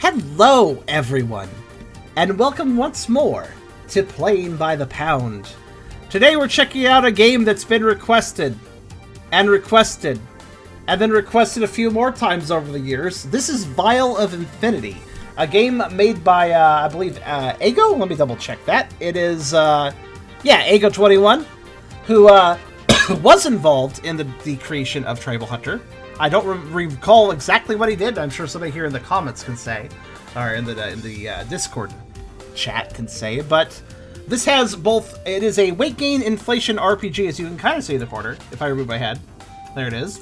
Hello, everyone, and welcome once more to Playing by the Pound. Today we're checking out a game that's been requested, and then requested a few more times over the years. This is Vial of Infinity, a game made by, I believe, Ego? Let me double check that. It is, Ego21, who was involved in the creation of Tribal Hunter. I don't recall exactly what he did. I'm sure somebody here in the comments can say, or in the Discord chat can say. But this has both. It is a weight gain inflation RPG, as you can kind of see in the corner. If I remove my head, there it is.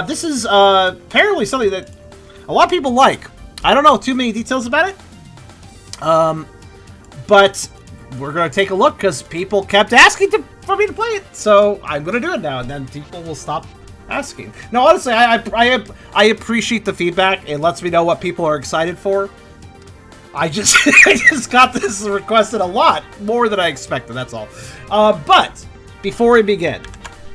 This is apparently something that a lot of people like. I don't know too many details about it, but we're gonna take a look because people kept asking for me to play it, so I'm gonna do it now, and then people will stop asking. No, honestly, I appreciate the feedback. It lets me know what people are excited for. I just got this requested a lot more than I expected. That's all. But before we begin,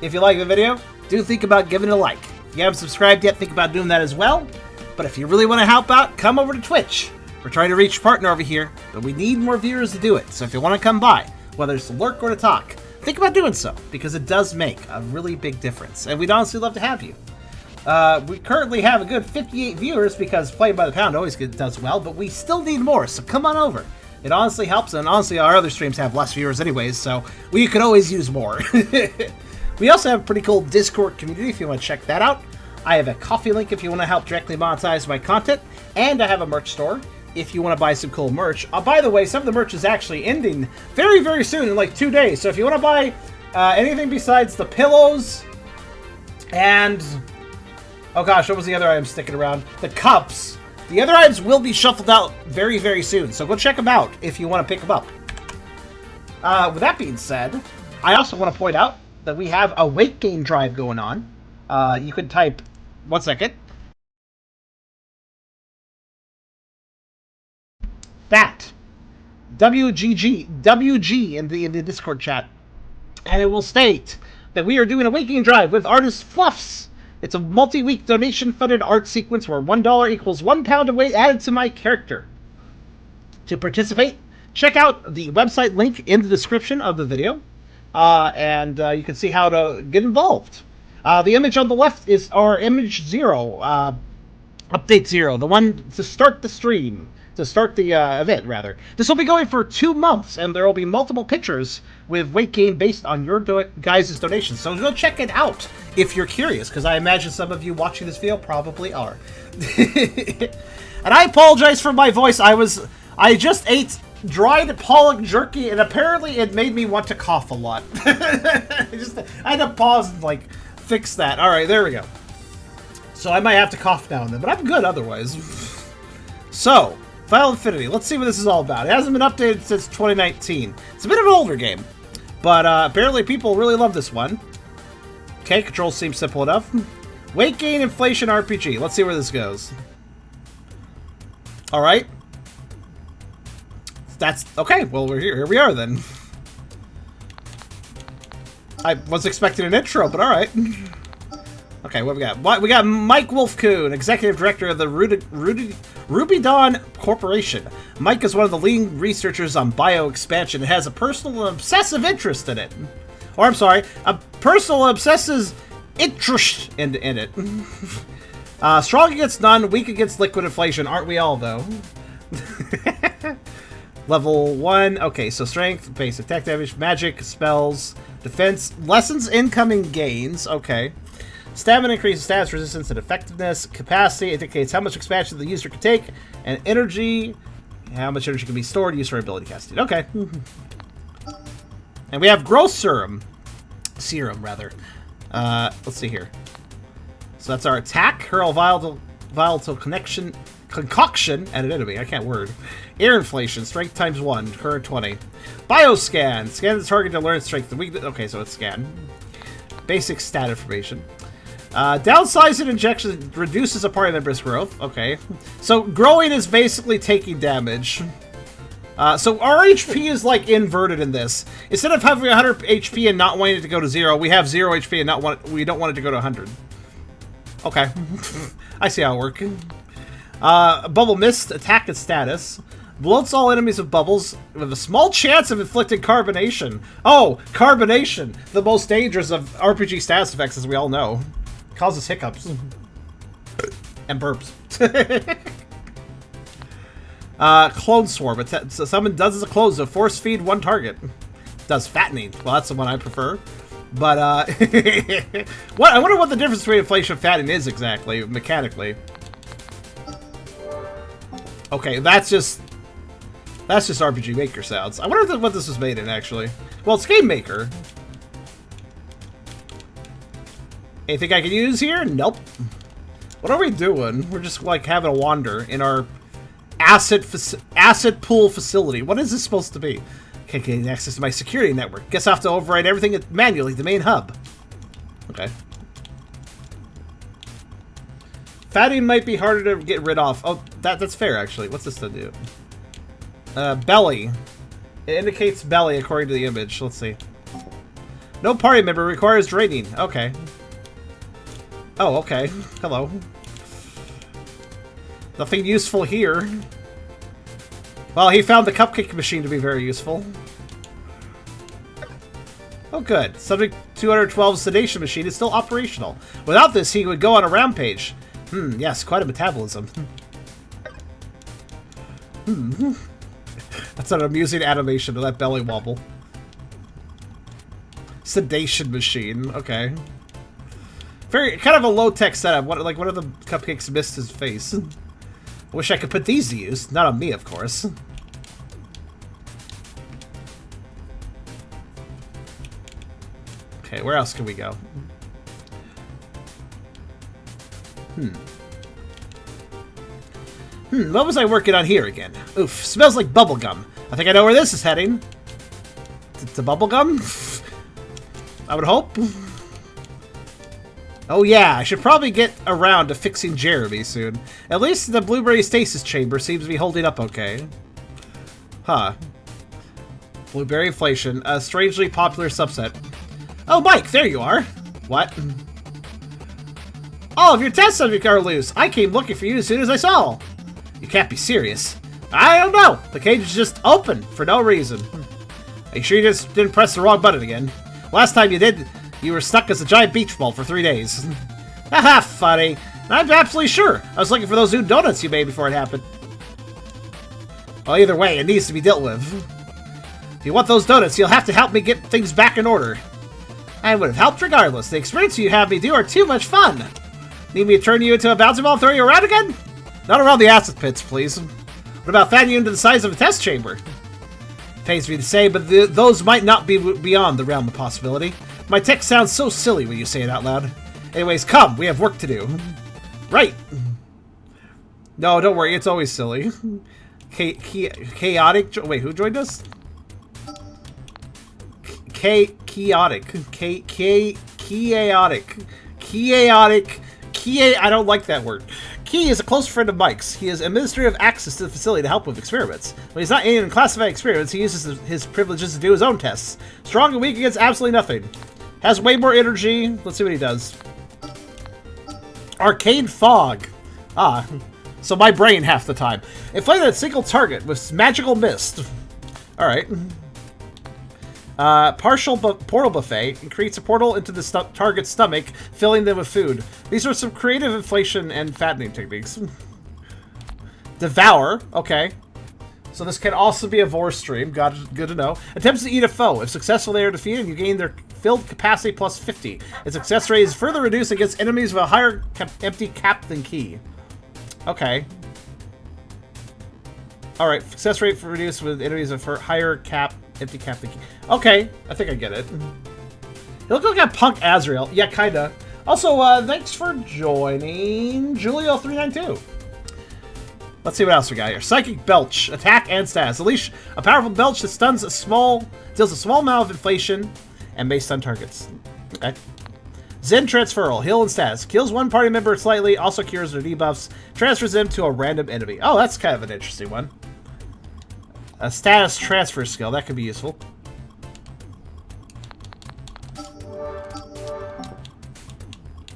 if you like the video, do think about giving it a like. If you haven't subscribed yet, think about doing that as well. But if you really want to help out, come over to Twitch. We're trying to reach a partner over here, but we need more viewers to do it. So if you want to come by, whether it's to lurk or to talk, think about doing so, because it does make a really big difference, and we'd honestly love to have you. We currently have a good 58 viewers, because Playing by the Pound always does well, but we still need more, so come on over. It honestly helps, and honestly our other streams have less viewers anyways, so we could always use more. We also have a pretty cool Discord community if you want to check that out. I have a coffee link if you want to help directly monetize my content, and I have a merch store if you want to buy some cool merch. By the way, some of the merch is actually ending very, very soon, in like 2 days. So if you want to buy anything besides the pillows and... oh gosh, what was the other item sticking around? The cups. The other items will be shuffled out very, very soon. So go check them out if you want to pick them up. With that being said, I also want to point out that we have a weight gain drive going on. You could type... one second. That WG in the Discord chat, and it will state that we are doing a weight gain drive with artist Fluffs. It's a multi-week donation-funded art sequence where $1 equals 1 pound of weight added to my character. To participate, check out the website link in the description of the video, and you can see how to get involved. The image on the left is our image 0, update 0, the one to start the stream. To start the event, rather. This will be going for 2 months, and there will be multiple pictures with weight gain based on your guys' donations. So go check it out if you're curious, because I imagine some of you watching this video probably are. And I apologize for my voice. I just ate dried pollock jerky, and apparently it made me want to cough a lot. I had to pause and like fix that. All right, there we go. So I might have to cough now and then, but I'm good otherwise. So. Vial Infinity, let's see what this is all about. It hasn't been updated since 2019. It's a bit of an older game, but apparently people really love this one. Okay, controls seem simple enough. Weight gain inflation RPG. Let's see where this goes. Alright. That's... okay, well, we're here. Here we are, then. I was expecting an intro, but alright. Okay, what we got? We got Mike Wolfcoon, Executive Director of the Ruby Dawn Corporation. Mike is one of the leading researchers on bioexpansion and has a personal and obsessive interest in it. Or, I'm sorry, a personal and obsessive interest in it. Strong against none, weak against liquid inflation. Aren't we all, though? Level 1. Okay, so strength, base attack damage, magic, spells, defense, lessens incoming gains. Okay. Stamina increases status resistance and effectiveness. Capacity indicates how much expansion the user can take. And energy, how much energy can be stored used for ability casting. Okay. And we have growth serum. Let's see here. So that's our attack. Hurl volatile concoction at an enemy. I can't word. Air inflation. Strength times 1. Current 20. Bioscan. Scan the target to learn strength and weakness. Okay, so it's scan. Basic stat information. Downsize and injection reduces a party member's growth. Okay. So growing is basically taking damage. So our HP is like inverted in this. Instead of having 100 HP and not wanting it to go to 0, we have 0 HP and we don't want it to go to 100. Okay. I see how it works. Bubble Mist, attack and status. Bloats all enemies with bubbles with a small chance of inflicting carbonation. Oh, carbonation! The most dangerous of RPG status effects, as we all know. Causes hiccups. And burps. Clone Swarm. Summon dozens of clones to force feed one target. Does fattening. Well, that's the one I prefer. But, I wonder what the difference between inflation and fattening is exactly, mechanically. Okay, that's just RPG Maker sounds. I wonder what this was made in, actually. Well, it's Game Maker. Anything I can use here? Nope. What are we doing? We're just, like, having a wander in our acid pool facility. What is this supposed to be? Can't gain access to my security network. Guess I have to override everything manually, the main hub. Okay. Fattening might be harder to get rid of. Oh, that's fair, actually. What's this to do? Belly. It indicates belly according to the image. Let's see. No party member requires draining. Okay. Oh, okay. Hello. Nothing useful here. Well, he found the cupcake machine to be very useful. Oh, good. Subject 212's sedation machine is still operational. Without this, he would go on a rampage. Yes, quite a metabolism. That's an amusing animation of that belly wobble. Sedation machine. Okay. Very kind of a low-tech setup. One of the cupcakes missed his face. Wish I could put these to use. Not on me, of course. Okay, where else can we go? What was I working on here again? Oof, smells like bubblegum. I think I know where this is heading. To bubblegum? I would hope. Oh yeah, I should probably get around to fixing Jeremy soon. At least the blueberry stasis chamber seems to be holding up okay. Huh. Blueberry inflation, a strangely popular subset. Oh, Mike, there you are. What? All of your test subjects are loose. I came looking for you as soon as I saw. You can't be serious. I don't know. The cage is just open for no reason. Are you sure you just didn't press the wrong button again? Last time you did, you were stuck as a giant beach ball for 3 days. Haha, funny. I'm absolutely sure. I was looking for those new donuts you made before it happened. Well, either way, it needs to be dealt with. If you want those donuts, you'll have to help me get things back in order. I would have helped regardless. The experiences you have me do are too much fun. Need me to turn you into a bouncy ball and throw you around again? Not around the acid pits, please. What about fattening you into the size of a test chamber? Pains me to say, but those might not be beyond the realm of possibility. My text sounds so silly when you say it out loud. Anyways, come, we have work to do. Right. No, don't worry, it's always silly. Chaotic. Wait, who joined us? Chaotic. I don't like that word. Key is a close friend of Mike's. He has administrative access to the facility to help with experiments. When he's not aiding in classified experiments, he uses his privileges to do his own tests. Strong and weak against absolutely nothing. Has way more energy. Let's see what he does. Arcane Fog. Ah, so my brain half the time. Inflate a single target with magical mist. Alright. Partial portal buffet. Creates a portal into the target's stomach, filling them with food. These are some creative inflation and fattening techniques. Devour. Okay. So this can also be a vore stream. Good to know. Attempts to eat a foe. If successful, they are defeated. You gain their filled capacity plus 50. Its success rate is further reduced against enemies with a higher empty cap than key. Okay. Alright, success rate for reduced with enemies with a higher empty cap than key. Okay, I think I get it. You look like a punk Azrael. Yeah, kinda. Also, thanks for joining Julio392. Let's see what else we got here. Psychic Belch. Attack and status. Unleash a powerful belch that deals a small amount of inflation and may stun targets. Okay. Zen Transferal. Heal and status. Kills one party member slightly, also cures their debuffs. Transfers them to a random enemy. Oh, that's kind of an interesting one. A status transfer skill. That could be useful.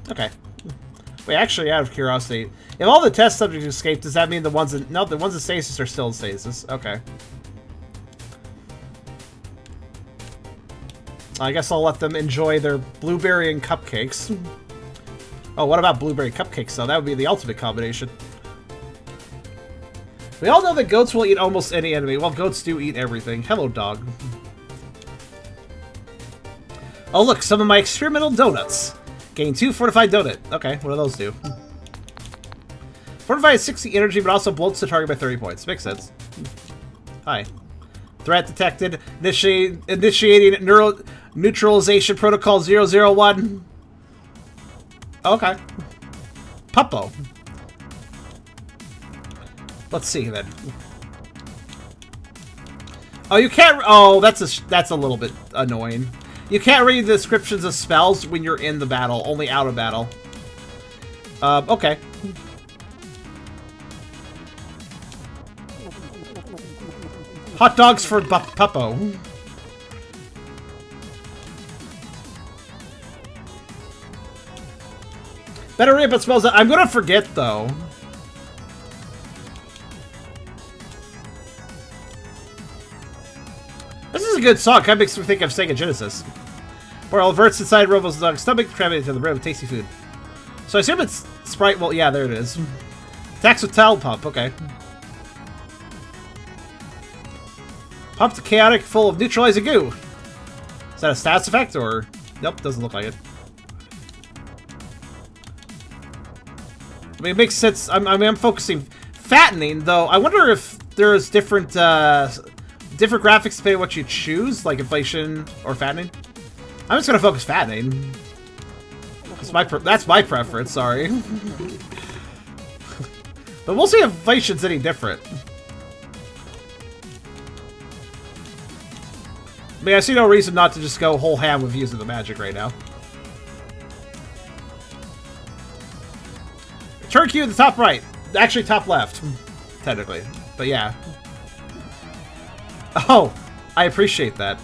Okay. Wait, actually, out of curiosity, if all the test subjects escape, does that mean the ones in... No, the ones in stasis are still in stasis. Okay. I guess I'll let them enjoy their blueberry and cupcakes. Oh, what about blueberry cupcakes, though? That would be the ultimate combination. We all know that goats will eat almost any enemy. Well, goats do eat everything. Hello, dog. Oh, look, some of my experimental donuts. Gain 2 fortified donut. Okay, what do those do? Fortified 60 energy, but also bloats the target by 30 points. Makes sense. Hi. Threat detected. Initiating neutralization protocol 001. Okay. Puppo. Let's see then. Oh, you can't. Oh, that's a little bit annoying. You can't read the descriptions of spells when you're in the battle, only out of battle. Okay. Hot dogs for Puppo. Better read but spells. I'm gonna forget though. This is a good song. Kind of makes me think of Sega Genesis. Where all verts inside Robo's dog's stomach, cramming to the brim with tasty food. So I assume it's Sprite. Well, yeah, there it is. Attacks with Towel Pump. Okay. Pump to chaotic, full of neutralizing goo. Is that a stats effect or? Nope, doesn't look like it. I mean, it makes sense. I'm focusing fattening though. I wonder if there's different different graphics depending on what you choose, like inflation or fattening. I'm just gonna focus fattening. That's my preference. Sorry, but we'll see if inflation's any different. I mean, I see no reason not to just go whole ham with using the magic right now. Turn Q at the top right. Actually, top left. Technically. But yeah. Oh, I appreciate that.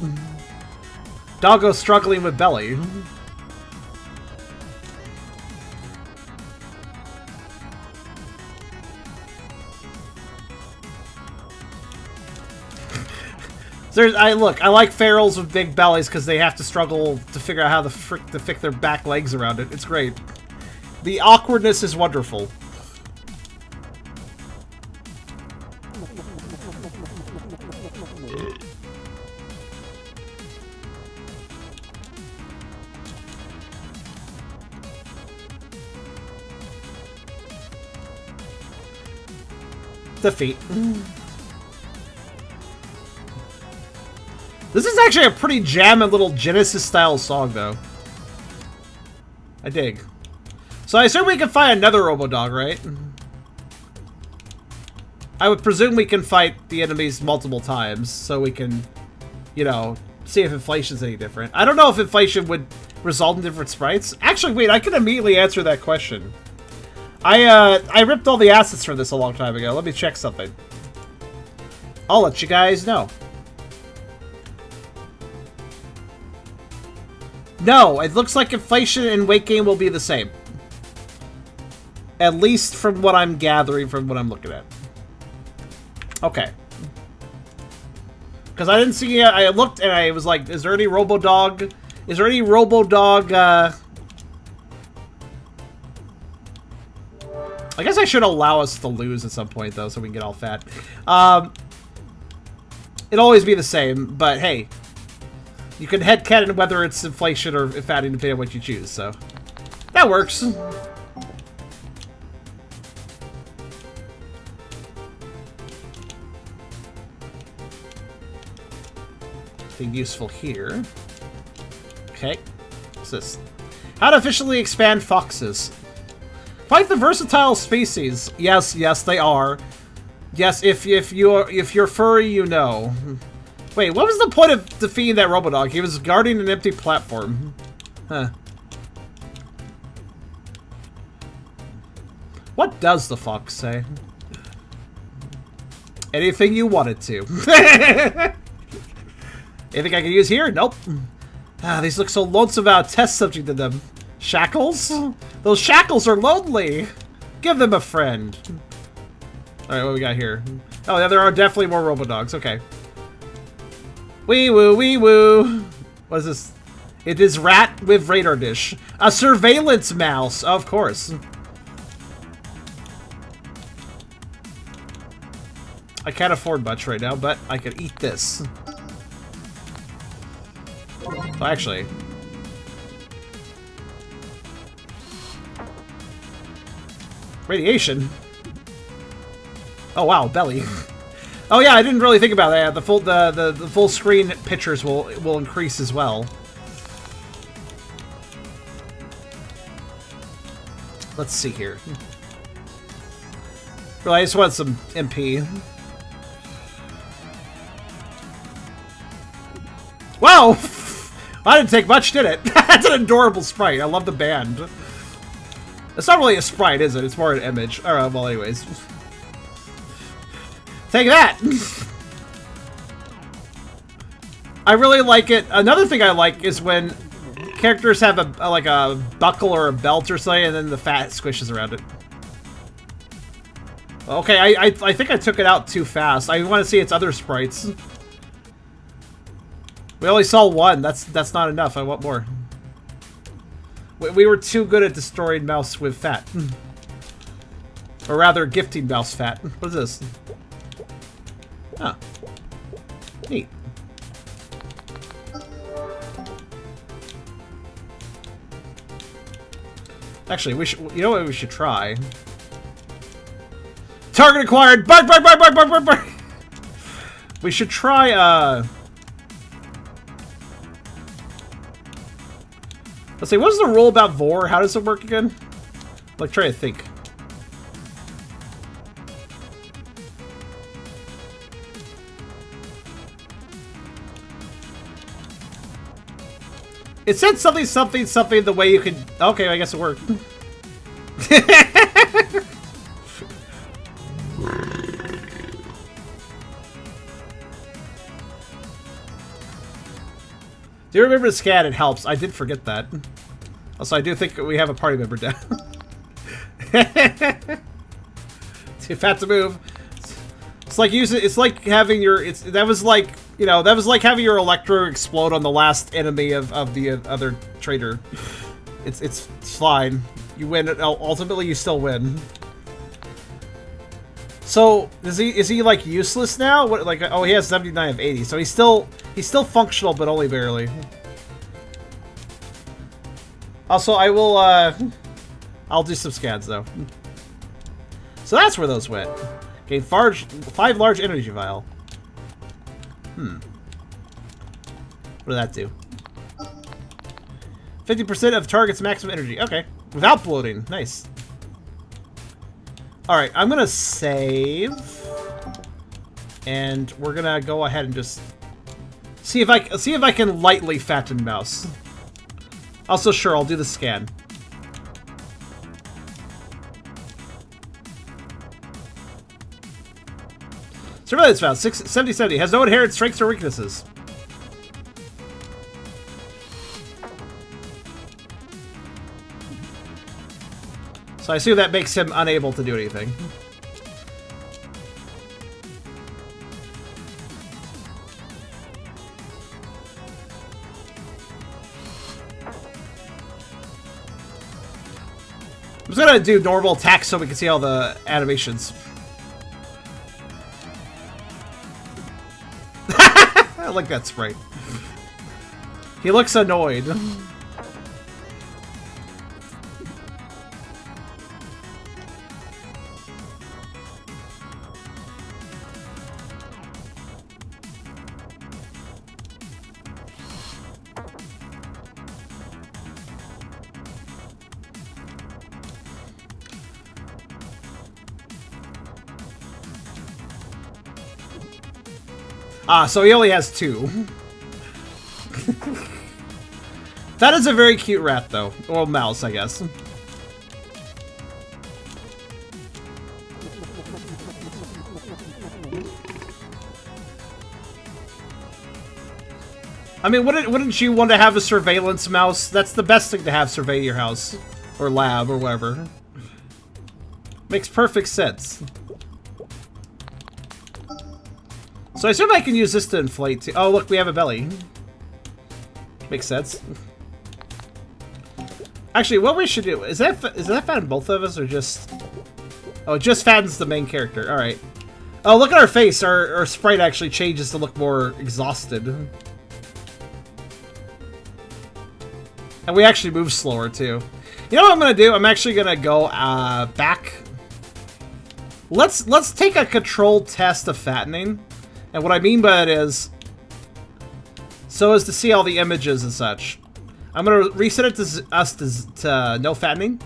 Doggo struggling with belly. I like ferals with big bellies because they have to struggle to figure out how the frick to fit their back legs around it. It's great. The awkwardness is wonderful. Defeat. This is actually a pretty jamming little Genesis-style song, though. I dig. So I assume we can fight another Robodog, right? I would presume we can fight the enemies multiple times, so we can, you know, see if inflation's any different. I don't know if inflation would result in different sprites. Actually, wait, I can immediately answer that question. I ripped all the assets for this a long time ago. Let me check something. I'll let you guys know. No, it looks like inflation and weight gain will be the same. At least from what I'm gathering from what I'm looking at. Okay. Because I didn't see it. I looked and I was like, is there any Robodog? Is there any Robodog? I guess I should allow us to lose at some point, though, so we can get all fat. It'll always be the same, but hey. You can headcanon whether it's inflation or fatting depending on what you choose, so. That works. Thing useful here. Okay. What's this? How to efficiently expand foxes. Fight the versatile species. Yes, yes, they are. Yes, if you're furry, you know. Wait, what was the point of defeating that Robodog? He was guarding an empty platform. Huh. What does the fox say? Anything you wanted to. Anything I can use here? Nope. Ah, these look so lonesome out. Test subject to them. Shackles? Those shackles are lonely. Give them a friend. Alright, what we got here? Oh, yeah, there are definitely more Robodogs. Okay. Wee woo, wee woo. What is this? It is rat with radar dish. A surveillance mouse, of course. I can't afford much right now, but I could eat this. Oh, actually. Radiation? Oh wow, belly. Oh yeah, I didn't really think about that. The full screen pictures will increase as well. Let's see here. Really, I just want some MP. Wow! I didn't take much, did it? That's an adorable sprite. I love the band. It's not really a sprite, is it? It's more an image. Alright, well, anyways. Take that! I really like it. Another thing I like is when characters have like a buckle or a belt or something, and then the fat squishes around it. Okay, I think I took it out too fast. I want to see its other sprites. We only saw one. That's not enough. I want more. We were too good at destroying mouse with fat. Or rather, gifting mouse fat. What is this? Huh. Neat. Actually, we should. You know what we should try? Target acquired. Bark, bark, bark, bark, bark, bark, bark. We should try. Let's see. What's the rule about vore? How does it work again? Like, try to think. It said something, something, something the way you could... Okay, I guess it worked. Do you remember to scan? It helps. I did forget that. Also, I do think we have a party member down. Too fat to move. It's like using... It's like having your... That was like... You know, that was like having your Electro explode on the last enemy of the other trader. It's fine. You win. Ultimately, you still win. So is he like useless now? What like? Oh, he has 79 of 80. So he's still functional, but only barely. Also, I will. I'll do some scans though. So that's where those went. Gain 5 large energy vial. What did that do? 50% of target's maximum energy. Okay. Without bloating. Nice. Alright, I'm gonna save. And we're gonna go ahead and just see if I can lightly fatten mouse. Also, sure, I'll do the scan. Surveillance found 70-70. Has no inherent strengths or weaknesses. So I assume that makes him unable to do anything. I'm just gonna do normal attacks so we can see all the animations. I like that sprite. He looks annoyed. Ah, so he only has 2. That is a very cute rat, though. Or mouse, I guess. I mean, wouldn't you want to have a surveillance mouse? That's the best thing to have survey your house. Or lab, or whatever. Makes perfect sense. So I assume I can use this to inflate too. Oh, look, we have a belly. Makes sense. Actually, what we should do... Is that fatten both of us, or just... Oh, it just fattens the main character. Alright. Oh, look at our face. Our sprite actually changes to look more exhausted. And we actually move slower, too. You know what I'm gonna do? I'm actually gonna go back. Let's take a controlled test of fattening, and what I mean by it is, so as to see all the images and such. I'm gonna reset it to no fattening,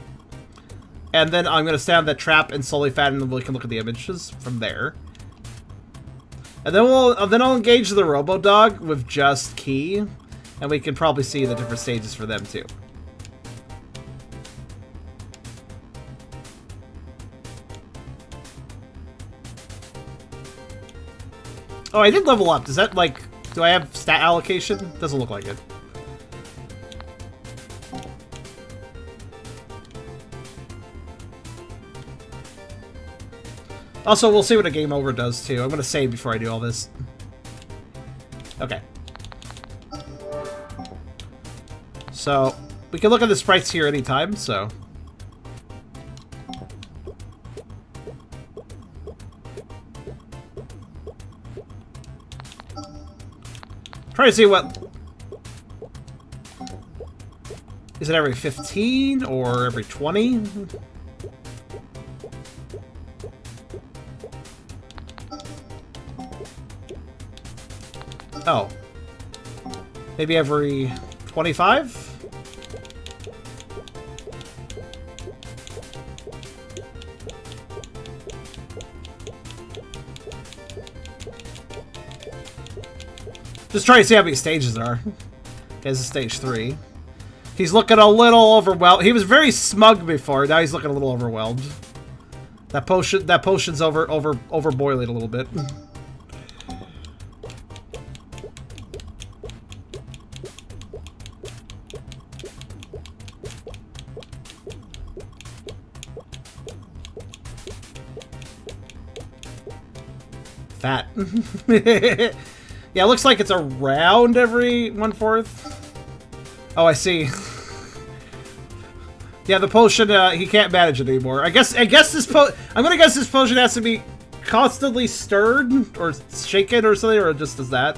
and then I'm gonna stay on that trap and slowly fatten, and we can look at the images from there. And then I'll engage the Robo Dog with just key, and we can probably see the different stages for them too. Oh, I did level up. Does that, like... Do I have stat allocation? Doesn't look like it. Also, we'll see what a game over does, too. I'm gonna save before I do all this. Okay. So, we can look at the sprites here anytime, so... Try to see what... Is it every 15 or every 20? Oh. Maybe every 25? Just trying to see how many stages there are. Okay, this is stage 3. He's looking a little overwhelmed. He was very smug before. Now he's looking a little overwhelmed. That potion's overboiling a little bit. Fat. Yeah, it looks like it's around every 1/4. Oh, I see. Yeah, the potion, he can't manage it anymore. I guess this I'm gonna guess this potion has to be constantly stirred or shaken or something, or it just does that.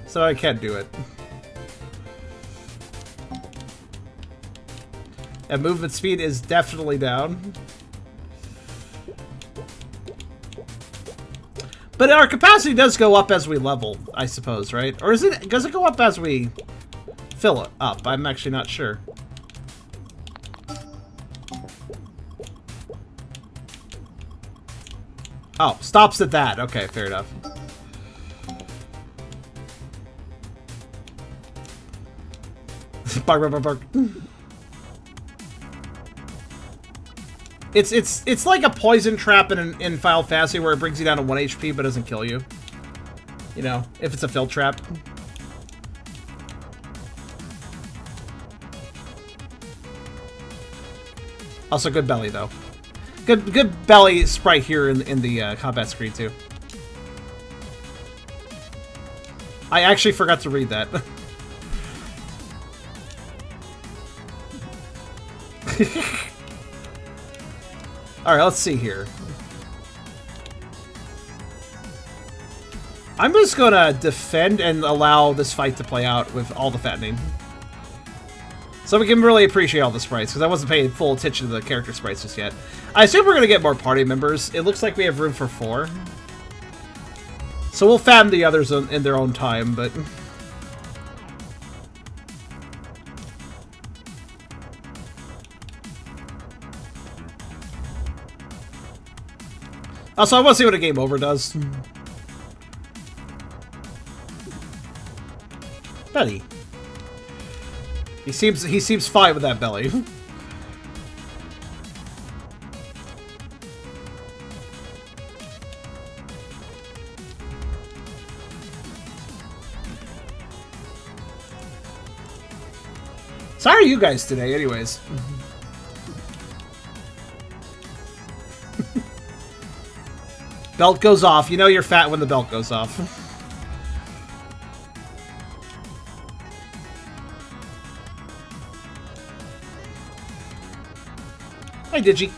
So I can't do it. And movement speed is definitely down. But our capacity does go up as we level, I suppose, right? Or does it go up as we fill it up? I'm actually not sure. Oh, stops at that. Okay, fair enough. Bark, bark, bark, bark. It's like a poison trap in Final Fantasy where it brings you down to 1 HP but doesn't kill you. You know, if it's a fill trap. Also, good belly though. Good belly sprite here in the combat screen too. I actually forgot to read that. Alright, let's see here. I'm just gonna defend and allow this fight to play out with all the fattening. So we can really appreciate all the sprites, because I wasn't paying full attention to the character sprites just yet. I assume we're gonna get more party members. It looks like we have room for 4. So we'll fatten the others in their own time, but... Also, I want to see what a game over does. Belly. He seems fine with that belly. So how are you guys today, anyways? Belt goes off. You know you're fat when the belt goes off. Hi, Digi.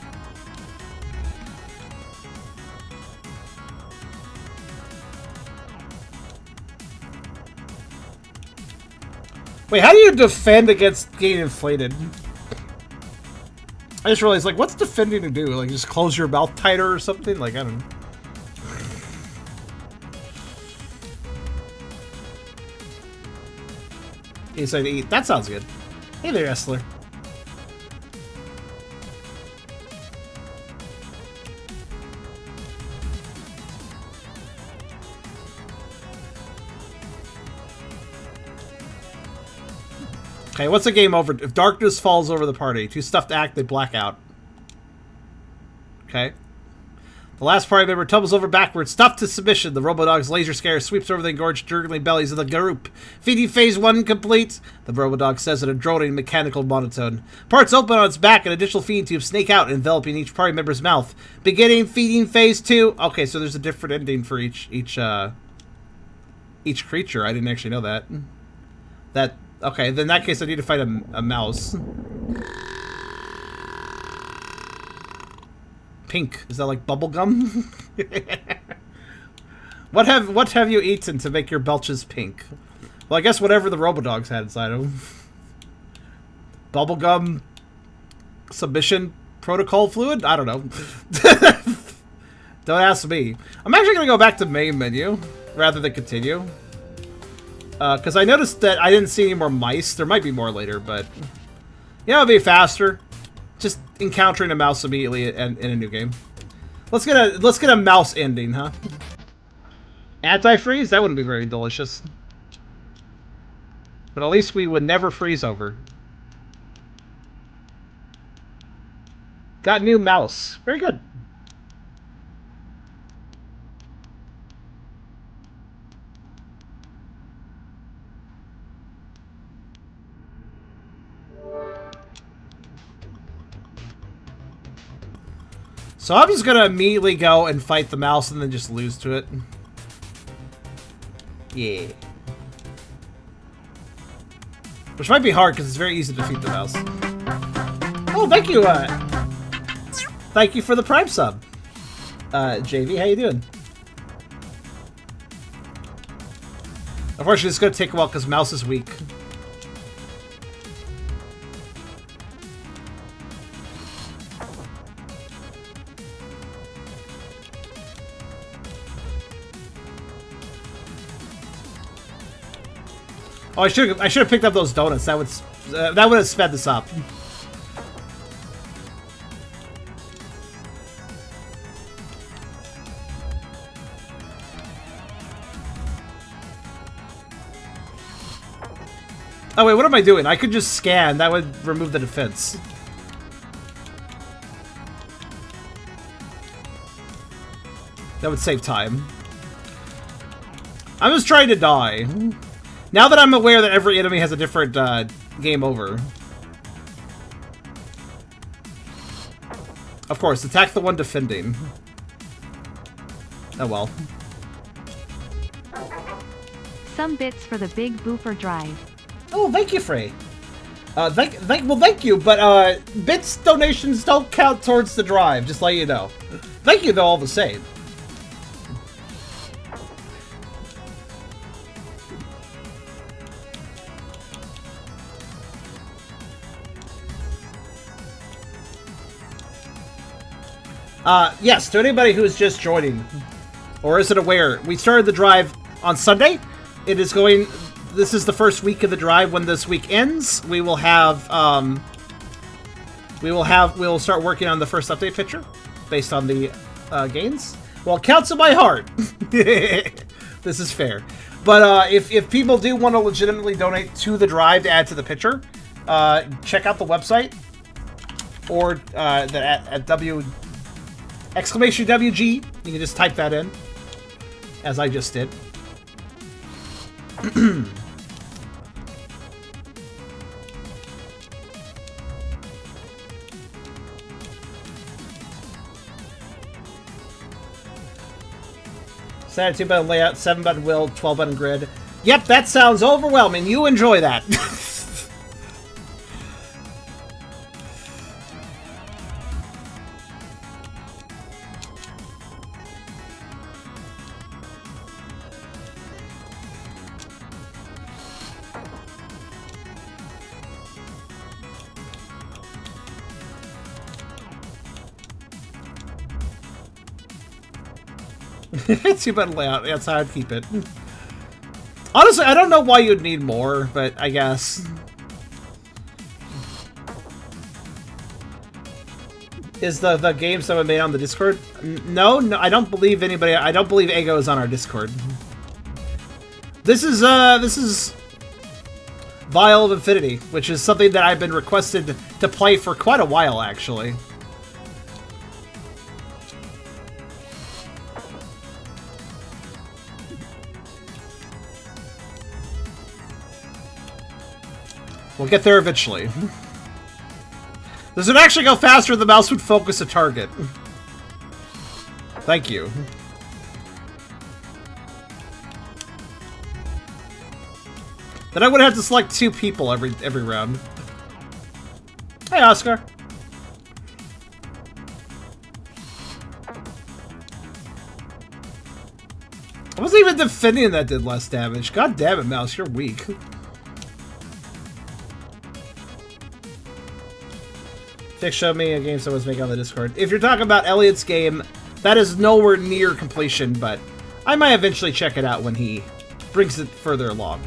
Wait, how do you defend against getting inflated? I just realized, like, what's defending to do? Like, just close your mouth tighter or something? Like, I don't know. He said to eat. That sounds good. Hey there, Essler. Okay, what's the game over? If darkness falls over the party, too stuffed to act, they black out. Okay. The last party member tumbles over backwards, stuffed to submission. The Robodog's laser scare sweeps over the engorged, gurgling bellies of the group. Feeding phase 1 complete, the Robodog says in a droning, mechanical monotone. Parts open on its back and additional feeding tubes snake out, enveloping each party member's mouth. Beginning feeding phase 2. Okay, so there's a different ending for each creature. I didn't actually know that. Okay, then in that case I need to fight a mouse. Pink. Is that like bubble gum? What have you eaten to make your belches pink? Well, I guess whatever the Robodogs had inside of them. Bubblegum submission protocol fluid? I don't know. Don't ask me. I'm actually going to go back to main menu rather than continue. Because I noticed that I didn't see any more mice. There might be more later, but... Yeah, it'll be faster. Just encountering a mouse immediately in a new game. Let's get a mouse ending, huh? Anti-freeze? That wouldn't be very delicious. But at least we would never freeze over. Got new mouse. Very good. So I'm just gonna immediately go and fight the mouse and then just lose to it. Yeah. Which might be hard because it's very easy to defeat the mouse. Oh, thank you, thank you for the Prime sub. JV, how you doing? Unfortunately, it's gonna take a while because mouse is weak. Oh, I should have picked up those donuts. That would have sped this up. Oh wait, what am I doing? I could just scan. That would remove the defense. That would save time. I'm just trying to die. Now that I'm aware that every enemy has a different game over. Of course, attack the one defending. Oh well. Some bits for the big booper drive. Oh, thank you, Frey. Thank you, but bits donations don't count towards the drive, just let you know. Thank you though all the same. Yes, to anybody who is just joining, or isn't aware, we started the drive on Sunday. It is going, this is the first week of the drive. When this week ends, we will have, we'll start working on the first update picture, based on the, gains. Well, it counts in my heart. This is fair. But, if people do want to legitimately donate to the drive to add to the picture, check out the website, or, at exclamation WG. You can just type that in, as I just did. Standard 2-button layout, 7-button wheel, 12-button grid. Yep, that sounds overwhelming. You enjoy that. 2-button layout. That's how I'd keep it. Honestly, I don't know why you'd need more, but I guess. Is the game someone made on the Discord? No, I don't believe anybody. I don't believe Ego is on our Discord. This is Vial of Infinity, which is something that I've been requested to play for quite a while, actually. We'll get there eventually. This would actually go faster if the mouse would focus a target. Thank you. Then I would have to select 2 people every round. Hey, Oscar. I wasn't even defending that did less damage. God damn it, mouse, you're weak. Dick showed me a game someone's making on the Discord. If you're talking about Elliot's game, that is nowhere near completion, but I might eventually check it out when he brings it further along.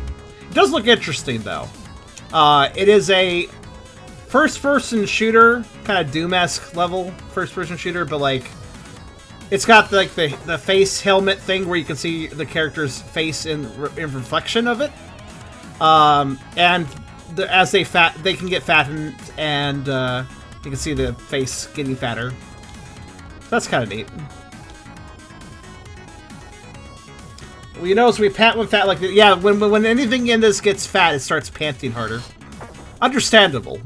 It does look interesting, though. It is a first-person shooter, kind of Doom-esque level first-person shooter, but like it's got like the face helmet thing where you can see the character's face in reflection of it, and as they can get fattened and. You can see the face getting fatter. That's kind of neat. Well, you notice we pant when fat like that. Yeah, when anything in this gets fat, it starts panting harder. Understandable.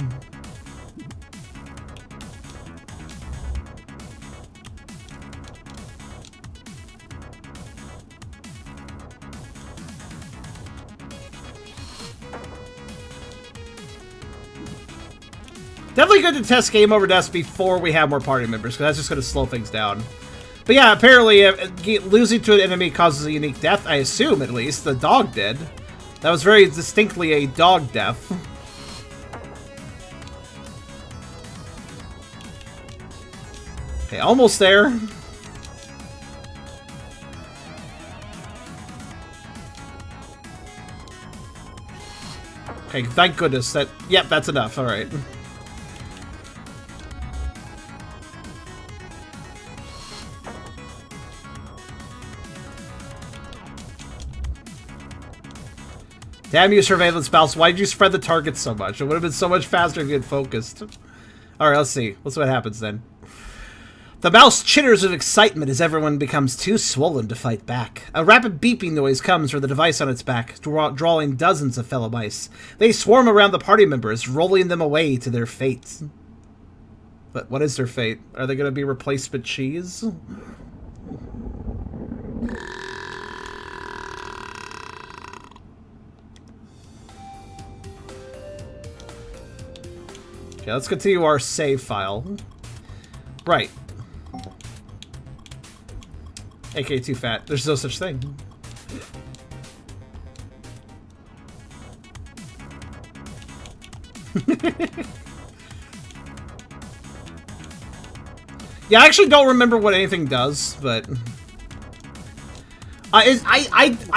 Definitely good to test game over deaths before we have more party members, because that's just going to slow things down. But yeah, apparently losing to an enemy causes a unique death, I assume at least. The dog did. That was very distinctly a dog death. Okay, almost there. Okay, thank goodness that... Yep, that's enough, alright. Damn you, surveillance mouse. Why did you spread the targets so much? It would have been so much faster if you had focused. Alright, let's see. Let's see what happens then. The mouse chitters with excitement as everyone becomes too swollen to fight back. A rapid beeping noise comes from the device on its back, drawing dozens of fellow mice. They swarm around the party members, rolling them away to their fate. But what is their fate? Are they going to be replacement cheese? Okay, let's continue our save file. Right. AK too fat. There's no such thing. Yeah, I actually don't remember what anything does, but I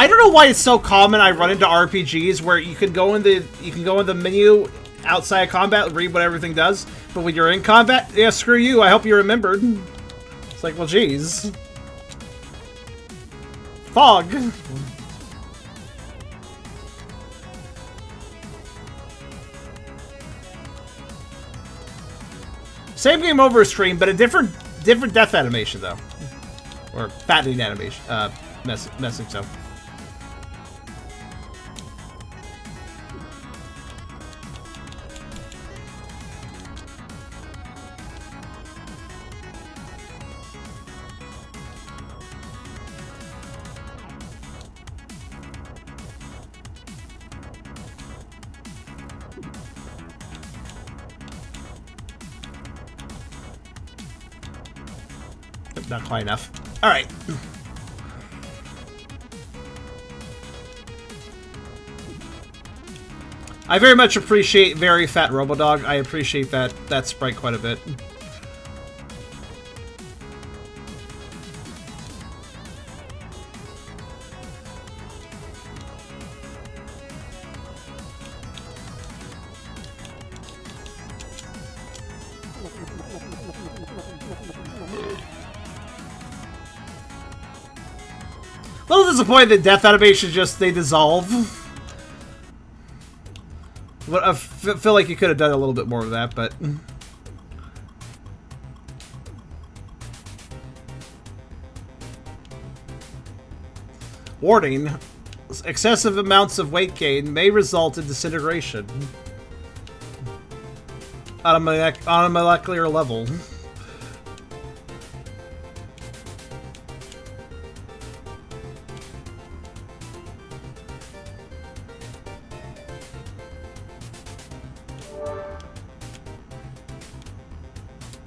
don't know why it's so common. I run into RPGs where you can go in the menu outside combat, read what everything does, but when you're in combat, yeah, screw you. I hope you remembered. It's like, well, geez. Fog. Same game over stream, but a different death animation though, or fattening animation. Message so. Not quite enough. Alright. I very much appreciate Very Fat Robodog. I appreciate that sprite quite a bit. A little disappointed that death animations just, they dissolve. But I feel like you could have done a little bit more of that, but... Warning. Excessive amounts of weight gain may result in disintegration. On a molecular level.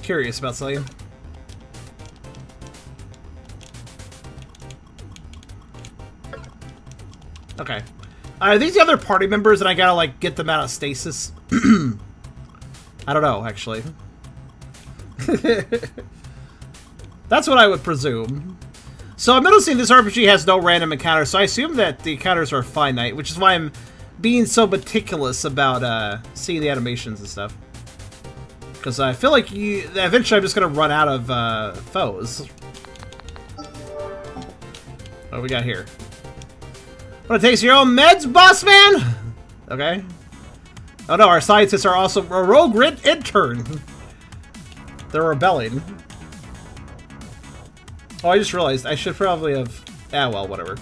Curious about something. Okay. Are these the other party members and I gotta, like, get them out of stasis? I don't know, actually. That's what I would presume. So I'm noticing this RPG has no random encounters, so I assume that the encounters are finite, which is why I'm being so meticulous about seeing the animations and stuff. Because I feel like eventually I'm just going to run out of foes. What do we got here? Want to taste your own meds, boss man? Okay. Oh no, our scientists are also a rogue intern. They're rebelling. Oh, I just realized I should probably have... Ah, well, whatever.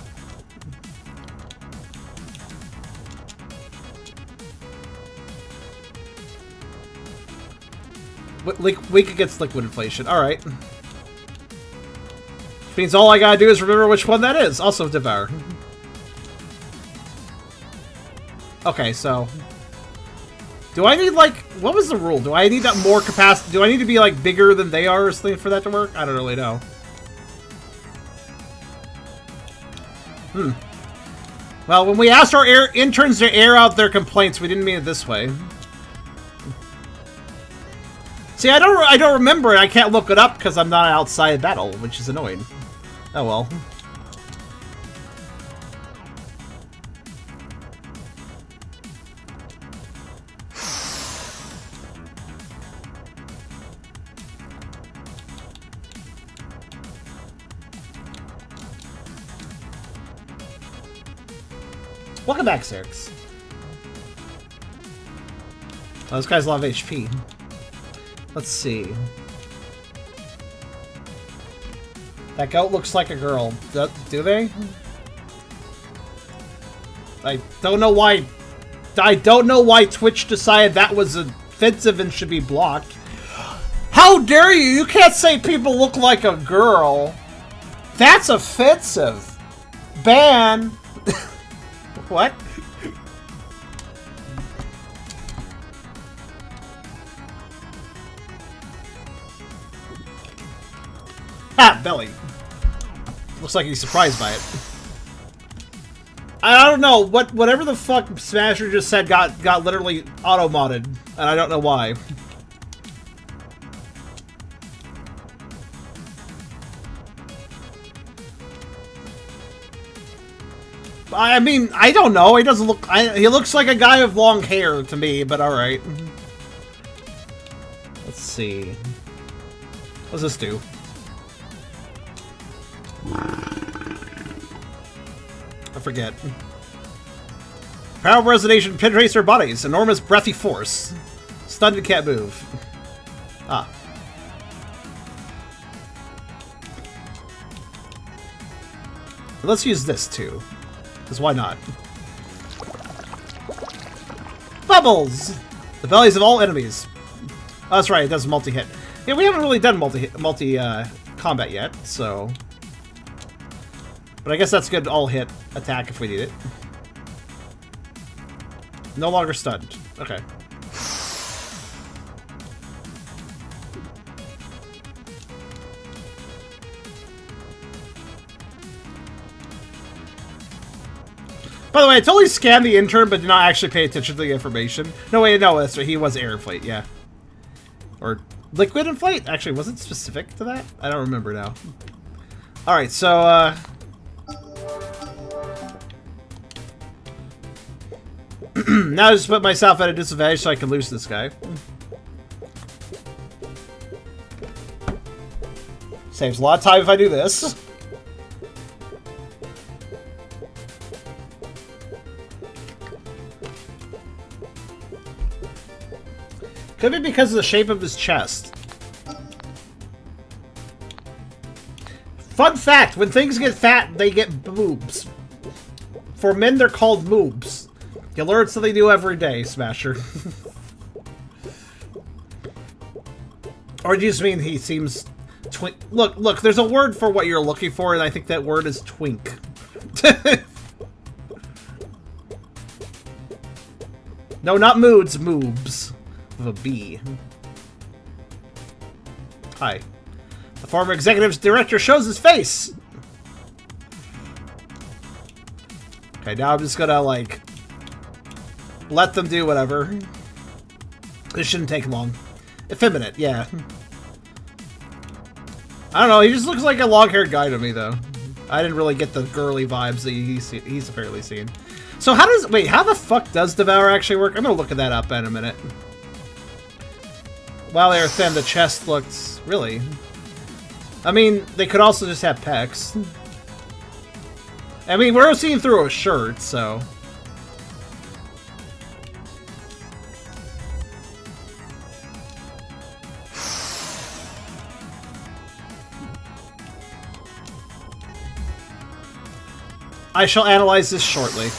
Weak against liquid inflation. Alright. Which means all I gotta do is remember which one that is. Also devour. Okay, so... Do I need, like... What was the rule? Do I need that more capacity? Do I need to be, like, bigger than they are or something for that to work? I don't really know. Well, when we asked our interns to air out their complaints, we didn't mean it this way. See, I don't remember it. I can't look it up because I'm not outside battle, which is annoying. Oh well. Welcome back, Zerix. Oh, this guy's a lot of HP. Let's see. That goat looks like a girl. Do they? I don't know why. I don't know why Twitch decided that was offensive and should be blocked. How dare you! You can't say people look like a girl. That's offensive. Ban. What? Ah, belly. Looks like he's surprised by it. I don't know. Whatever the fuck Smasher just said got literally auto-modded. And I don't know why. I mean, I don't know. He doesn't look... he looks like a guy with long hair to me, but alright. Let's see. What does this do? I forget. Power resonation penetrates their bodies. Enormous breathy force. Stunned and can't move. Ah. Let's use this too. Because why not? Bubbles! The bellies of all enemies. Oh, that's right, it does multi-hit. Yeah, we haven't really done multi-combat yet, so... But I guess that's good all-hit attack if we need it. No longer stunned. Okay. By the way, I totally scanned the intern, but did not actually pay attention to the information. No, wait, no, that's right. He was air inflate, yeah. Or liquid inflate? Actually, was it specific to that? I don't remember now. Alright, so, now I just put myself at a disadvantage so I can lose this guy. Saves a lot of time if I do this. Could be because of the shape of his chest. Fun fact, when things get fat, they get boobs. For men, they're called moobs. You learn something new every day, Smasher. Or do you just mean he seems... Twink. Look, there's a word for what you're looking for, and I think that word is twink. No, not moods, moobs. With a B. Hi. The former executive director shows his face! Okay, now I'm just gonna, like... let them do whatever. This shouldn't take long. Effeminate, yeah. I don't know, he just looks like a long-haired guy to me, though. I didn't really get the girly vibes that he's apparently seen. So how does... wait, how the fuck does Devour actually work? I'm gonna look at that up in a minute. While they were thin, the chest looked... really? I mean, they could also just have pecs. I mean, we're seeing through a shirt, so... I shall analyze this shortly.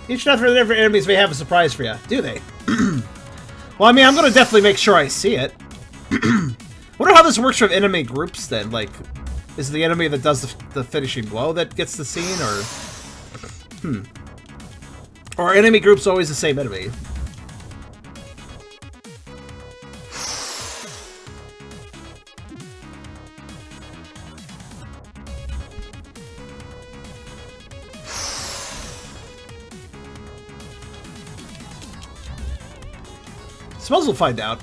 Each and every different enemies may have a surprise for you. Do they? Well, I mean, I'm going to definitely make sure I see it. Wonder how this works from enemy groups, then. Like, is it the enemy that does the finishing blow that gets the scene, or... Or are enemy groups always the same enemy? Suppose we'll find out.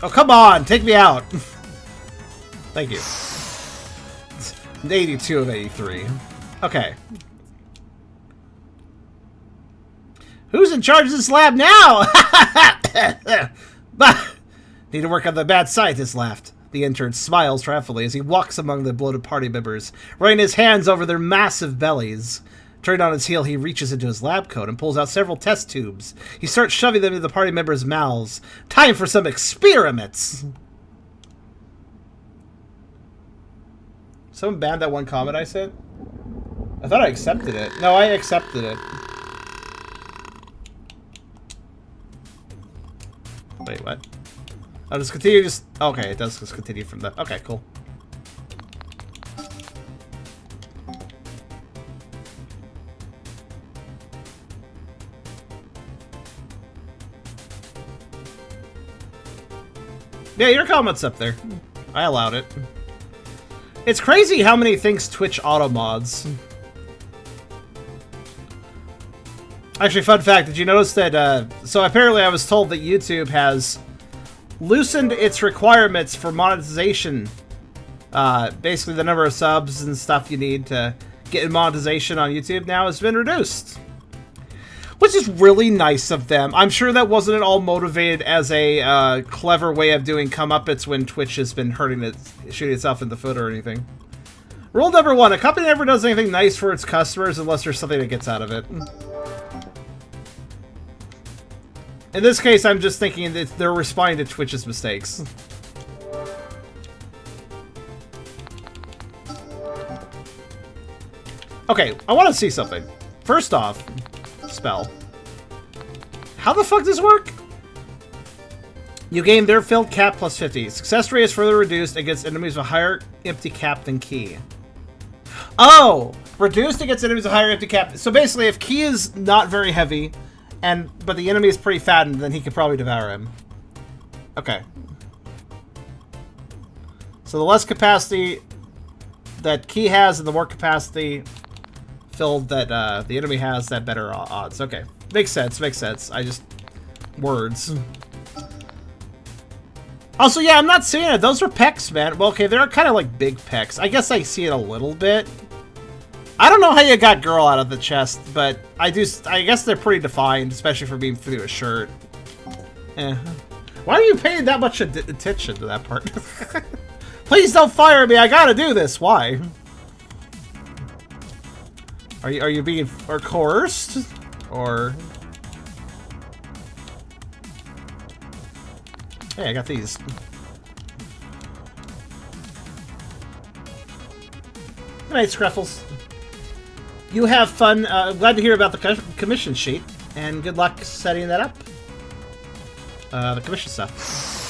Oh, come on! Take me out! Thank you. 82 of 83. Okay. Who's in charge of this lab now? Need to work on the bad scientist laughed. The intern smiles triumphantly as he walks among the bloated party members, running his hands over their massive bellies. Turned on his heel, he reaches into his lab coat and pulls out several test tubes. He starts shoving them into the party members' mouths. Time for some experiments! Someone banned that one comment I sent? I thought I accepted it. No, I accepted it. Wait, what? I'll just continue just... okay, it does just continue from that. Okay, cool. Yeah, your comment's up there. I allowed it. It's crazy how many things Twitch auto mods. Actually, fun fact, did you notice that, so apparently I was told that YouTube has loosened its requirements for monetization. Basically the number of subs and stuff you need to get monetization on YouTube now has been reduced. Which is really nice of them. I'm sure that wasn't at all motivated as a clever way of doing comeuppance when Twitch has been shooting itself in the foot or anything. Rule number 1, a company never does anything nice for its customers unless there's something that gets out of it. In this case, I'm just thinking that they're responding to Twitch's mistakes. Okay, I want to see something. First off... spell. How the fuck does this work? You gain their filled cap plus 50. Success rate is further reduced against enemies with higher empty cap than key. Oh! Reduced against enemies with higher empty cap. So basically, if key is not very heavy, but the enemy is pretty fattened, then he could probably devour him. Okay. So the less capacity that key has and the more capacity filled that the enemy has, that better odds. Okay. Makes sense, makes sense. I just... words. Also, yeah, I'm not seeing it. Those are pecs, man. Well, okay, they're kind of like big pecs. I guess I see it a little bit. I don't know how you got girl out of the chest, but I guess they're pretty defined, especially for being through a shirt. Eh. Why are you paying that much attention to that part? Please don't fire me. I gotta do this. Why? Are you being coerced? Or... Hey, I got these. Good night, Scruffles. You have fun. I'm glad to hear about the commission sheet, and good luck setting that up. The commission stuff.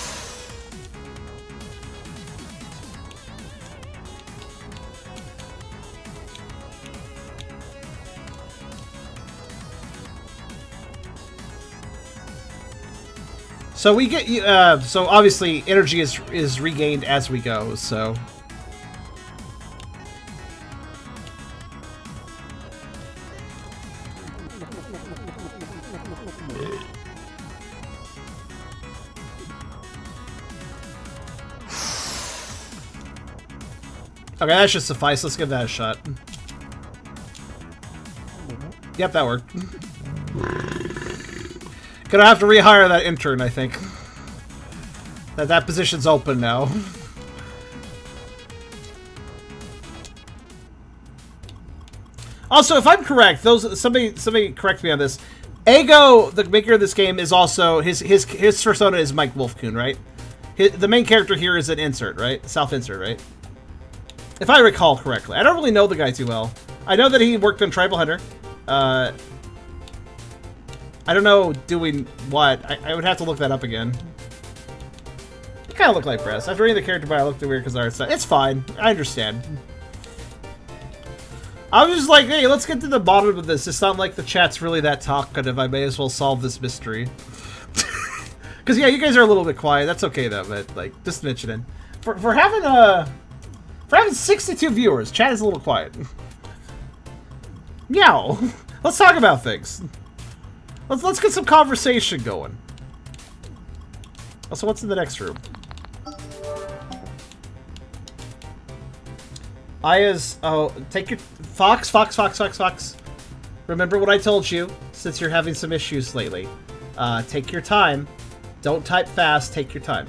So we get so obviously energy is regained as we go. So. Okay, that should suffice. Let's give that a shot. Yep, that worked. Gonna have to rehire that intern, I think. That position's open now. Also, if I'm correct, somebody correct me on this. Ego, the maker of this game, is also his persona is Mike Wolfcoon, right? The main character here is an insert, right? Self-insert, right? If I recall correctly. I don't really know the guy too well. I know that he worked on Tribal Hunter. I don't know doing what. I would have to look that up again. You kind of look like Press. After reading the character by, I looked weird because art. It's fine. I understand. I was just like, hey, let's get to the bottom of this. It's not like the chat's really that talkative. I may as well solve this mystery. Because, yeah, you guys are a little bit quiet. That's okay, though, but, like, just mentioning. For having 62 viewers, chat is a little quiet. Meow. Let's talk about things. Let's get some conversation going. Also, what's in the next room? Aya's... Oh, take your... Fox. Remember what I told you, since you're having some issues lately. Take your time. Don't type fast. Take your time.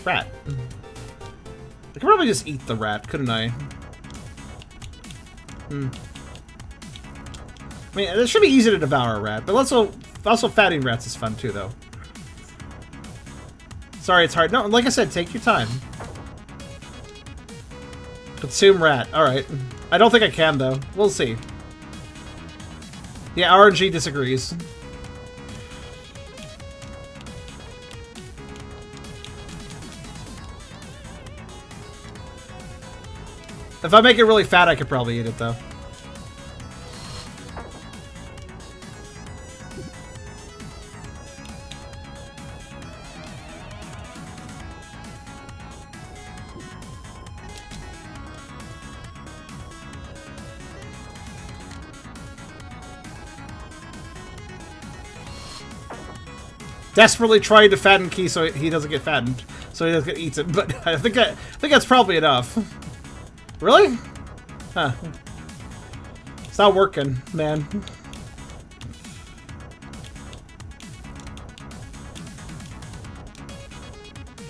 Rat. I could probably just eat the rat, couldn't I? I mean, it should be easy to devour a rat, but also fattening rats is fun too, though. Sorry, it's hard. No, like I said, take your time. Consume rat. Alright. I don't think I can, though. We'll see. Yeah, RNG disagrees. If I make it really fat, I could probably eat it, though. Desperately trying to fatten Key so he doesn't get fattened, so he doesn't get eats it. But I think that's probably enough. Really? Huh. It's not working, man.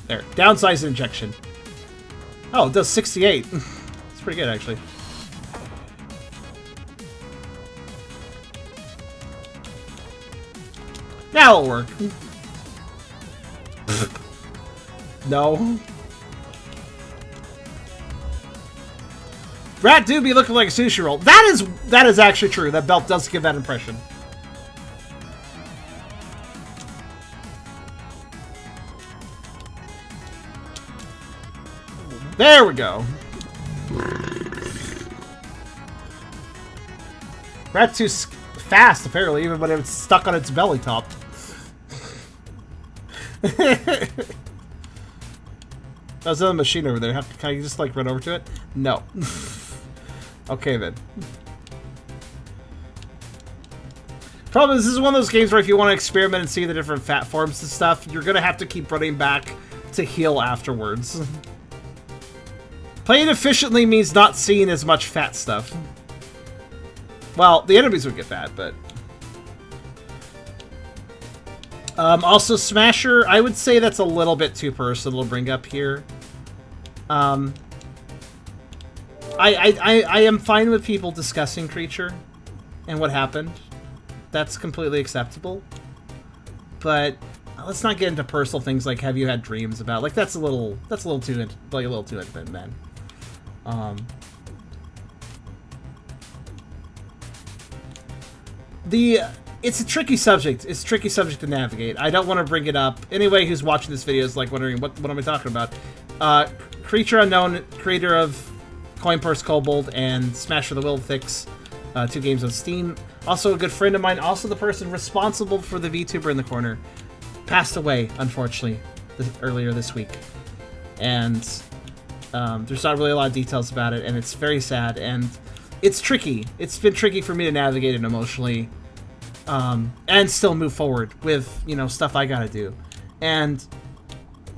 There. Downsize injection. Oh, it does 68. It's pretty good, actually. Now it'll work. No. Rat do be looking like a sushi roll. That is actually true. That belt does give that impression. There we go. Rat's too fast, apparently, even when it's stuck on its belly top. There's another machine over there. Can I just, like, run over to it? No. Okay, then. Problem is, this is one of those games where if you want to experiment and see the different fat forms and stuff, you're going to have to keep running back to heal afterwards. Playing efficiently means not seeing as much fat stuff. Well, the enemies would get fat, but... also, Smasher, I would say that's a little bit too personal to bring up here. I am fine with people discussing Creature and what happened. That's completely acceptable. But let's not get into personal things like have you had dreams about, like, that's a little too intimate, man. It's a tricky subject. It's a tricky subject to navigate. I don't want to bring it up. Anybody who's watching this video is like wondering what am I talking about? Creature Unknown, creator of Coin Purse Kobold and Smasher the Willfix, 2 games on Steam. Also a good friend of mine, also the person responsible for the VTuber in the corner, passed away, unfortunately, earlier this week. And there's not really a lot of details about it, and it's very sad, and it's tricky. It's been tricky for me to navigate it emotionally, and still move forward with, you know, stuff I gotta do. And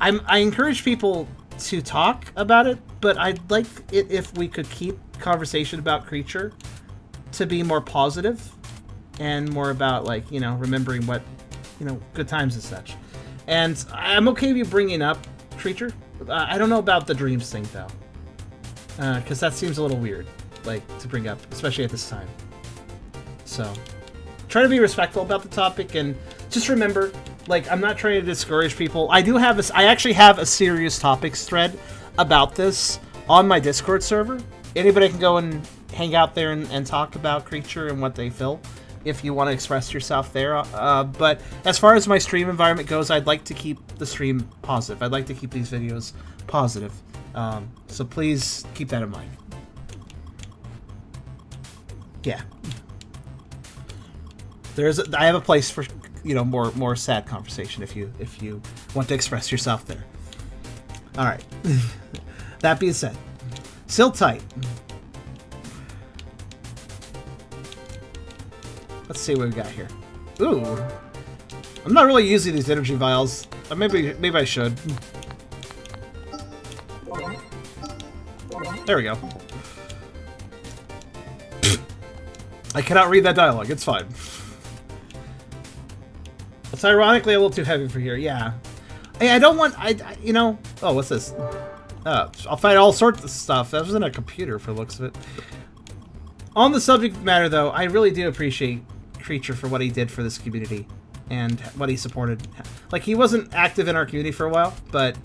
I encourage people to talk about it, but I'd like it if we could keep conversation about Creature to be more positive and more about, like, you know, remembering what, you know, good times and such. And I'm okay with you bringing up Creature. I don't know about the dreams thing, though, because that seems a little weird, like, to bring up, especially at this time. So try to be respectful about the topic, and just remember, like, I'm not trying to discourage people. I actually have a serious topics thread about this on my Discord server. Anybody can go and hang out there and talk about Creature and what they feel if you want to express yourself there. But as far as my stream environment goes, I'd like to keep the stream positive. I'd like to keep these videos positive. So please keep that in mind. Yeah. I have a place for, you know, more sad conversation if you want to express yourself there. All right. That being said, sit tight. Let's see what we got here. Ooh, I'm not really using these energy vials. Maybe I should. There we go. I cannot read that dialogue. It's fine. It's ironically a little too heavy for here. Yeah. Hey, I don't want. You know. Oh, what's this? I'll find all sorts of stuff. That was in a computer for the looks of it. On the subject matter, though, I really do appreciate Creature for what he did for this community and what he supported. Like, he wasn't active in our community for a while, but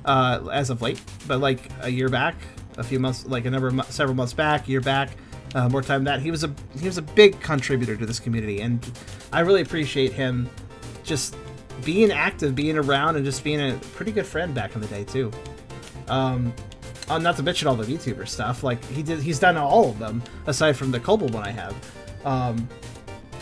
as of late, but like a year back, a few months, like several months back, a year back, more time than that, he was a big contributor to this community, and I really appreciate him just being active, being around, and just being a pretty good friend back in the day too. Not to mention all the VTuber stuff. Like, he's done all of them aside from the Kobold one I have.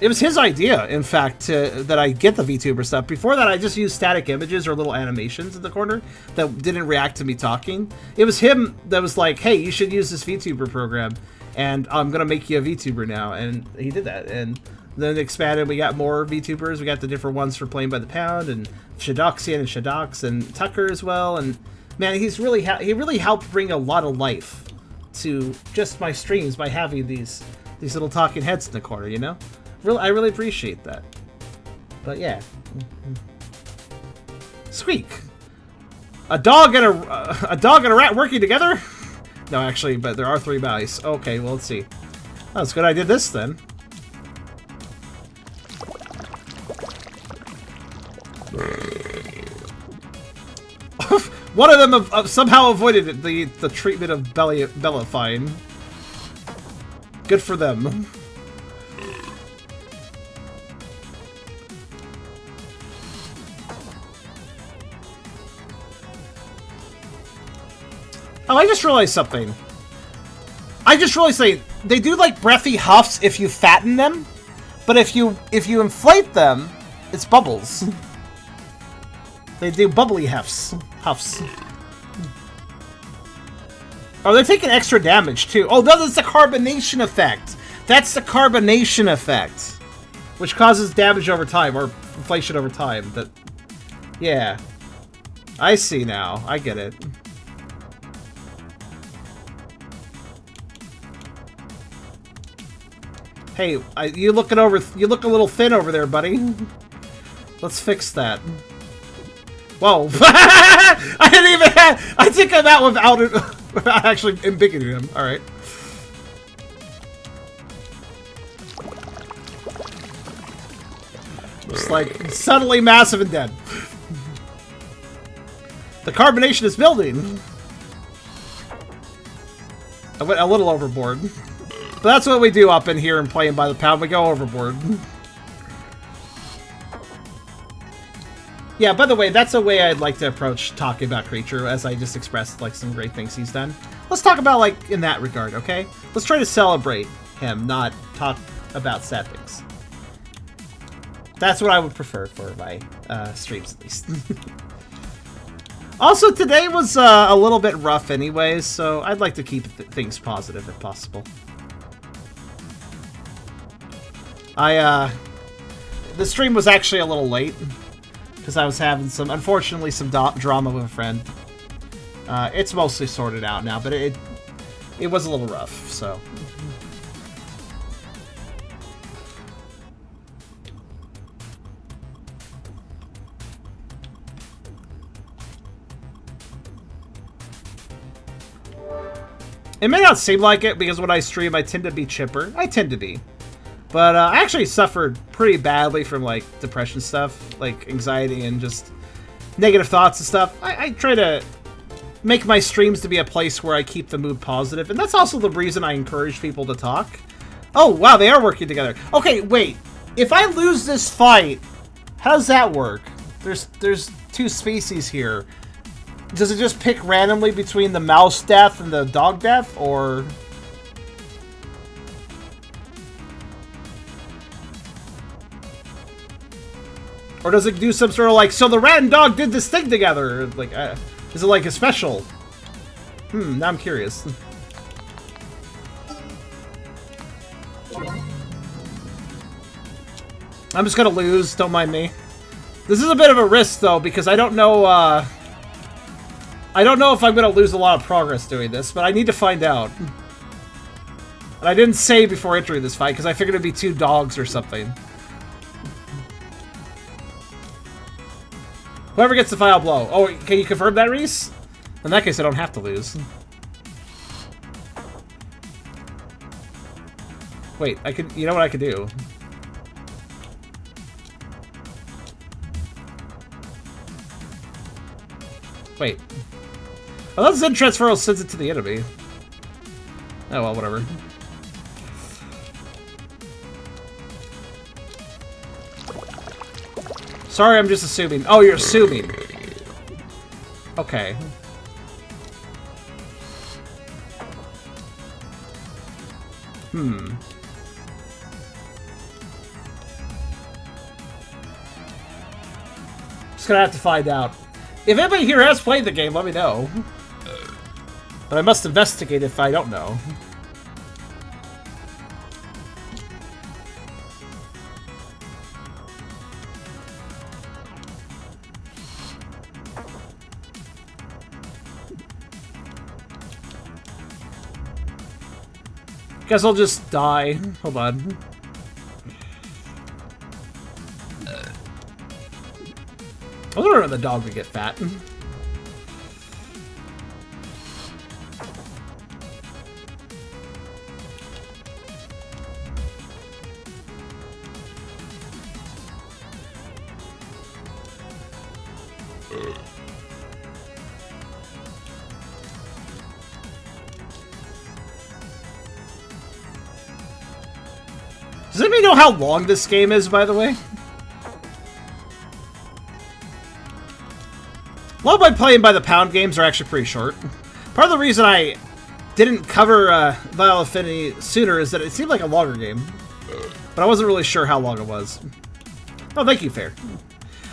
It was his idea, in fact, that I get the VTuber stuff. Before that, I just used static images or little animations in the corner that didn't react to me talking. It was him that was like, hey, you should use this VTuber program, and I'm gonna make you a VTuber now. And he did that, and then it expanded. We got more VTubers. We got the different ones for Playing by the Pound, and Shadoxian and Shadox, and Tucker as well. And man, he really helped bring a lot of life to just my streams by having these little talking heads in the corner, you know? I really appreciate that. But yeah. Squeak! A dog and a rat working together? No, actually, but there are 3 mice. Okay, well, let's see. Oh, it's good I did this then. One of them have somehow avoided the treatment of bellifying. Good for them. Oh, I just realized something. They do like breathy huffs if you fatten them, but if you inflate them, it's bubbles. They do bubbly huffs. Oh, they're taking extra damage, too. Oh, no, that's the carbonation effect. That's the carbonation effect. Which causes damage over time, or inflation over time. That, yeah. I see now. I get it. Hey, you look a little thin over there, buddy. Let's fix that. Whoa. I didn't even have... I took him out without actually embiggening him. Alright. Just like, suddenly massive and dead. The carbonation is building. I went a little overboard. But that's what we do up in here and playing by the pound. We go overboard. Yeah, by the way, that's a way I'd like to approach talking about Creature, as I just expressed, like, some great things he's done. Let's talk about, like, in that regard, okay? Let's try to celebrate him, not talk about sad things. That's what I would prefer for my streams, at least. Also, today was a little bit rough anyways, so I'd like to keep things positive if possible. The stream was actually a little late, because I was having unfortunately, some drama with a friend. It's mostly sorted out now, but it was a little rough, so. It may not seem like it, because when I stream, I tend to be chipper. I tend to be. But I actually suffered pretty badly from, like, depression stuff, like anxiety and just negative thoughts and stuff. I try to make my streams to be a place where I keep the mood positive, and that's also the reason I encourage people to talk. Oh, wow, they are working together. Okay, wait. If I lose this fight, how does that work? There's two species here. Does it just pick randomly between the mouse death and the dog death, or... Or does it do some sort of like, so the rat and dog did this thing together? Like, is it like a special? Now I'm curious. I'm just gonna lose, don't mind me. This is a bit of a risk though, because I don't know if I'm gonna lose a lot of progress doing this, but I need to find out. And I didn't save before entering this fight, because I figured it'd be 2 dogs or something. Whoever gets the Vial blow. Oh, can you confirm that, Reese? In that case, I don't have to lose. Wait, I could... You know what I could do? Wait. Oh, that Zen transfer sends it to the enemy. Oh, well, whatever. Sorry, I'm just assuming. Oh, you're assuming. Okay. Just gonna have to find out. If anybody here has played the game, let me know. But I must investigate if I don't know. Guess I'll just die. Hold on. I was wondering when the dog would get fat. Does anybody know how long this game is, by the way? A lot of my playing by the pound games are actually pretty short. Part of the reason I didn't cover Vial Affinity sooner is that it seemed like a longer game. But I wasn't really sure how long it was. Oh, thank you, Fair.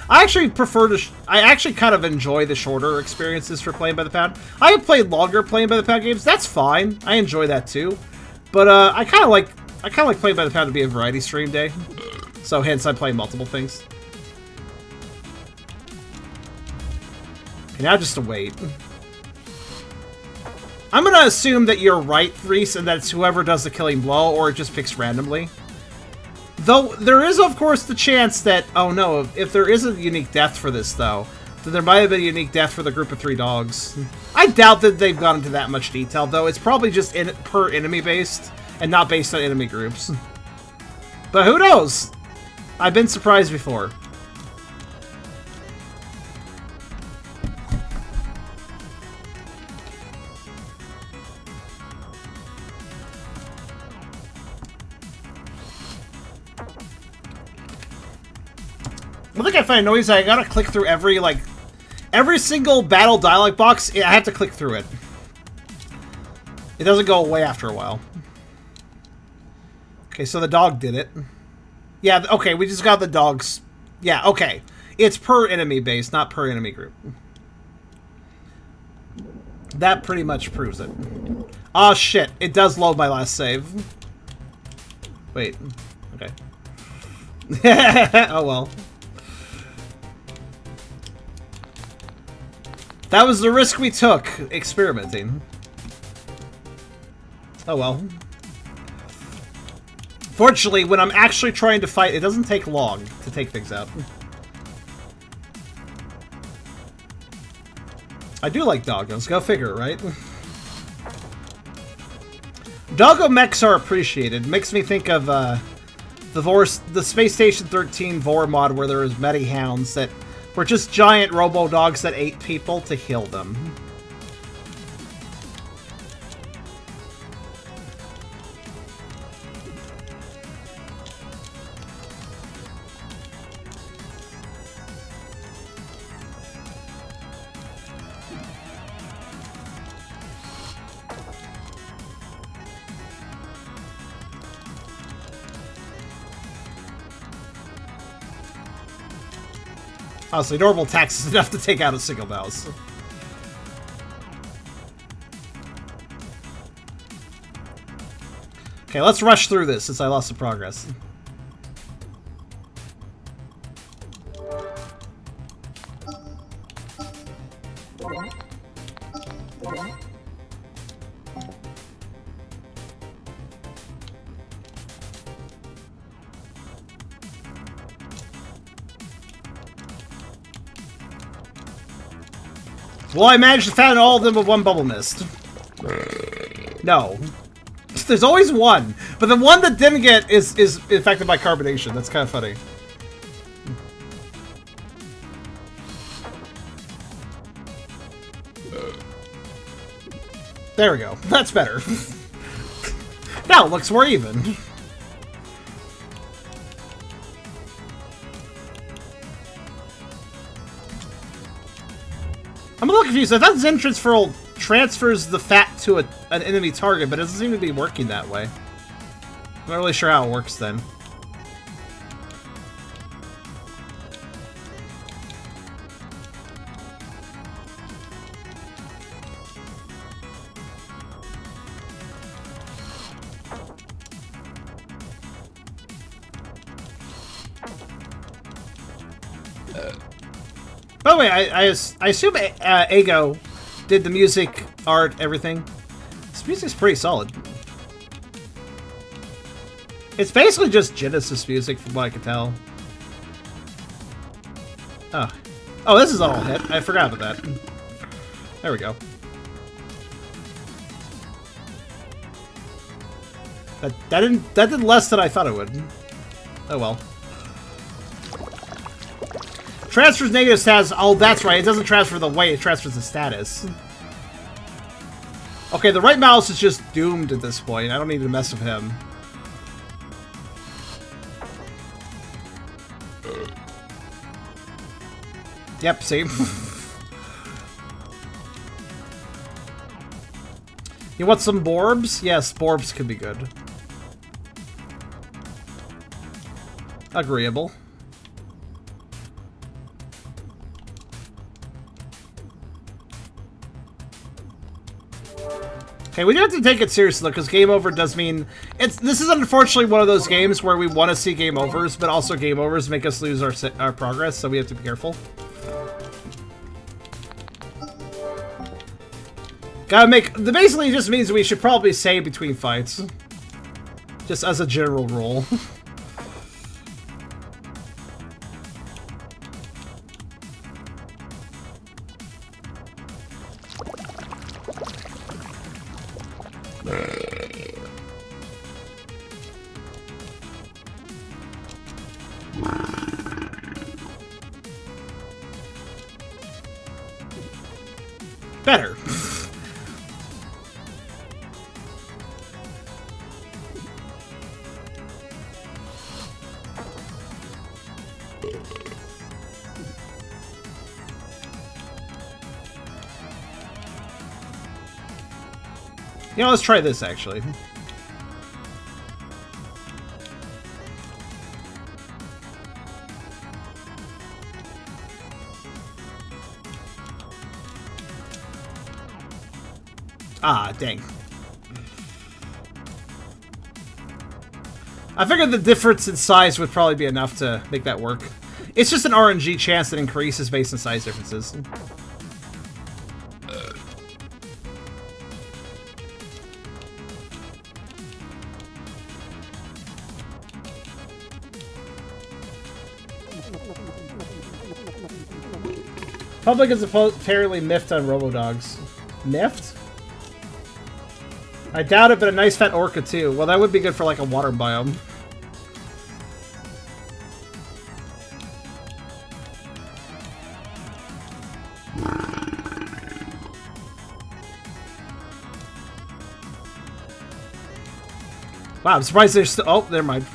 I actually prefer to... I actually kind of enjoy the shorter experiences for playing by the pound. I have played longer playing by the pound games. That's fine. I enjoy that too. But I kind of like playing by the pound to be a variety stream day. So hence I'm playing multiple things. Okay, now just to wait. I'm gonna assume that you're right, Reese, and that it's whoever does the killing blow, or it just picks randomly. Though, there is, of course, the chance that... Oh, no. If there is a unique death for this, though, then there might have been a unique death for the group of 3 dogs. I doubt that they've gone into that much detail, though. It's probably just per enemy-based, and not based on enemy groups. But who knows? I've been surprised before. I think I find annoying is I gotta click through every single battle dialogue box. I have to click through it. It doesn't go away after a while. Okay, so the dog did it. Yeah, okay, we just got the dogs. Yeah, okay. It's per enemy base, not per enemy group. That pretty much proves it. Oh shit, it does load my last save. Wait, okay. Oh well. That was the risk we took, experimenting. Oh well. Fortunately, when I'm actually trying to fight, it doesn't take long to take things out. I do like doggos, go figure, right? Doggo mechs are appreciated. Makes me think of the Space Station 13 vore mod where there was many hounds that were just giant robo-dogs that ate people to heal them. Honestly, normal attacks is enough to take out a single mouse. Okay, let's rush through this since I lost some progress. Well, I managed to find all of them with one bubble mist. No. There's always one. But the one that didn't get is affected by carbonation. That's kind of funny. There we go. That's better. Now it looks more even. I'm a little confused. I thought this entrance for transfers the fat to an enemy target, but it doesn't seem to be working that way. I'm not really sure how it works then. By the way, I assume Ego did the music, art, everything. This music's pretty solid. It's basically just Genesis music from what I can tell. Oh. Oh, this is all hit. I forgot about that. There we go. That did less than I thought it would. Oh well. Transfers negative status. Oh, that's right. It doesn't transfer the weight. It transfers the status. Okay, the right mouse is just doomed at this point. I don't need to mess with him. Yep, see? You want some borbs? Yes, borbs could be good. Agreeable. Okay, we do have to take it seriously though, because game over does mean this is unfortunately one of those games where we want to see game overs, but also game overs make us lose our progress, so we have to be careful. Basically, it just means we should probably save between fights. Just as a general rule. Better. You know, let's try this actually. Ah, dang. I figured the difference in size would probably be enough to make that work. It's just an RNG chance that increases based on size differences. Public is apparently miffed on Robodogs. Miffed? I doubt it, but a nice fat orca too. Well, that would be good for like a water biome. Wow, I'm surprised they're still. Oh, never mind.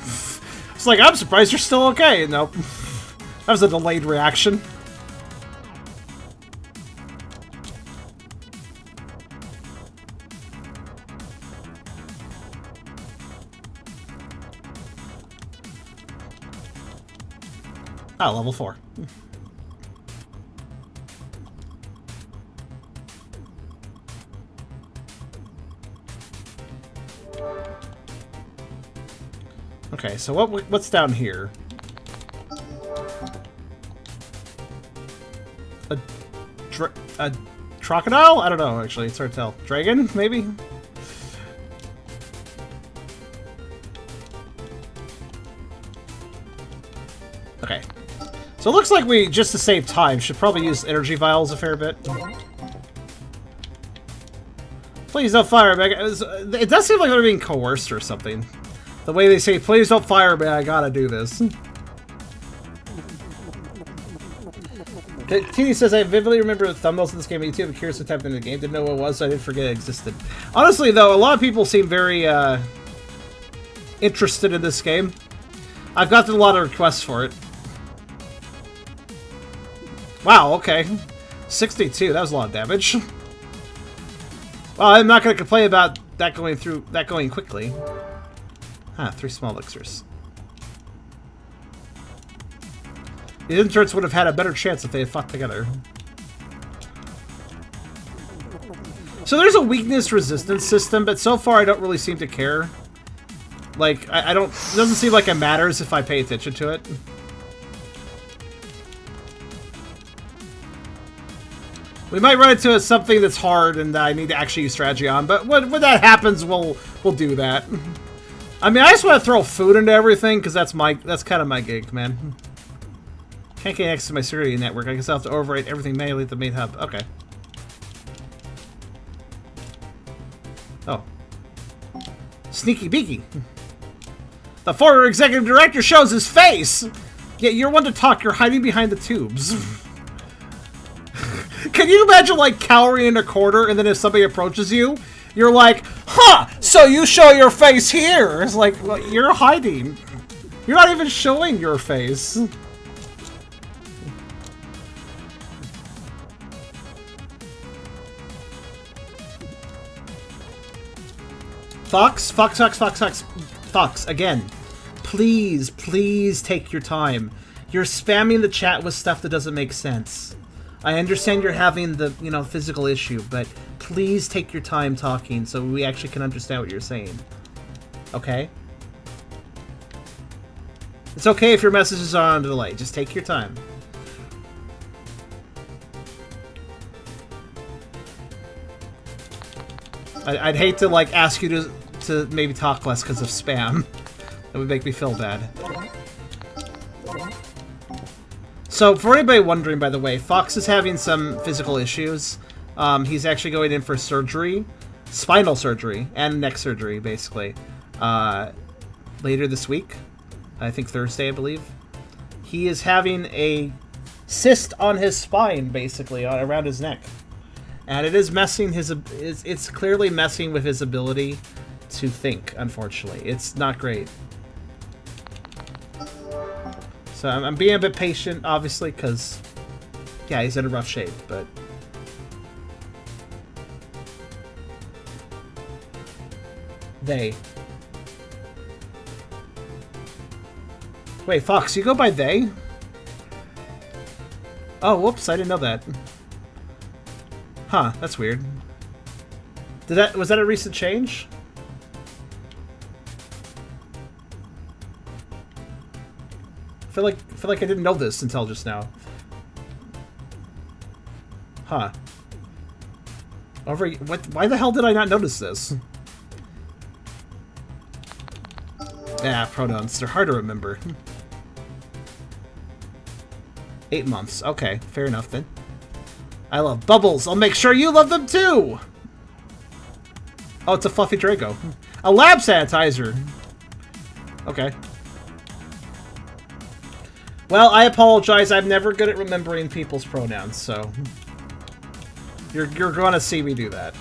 It's like, I'm surprised you're still okay. Nope. That was a delayed reaction. Oh, level 4. Okay, so what's down here? A crocodile? I don't know, actually. It's hard to tell. Dragon, maybe? Okay. So it looks like we, just to save time, should probably use energy vials a fair bit. Please don't fire me. It does seem like they're being coerced or something. The way they say, please don't fire me, I gotta do this. Teeny says, I vividly remember the thumbnails in this game on YouTube. I'm curious what type in the game. Didn't know what it was, so I didn't forget it existed. Honestly, though, a lot of people seem very interested in this game. I've gotten a lot of requests for it. Wow, okay. 62, that was a lot of damage. Well, I'm not going to complain about that going quickly. Ah, 3 small elixirs. The interns would have had a better chance if they had fought together. So there's a weakness resistance system, but so far I don't really seem to care. Like, I don't... It doesn't seem like it matters if I pay attention to it. We might run into something that's hard and that I need to actually use strategy on, but when that happens, we'll do that. I mean, I just want to throw food into everything because that's kind of my gig, man. Can't get access to my security network. I guess I'll have to overwrite everything manually at the main hub. Okay. Oh. Sneaky beaky. The former executive director shows his face! Yet you're one to talk. You're hiding behind the tubes. Can you imagine, like, cowering in a corner, and then if somebody approaches you, you're like, huh, so you show your face here. It's like, well, you're hiding. You're not even showing your face. Fox, again. Please take your time. You're spamming the chat with stuff that doesn't make sense. I understand you're having the, you know, physical issue, but please take your time talking so we actually can understand what you're saying. Okay? It's okay if your messages are on delay. Just take your time. I'd hate to, like, ask you to maybe talk less because of spam. That would make me feel bad. So, for anybody wondering, by the way, Fox is having some physical issues. He's actually going in for surgery. Spinal surgery. And neck surgery, basically. Later this week. I think Thursday, I believe. He is having a cyst on his spine, basically, around his neck. And it is messing his... It's clearly messing with his ability to think, unfortunately. It's not great. So I'm being a bit patient, obviously, because... Yeah, he's in a rough shape, but... They. Wait, Fox, you go by they? Oh, whoops, I didn't know that. Huh, that's weird. Was that a recent change? I feel like I didn't know this until just now. Huh. Why the hell did I not notice this? Yeah, pronouns. They're hard to remember. 8 months. Okay, fair enough then. I love bubbles. I'll make sure you love them too! Oh, it's a fluffy Draco. A lab sanitizer! Okay. Well, I apologize. I'm never good at remembering people's pronouns, so... You're gonna see me do that.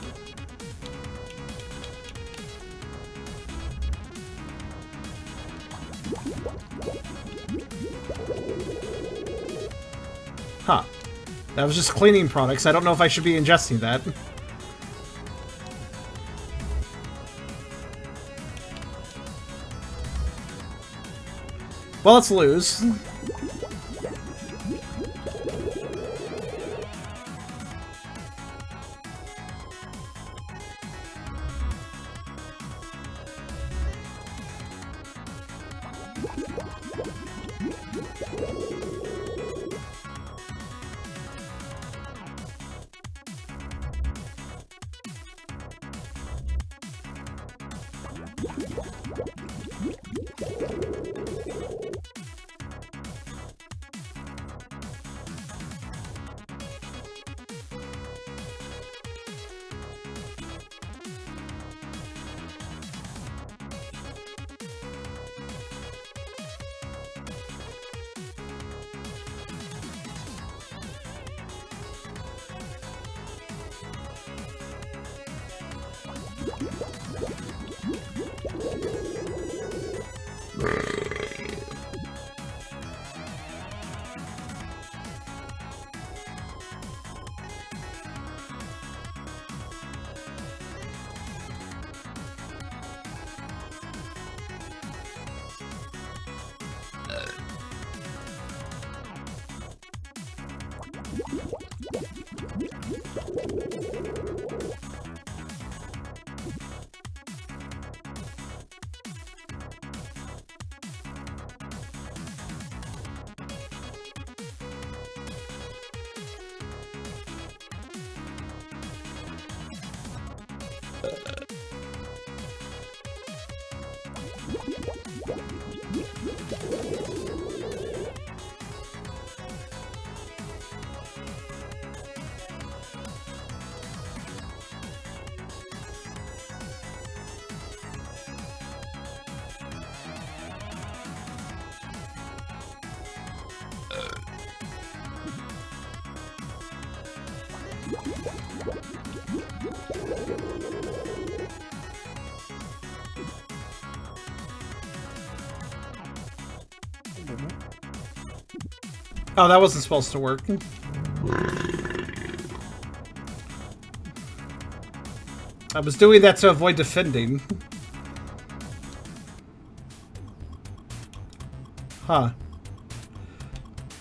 Huh. That was just cleaning products. I don't know if I should be ingesting that. Well, let's lose. Oh, that wasn't supposed to work. I was doing that to avoid defending. Huh.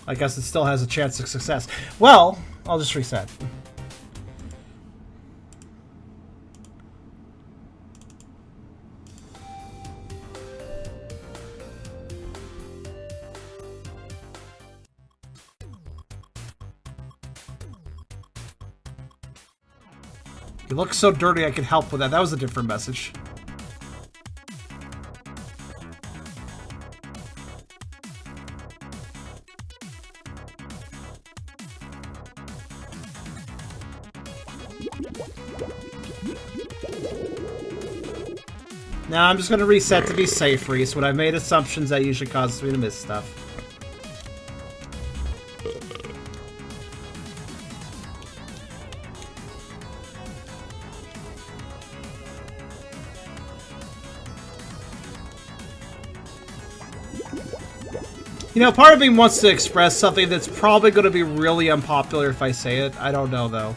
I guess it still has a chance of success. Well, I'll just reset. You look so dirty I can help with that. That was a different message. Now I'm just gonna reset to be safe, Reese. When I've made assumptions, that usually causes me to miss stuff. You know, part of me wants to express something that's probably going to be really unpopular if I say it. I don't know, though.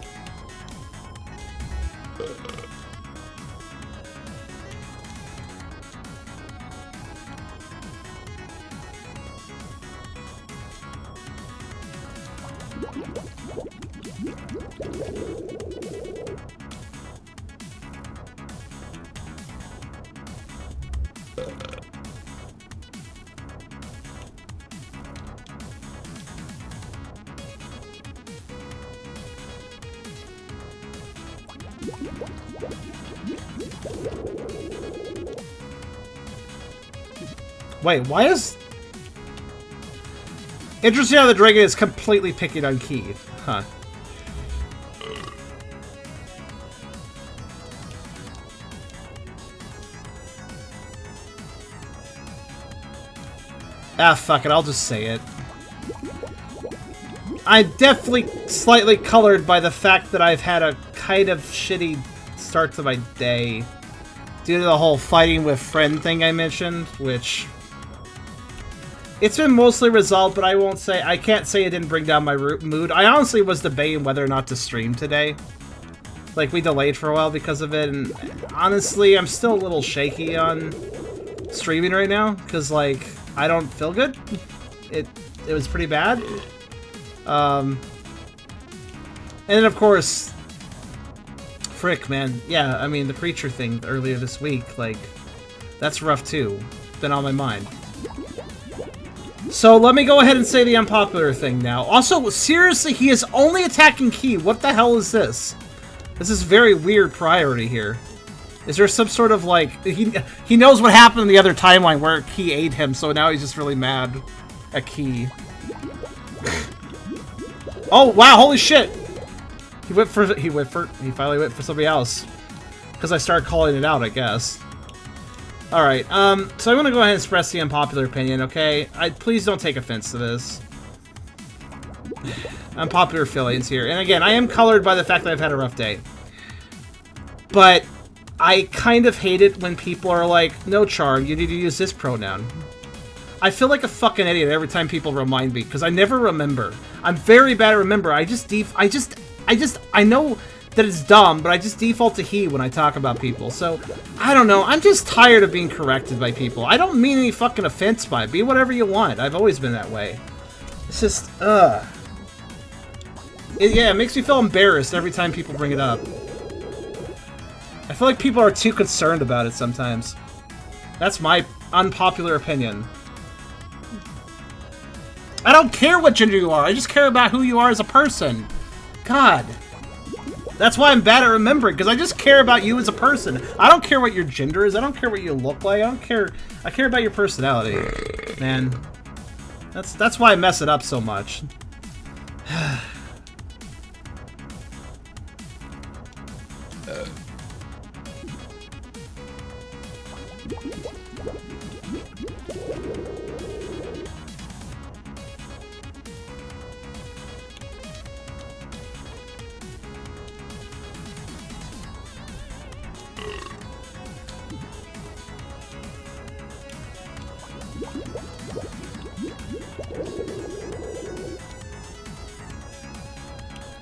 Wait, why is... Interesting how the dragon is completely picking on Keith. Huh. Ah, fuck it, I'll just say it. I'm definitely slightly colored by the fact that I've had a kind of shitty start to my day. Due to the whole fighting with friend thing I mentioned, which... It's been mostly resolved, but I can't say it didn't bring down my mood. I honestly was debating whether or not to stream today. Like, we delayed for a while because of it, and honestly, I'm still a little shaky on streaming right now, because, like, I don't feel good. It was pretty bad. And then, of course, frick, man. Yeah, I mean, the creature thing earlier this week, like, that's rough, too. Been on my mind. So let me go ahead and say the unpopular thing now. Also, seriously, he is only attacking Key. What the hell is this? This is very weird priority here. Is there some sort of, like... He knows what happened in the other timeline where Key ate him, so now he's just really mad at Key. Oh, wow, holy shit! He finally went for somebody else. Because I started calling it out, I guess. Alright, so I'm gonna go ahead and express the unpopular opinion, okay? Please don't take offense to this. Unpopular feelings here. And again, I am colored by the fact that I've had a rough day. But I kind of hate it when people are like, no, Charm, you need to use this pronoun. I feel like a fucking idiot every time people remind me, because I never remember. I'm very bad at remember. I know that it's dumb, but I just default to he when I talk about people. So, I don't know. I'm just tired of being corrected by people. I don't mean any fucking offense by it. Be whatever you want. I've always been that way. It's just, yeah, it makes me feel embarrassed every time people bring it up. I feel like people are too concerned about it sometimes. That's my unpopular opinion. I don't care what gender you are. I just care about who you are as a person. God. That's why I'm bad at remembering, because I just care about you as a person. I don't care what your gender is. I don't care what you look like. I don't care. I care about your personality, man. That's why I mess it up so much.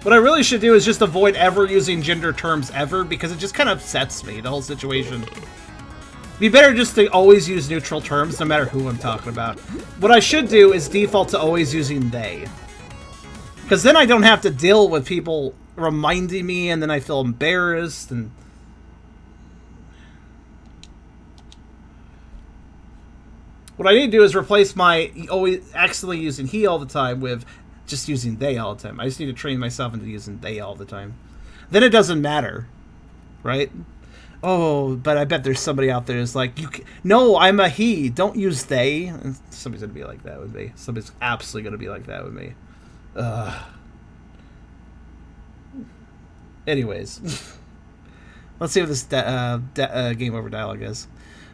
What I really should do is just avoid ever using gender terms ever, because it just kind of upsets me, the whole situation. It'd be better just to always use neutral terms, no matter who I'm talking about. What I should do is default to always using they. Because then I don't have to deal with people reminding me, and then I feel embarrassed. And what I need to do is replace my always accidentally using he all the time with just using they all the time. I just need to train myself into using they all the time. Then it doesn't matter, right? Oh, but I bet there's somebody out there who's like, no, I'm a he. Don't use they. And somebody's gonna be like that with me. Somebody's absolutely gonna be like that with me. Anyways, let's see what this game over dialogue is.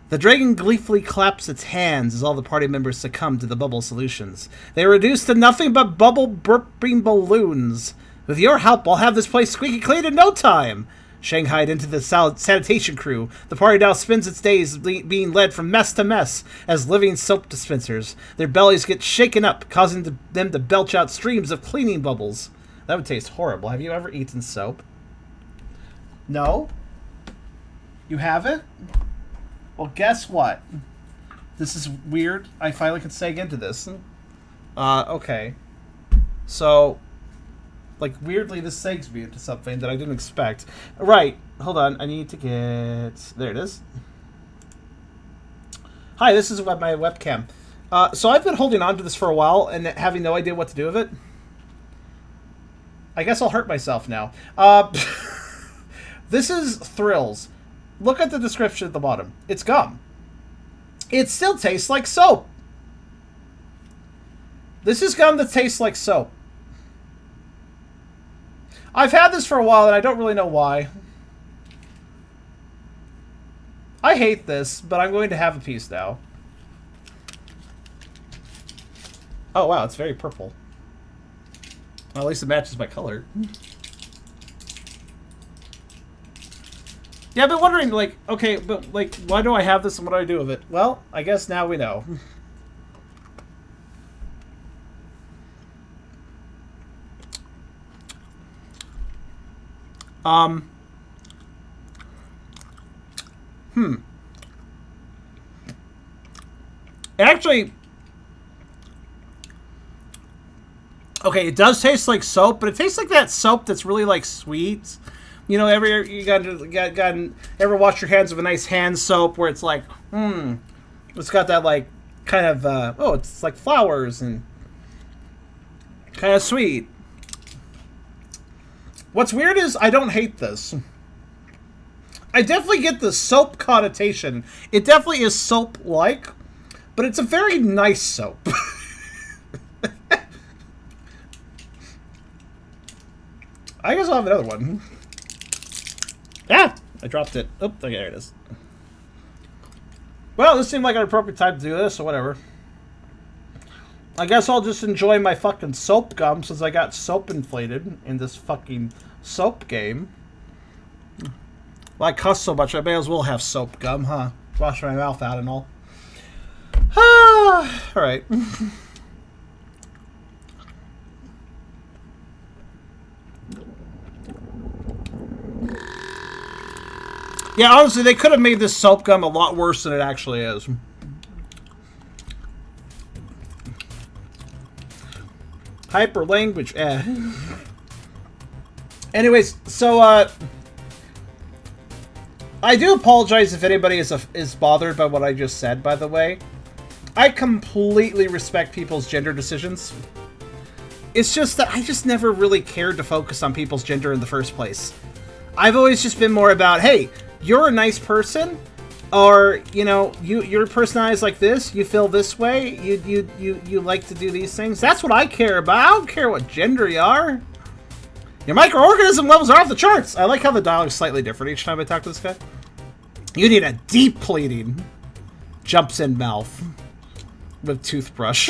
The dragon gleefully claps its hands as all the party members succumb to the bubble solutions. They are reduced to nothing but bubble burping balloons. With your help, I'll have this place squeaky clean in no time. Shanghaied into the sanitation crew, the party now spends its days being led from mess to mess as living soap dispensers. Their bellies get shaken up, causing them to belch out streams of cleaning bubbles. That would taste horrible. Have you ever eaten soap? No? You haven't? Well, guess what? This is weird. I finally can seg into this. Okay. So, like, weirdly, this segs me into something that I didn't expect. Right. Hold on. I need to get... There it is. Hi, this is my webcam. So I've been holding on to this for a while and having no idea what to do with it. I guess I'll hurt myself now. This is Thrills. Look at the description at the bottom. It's gum. It still tastes like soap. This is gum that tastes like soap. I've had this for a while and I don't really know why. I hate this, but I'm going to have a piece now. Oh wow, it's very purple. Well, at least it matches my color. Yeah, I've been wondering, like, okay, but, like, why do I have this and what do I do with it? Well, I guess now we know. Actually, okay, it does taste like soap, but it tastes like that soap that's really, like, sweet. You know, ever wash your hands with a nice hand soap where it's like, it's got that, like, kind of, oh, it's like flowers and kind of sweet. What's weird is I don't hate this. I definitely get the soap connotation. It definitely is soap-like, but it's a very nice soap. I guess I'll have another one. Ah! I dropped it. Oh, okay, there it is. Well, this seemed like an appropriate time to do this, so whatever. I guess I'll just enjoy my fucking soap gum since I got soap inflated in this fucking soap game. Well, I cuss so much, I may as well have soap gum, huh? Wash my mouth out and all. Alright. Yeah, honestly, they could have made this soap gum a lot worse than it actually is. Hyper language, Anyways, so, I do apologize if anybody is bothered by what I just said, by the way. I completely respect people's gender decisions. It's just that I just never really cared to focus on people's gender in the first place. I've always just been more about, hey, you're a nice person, or, you know, your personality is like this, you feel this way, you like to do these things. That's what I care about. I don't care what gender you are. Your microorganism levels are off the charts. I like how the dialogue is slightly different each time I talk to this guy. You need a deep cleaning. Jumps in mouth. With toothbrush.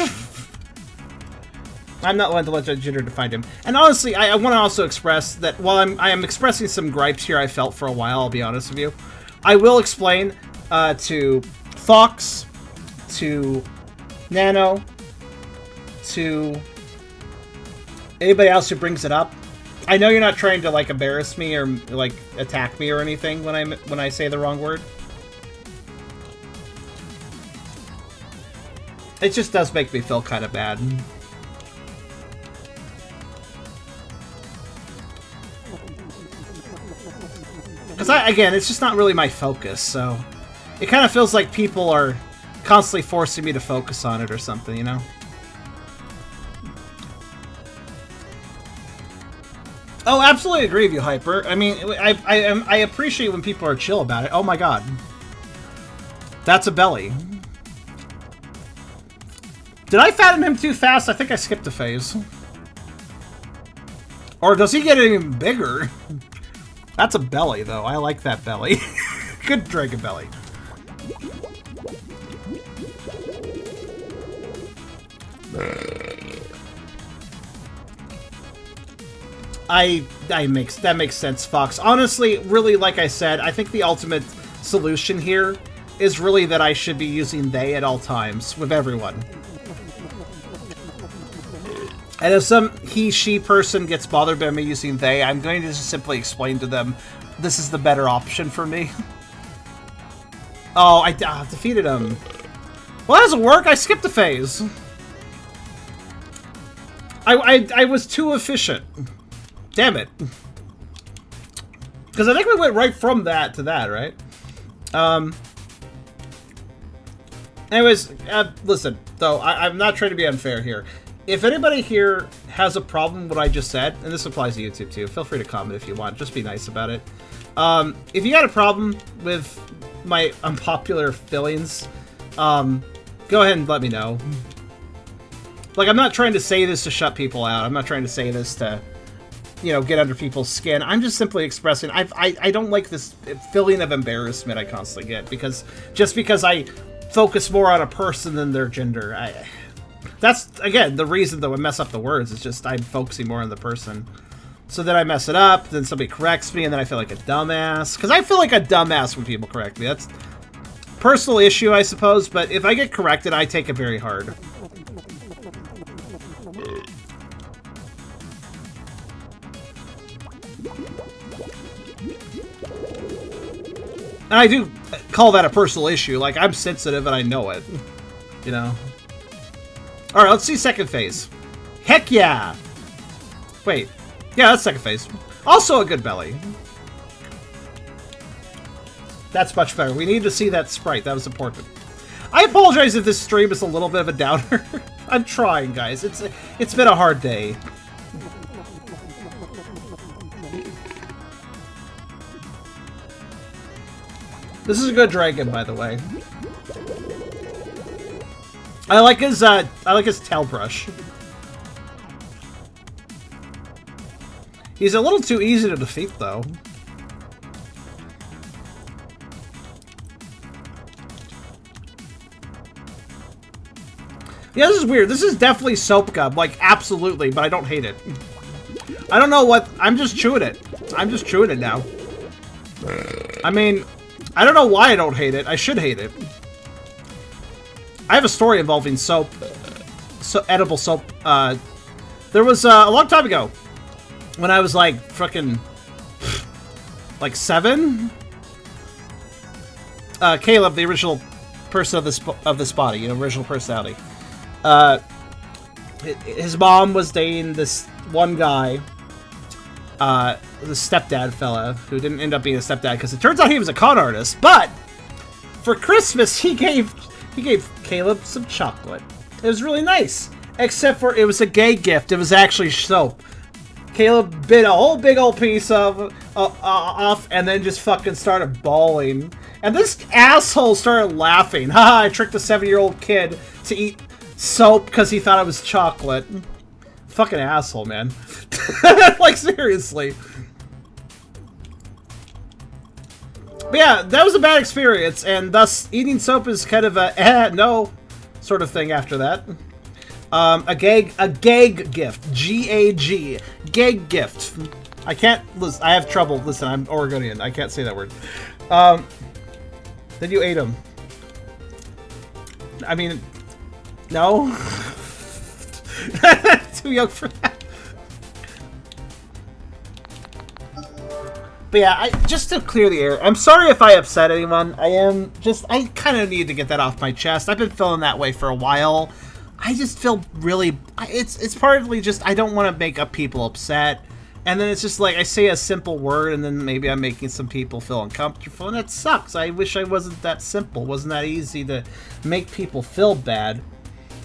I'm not one to let that gender define him. And honestly, I want to also express that while I am expressing some gripes here I felt for a while, I'll be honest with you, I will explain to Fox, to Nano, to anybody else who brings it up. I know you're not trying to, like, embarrass me or, like, attack me or anything when I say the wrong word. It just does make me feel kind of bad. Because, again, it's just not really my focus, so... It kind of feels like people are constantly forcing me to focus on it or something, you know? Oh, absolutely agree with you, Hyper. I mean, I appreciate when people are chill about it. Oh my god. That's a belly. Did I fatten him too fast? I think I skipped a phase. Or does he get even bigger? That's a belly, though. I like that belly. Good dragon belly. That makes sense, Fox. Honestly, really, like I said, I think the ultimate solution here is really that I should be using they at all times with everyone. And if some he, she person gets bothered by me using they, I'm going to just simply explain to them this is the better option for me. Oh, I defeated him. Well, that doesn't work. I skipped a phase. I was too efficient. Damn it. Because I think we went right from that to that, right? Anyways, listen, though, I'm not trying to be unfair here. If anybody here has a problem with what I just said, and this applies to YouTube too, feel free to comment if you want. Just be nice about it. If you got a problem with my unpopular feelings, go ahead and let me know. Like, I'm not trying to say this to shut people out. I'm not trying to say this to, you know, get under people's skin. I'm just simply expressing I don't like this feeling of embarrassment I constantly get because I focus more on a person than their gender. That's, again, the reason that I mess up the words. It's just I'm focusing more on the person. So then I mess it up, then somebody corrects me, and then I feel like a dumbass. Because I feel like a dumbass when people correct me. That's a personal issue, I suppose, but if I get corrected, I take it very hard. And I do call that a personal issue. Like, I'm sensitive and I know it. You know? Alright, let's see second phase. Heck yeah! Wait. Yeah, that's second phase. Also a good belly. That's much better. We need to see that sprite. That was important. I apologize if this stream is a little bit of a downer. I'm trying, guys. It's been a hard day. This is a good dragon, by the way. I like his tail brush. He's a little too easy to defeat, though. Yeah, this is weird. This is definitely soap gum, like, absolutely, but I don't hate it. I don't know what... I'm just chewing it. I'm just chewing it now. I mean, I don't know why I don't hate it. I should hate it. I have a story involving soap. Edible soap. There was, a long time ago, when I was, like, frickin'... like, 7? Caleb, the original person of this body, you know, original personality. His mom was dating this one guy, the stepdad fella, who didn't end up being a stepdad because it turns out he was a con artist. But for Christmas, he gave Caleb some chocolate. It was really nice, except for it was a gay gift. It was actually soap. Caleb bit a whole big old piece of off, and then just fucking started bawling. And this asshole started laughing. Haha! I tricked a 7-year-old kid to eat soap because he thought it was chocolate. Fucking asshole, man. Like, seriously. But yeah, that was a bad experience, and thus eating soap is kind of a no sort of thing after that. A gag gift. G-A-G. Gag gift. I can't listen. I have trouble. Listen, I'm Oregonian. I can't say that word. Then you ate him. I mean, no. Too young for that. But yeah, just to clear the air, I'm sorry if I upset anyone. I kind of need to get that off my chest. I've been feeling that way for a while. I just feel really, it's partly just, I don't want to make up people upset. And then it's just like I say a simple word, and then maybe I'm making some people feel uncomfortable, and that sucks. I wish I wasn't that simple. Wasn't that easy to make people feel bad?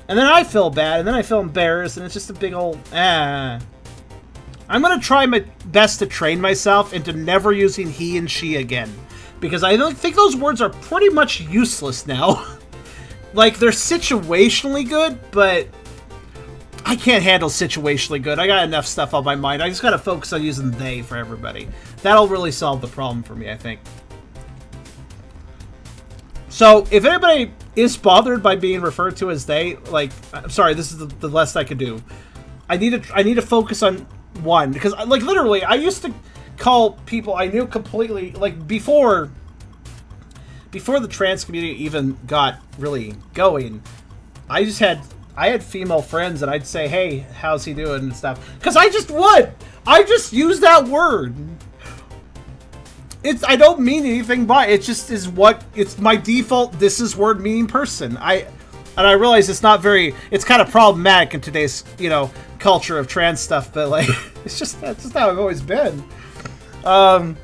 And then I feel bad, and then I feel embarrassed, and it's just a big old I'm gonna try my best to train myself into never using he and she again, because I don't think those words are pretty much useless now. Like, they're situationally good, but I can't handle situationally good. I got enough stuff on my mind. I just gotta focus on using they for everybody. That'll really solve the problem for me, I think. So, if anybody is bothered by being referred to as they, like, I'm sorry, this is the least I could do. I need to focus on one, because, like, literally, I used to call people I knew completely, like, before the trans community even got really going, I had female friends, and I'd say, hey, how's he doing and stuff, because I just use that word. I don't mean anything by it. It just is it's my default this is word meaning person. And I realize it's kind of problematic in today's, culture of trans stuff, but like, that's just how I've always been. But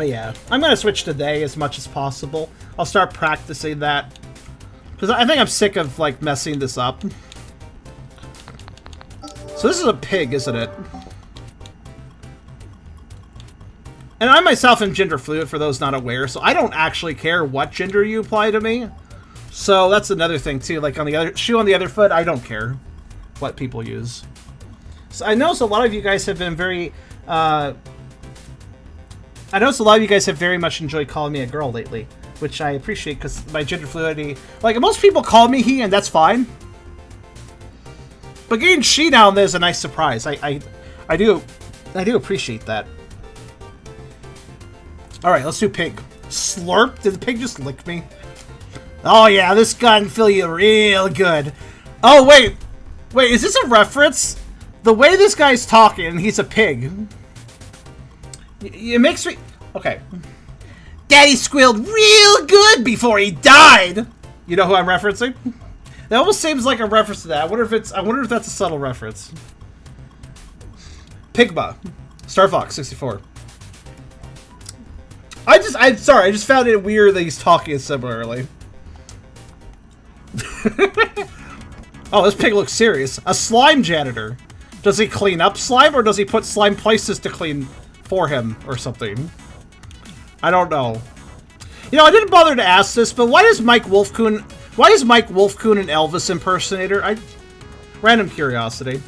yeah, I'm gonna switch to they as much as possible. I'll start practicing that, because I think I'm sick of, like, messing this up. So this is a pig, isn't it? And I myself am gender fluid, for those not aware, so I don't actually care what gender you apply to me. So that's another thing too. Like, on the other shoe on the other foot, I don't care what people use. So I notice a lot of you guys have been very very much enjoyed calling me a girl lately, which I appreciate, because my gender fluidity, like, most people call me he, and that's fine. But getting she now and then is a nice surprise. I do appreciate that. Alright, let's do pig. Slurp? Did the pig just lick me? Oh yeah, this gun feel you real good. Oh wait, is this a reference? The way this guy's talking, he's a pig. It makes me... Okay. Daddy squealed real good before he died! You know who I'm referencing? That almost seems like a reference to that. I wonder if that's a subtle reference. Pigma. Star Fox 64. I'm sorry, I just found it weird that he's talking similarly. Oh, this pig looks serious. A slime janitor. Does he clean up slime, or does he put slime places to clean for him, or something? I don't know. I didn't bother to ask this, but why is Mike Wolfcoon an Elvis impersonator? Random curiosity.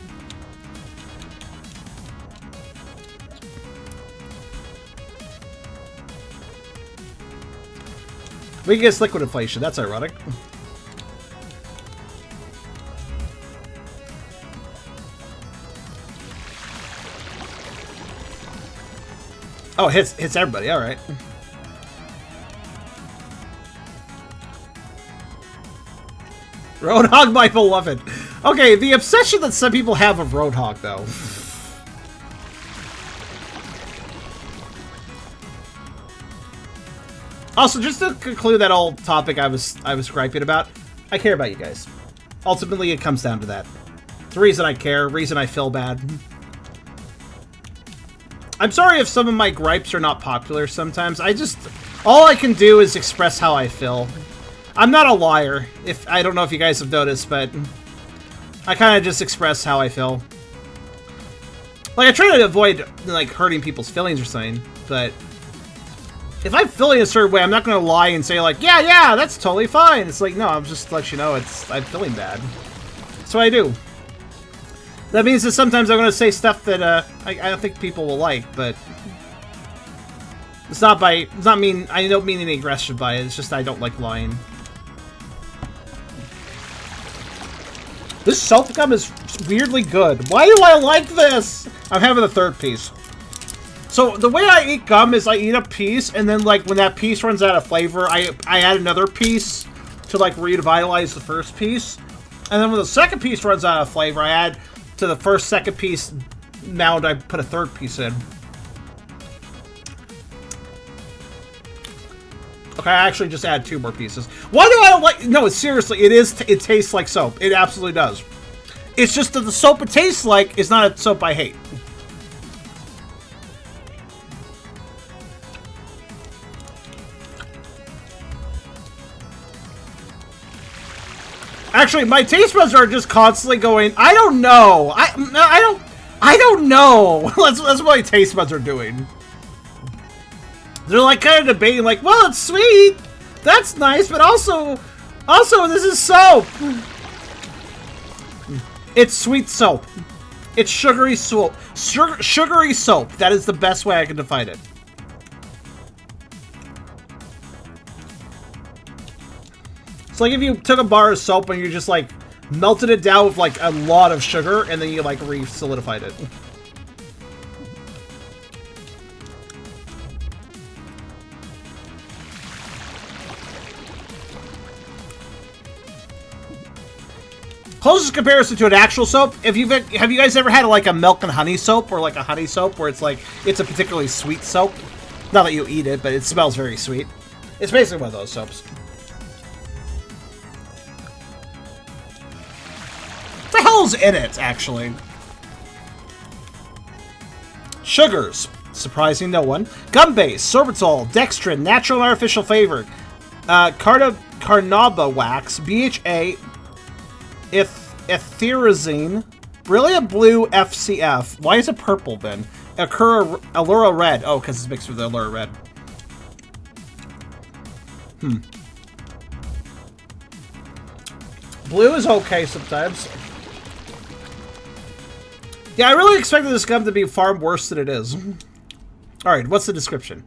We can guess liquid inflation. That's ironic. Oh, hits everybody. All right. Roadhog, my beloved. Okay, the obsession that some people have of Roadhog, though. Also, just to conclude that old topic I was griping about, I care about you guys. Ultimately, it comes down to that. It's the reason I care, reason I feel bad. I'm sorry if some of my gripes are not popular sometimes. All I can do is express how I feel. I'm not a liar, I don't know if you guys have noticed, but I kind of just express how I feel. Like, I try to avoid, like, hurting people's feelings or something, but if I'm feeling a certain way, I'm not going to lie and say, like, yeah, that's totally fine. It's like, no, I'm just let you know I'm feeling bad. That's what I do. That means that sometimes I'm going to say stuff that I don't think people will like, but I don't mean any aggression by it. It's just I don't like lying. This soap gum is weirdly good. Why do I like this? I'm having the third piece. So the way I eat gum is I eat a piece, and then, like, when that piece runs out of flavor, I add another piece to, like, revitalize the first piece. And then when the second piece runs out of flavor, I add to the second piece mound, I put a third piece in. Okay, I actually just add 2 more pieces. Why do I like... No, seriously, it tastes like soap. It absolutely does. It's just that the soap it tastes like is not a soap I hate. Actually, my taste buds are just constantly going, I don't know. I don't know. That's what my taste buds are doing. They're like kind of debating, like, well, it's sweet. That's nice, but also this is soap. It's sweet soap. It's sugary soap. Sugary soap. That is the best way I can define it. It's like if you took a bar of soap and you just like melted it down with like a lot of sugar and then you like re-solidified it. Closest comparison to an actual soap, have you guys ever had like a milk and honey soap or like a honey soap where it's like it's a particularly sweet soap? Not that you eat it, but it smells very sweet. It's basically one of those soaps. What the hell's in it, actually? Sugars. Surprising no one. Gum base, sorbitol, dextrin, natural and artificial flavor, carnauba wax, BHA, etherizine, really a blue FCF. Why is it purple then? Allura red. Oh, because it's mixed with the Allura red. Blue is okay sometimes. Yeah, I really expected this gum to be far worse than it is. Alright, what's the description?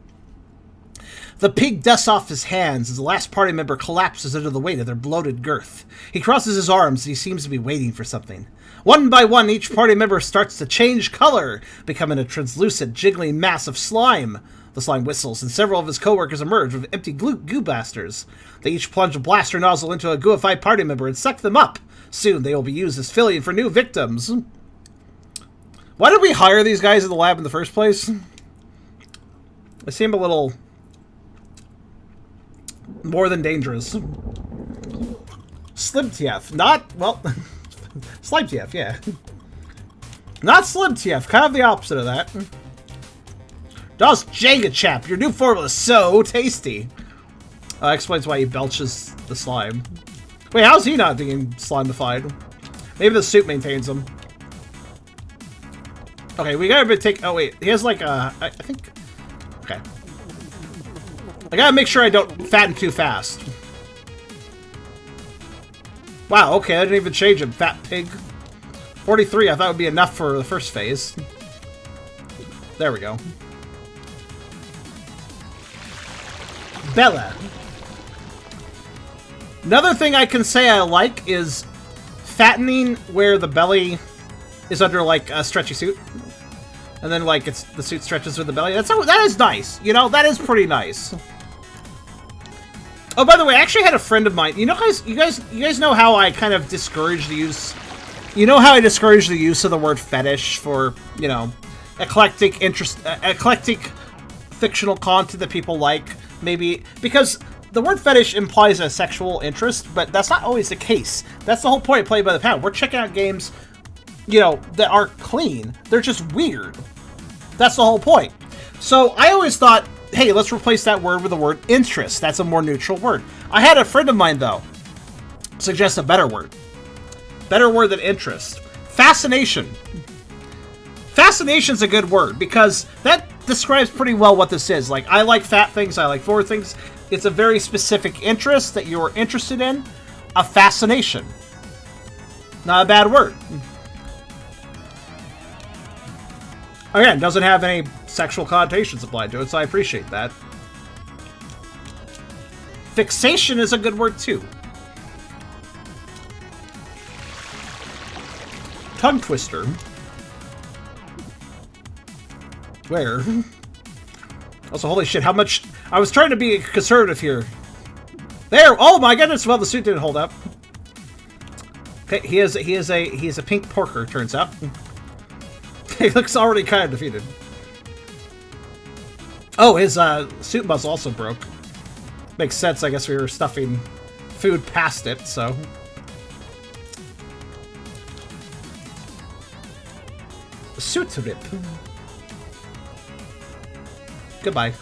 The pig dusts off his hands as the last party member collapses under the weight of their bloated girth. He crosses his arms and he seems to be waiting for something. One by one, each party member starts to change color, becoming a translucent, jiggling mass of slime. The slime whistles, and several of his co-workers emerge with empty goo blasters. They each plunge a blaster nozzle into a gooified party member and suck them up. Soon, they will be used as filling for new victims. Why did we hire these guys in the lab in the first place? They seem a little more than dangerous. Slim TF. Not, well, Slime TF, yeah. Not Slim TF, kind of the opposite of that. Das Jenga Chap, your new formula is so tasty. Explains why he belches the slime. Wait, how's he not being slimified? Maybe the soup maintains him. Okay, we gotta take, oh wait, he has like a, I think, okay. I gotta make sure I don't fatten too fast. Wow, okay, I didn't even change him. Fat pig. 43, I thought would be enough for the first phase. There we go. Bella. Another thing I can say I like is fattening where the belly is under like a stretchy suit. And then like it's the suit stretches with the belly. That is nice. You know, that is pretty nice. Oh, by the way, I actually had a friend of mine. You know, you guys know how I kind of discourage the use. You know how I discourage the use of the word fetish for, you know, eclectic fictional content that people like, maybe because the word fetish implies a sexual interest, but that's not always the case. That's the whole point of Play by the Pound. We're checking out games, you know, that are clean. They're just weird. That's the whole point. So I always thought, hey, let's replace that word with the word interest. That's a more neutral word. I had a friend of mine, though, suggest a better word. Better word than interest. Fascination. Fascination's a good word because that describes pretty well what this is. Like, I like fat things, I like forward things. It's a very specific interest that you're interested in. A fascination. Not a bad word. Again, doesn't have any sexual connotations applied to it, so I appreciate that. Fixation is a good word, too. Tongue twister. Where? Also, holy shit, how much... I was trying to be conservative here. There! Oh my goodness! Well, the suit didn't hold up. Okay, he is a pink porker, turns out. He looks already kind of defeated. Oh, his suit muzzle also broke. Makes sense, I guess we were stuffing food past it, so... Suit rip. Goodbye.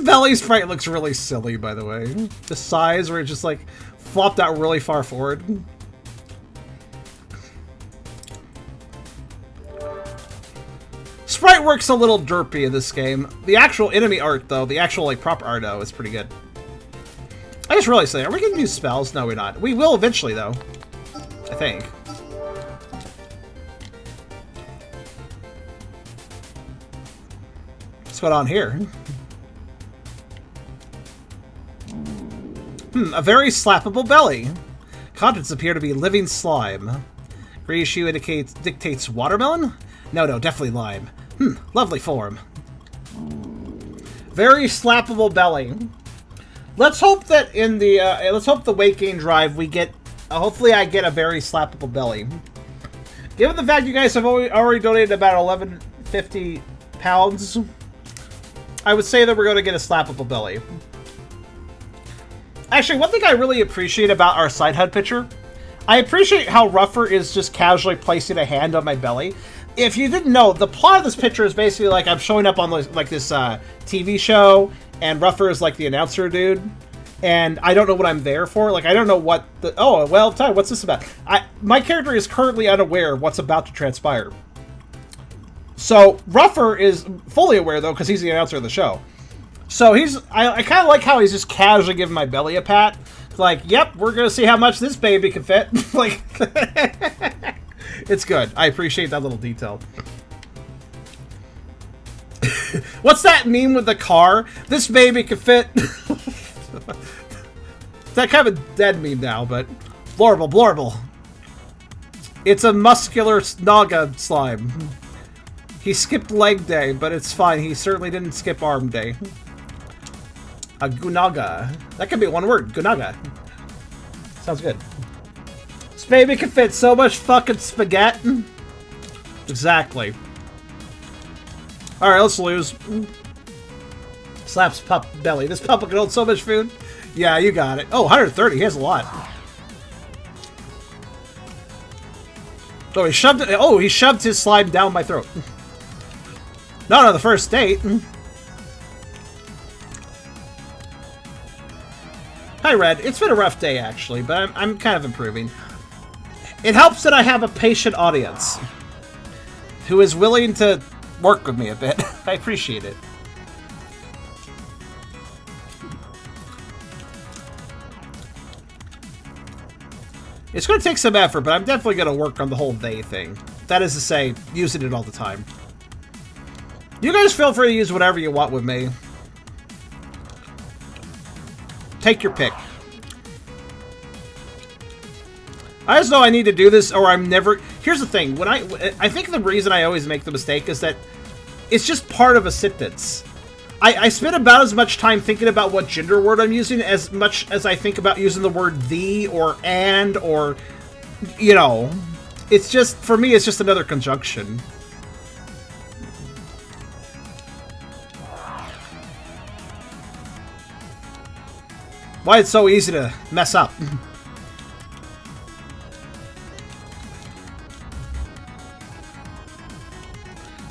belly sprite looks really silly, by the way. The size where it just like flopped out really far forward. Sprite works a little derpy in this game. The actual enemy art, though, the actual like proper art, though, is pretty good. I just realized something. Are we gonna use spells? No, we're not. We will eventually, though. I think. What's going on here? A very slappable belly. Contents appear to be living slime. Greenish hue dictates watermelon? No, definitely lime. Lovely form. Very slappable belly. Let's hope that in the let's hope the weight gain drive we get. Hopefully, I get a very slappable belly. Given the fact you guys have already donated about 1150 pounds, I would say that we're going to get a slappable belly. Actually, one thing I really appreciate about our side HUD picture, I appreciate how Ruffer is just casually placing a hand on my belly. If you didn't know, the plot of this picture is basically like I'm showing up on like this TV show, and Ruffer is like the announcer dude, and I don't know what I'm there for. Like I don't know what the Ty, what's this about? My character is currently unaware of what's about to transpire. So Ruffer is fully aware though, because he's the announcer of the show. So I kind of like how he's just casually giving my belly a pat. Like, yep, we're gonna see how much this baby can fit. Like. It's good. I appreciate that little detail. What's that meme with the car? This baby could fit. That kind of a dead meme now, but Blorble. It's a muscular Naga slime. He skipped leg day, but it's fine. He certainly didn't skip arm day. A Gunaga. That could be one word. Gunaga. Sounds good. This baby can fit so much fucking spaghetti. Exactly. Alright, let's lose. Slaps pup belly. This pup can hold so much food. Yeah, you got it. Oh, 130. He has a lot. Oh, he shoved it. Oh, he shoved his slime down my throat. Not on the first date. Hi, Red. It's been a rough day, actually, but I'm kind of improving. It helps that I have a patient audience who is willing to work with me a bit. I appreciate it. It's going to take some effort, but I'm definitely going to work on the whole they thing. That is to say, using it all the time. You guys feel free to use whatever you want with me. Take your pick. I just know I need to do this, or I'm never... Here's the thing. When I think the reason I always make the mistake is that it's just part of a sentence. I spend about as much time thinking about what gender word I'm using as much as I think about using the word the or and or, you know. It's just, for me, it's just another conjunction. Why it's so easy to mess up.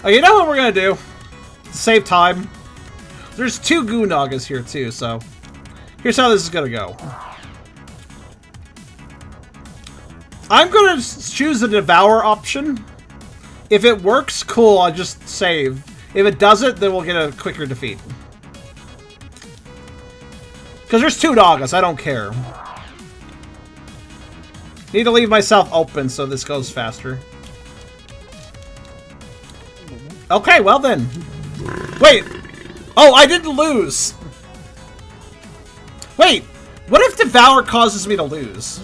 Oh, you know what we're gonna do? To save time. There's 2 Goo Nagas here too, so here's how this is gonna go. I'm gonna choose the Devour option. If it works, cool, I'll just save. If it doesn't, then we'll get a quicker defeat. Because there's 2 Nagas, I don't care. Need to leave myself open so this goes faster. Okay, well then. Wait! Oh, I didn't lose! Wait! What if Devour causes me to lose?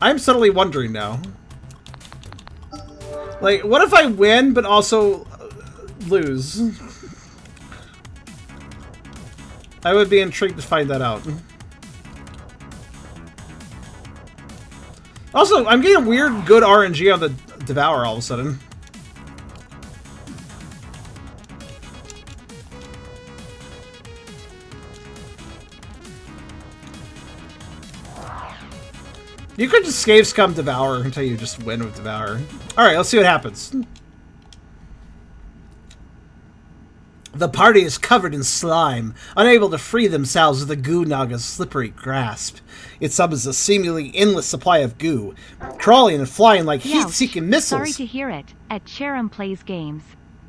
I'm suddenly wondering now. Like, what if I win, but also lose? I would be intrigued to find that out. Also, I'm getting weird good RNG on the Devour all of a sudden. You could just Scave Scum Devour until you just win with Devour. Alright, let's see what happens. The The party is covered in slime, unable to free themselves of the goo naga's slippery grasp. It summons a seemingly endless supply of goo, crawling and flying like heat-seeking missiles. Sorry to hear it. At Cherim plays games.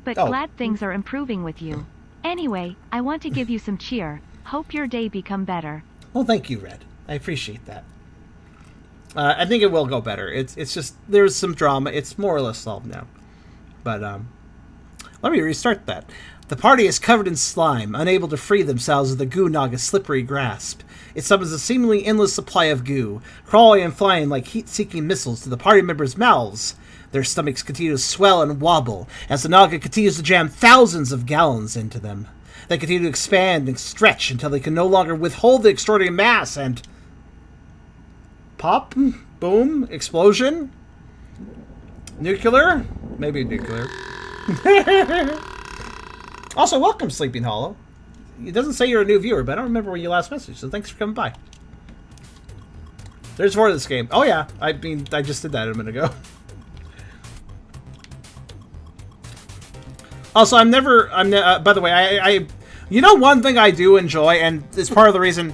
But glad things are improving with you. Anyway, I want to give you some cheer. Hope your day become better. Well, thank you, Red. I appreciate that. I think it will go better. It's just, there's some drama. It's more or less solved now. But, let me restart that. The party is covered in slime, unable to free themselves of the goo naga's slippery grasp. It summons a seemingly endless supply of goo, crawling and flying like heat-seeking missiles to the party members' mouths. Their stomachs continue to swell and wobble as the naga continues to jam thousands of gallons into them. They continue to expand and stretch until they can no longer withhold the extraordinary mass and... Pop? Boom? Explosion? Nuclear? Maybe nuclear. Also, welcome, Sleeping Hollow. It doesn't say you're a new viewer, but I don't remember when you last messaged, so thanks for coming by. There's more of this game. Oh yeah, I mean, I just did that a minute ago. Also, by the way, I you know, one thing I do enjoy, and it's part of the reason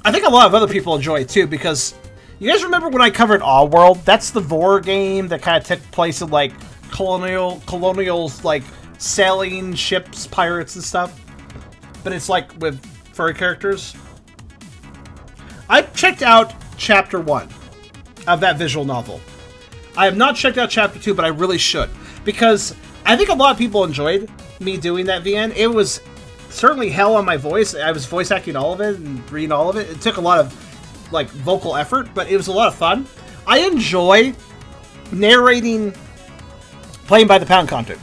I think a lot of other people enjoy it too, because you guys remember when I covered Awe World? That's the vore game that kind of took place in like colonials, like sailing ships, pirates and stuff. But it's like with furry characters. I checked out Chapter 1 of that visual novel. I have not checked out Chapter 2, but I really should. Because I think a lot of people enjoyed me doing that VN. It was certainly hell on my voice. I was voice acting all of it and reading all of it. It took a lot of like vocal effort, but it was a lot of fun. I enjoy narrating playing by the pound content.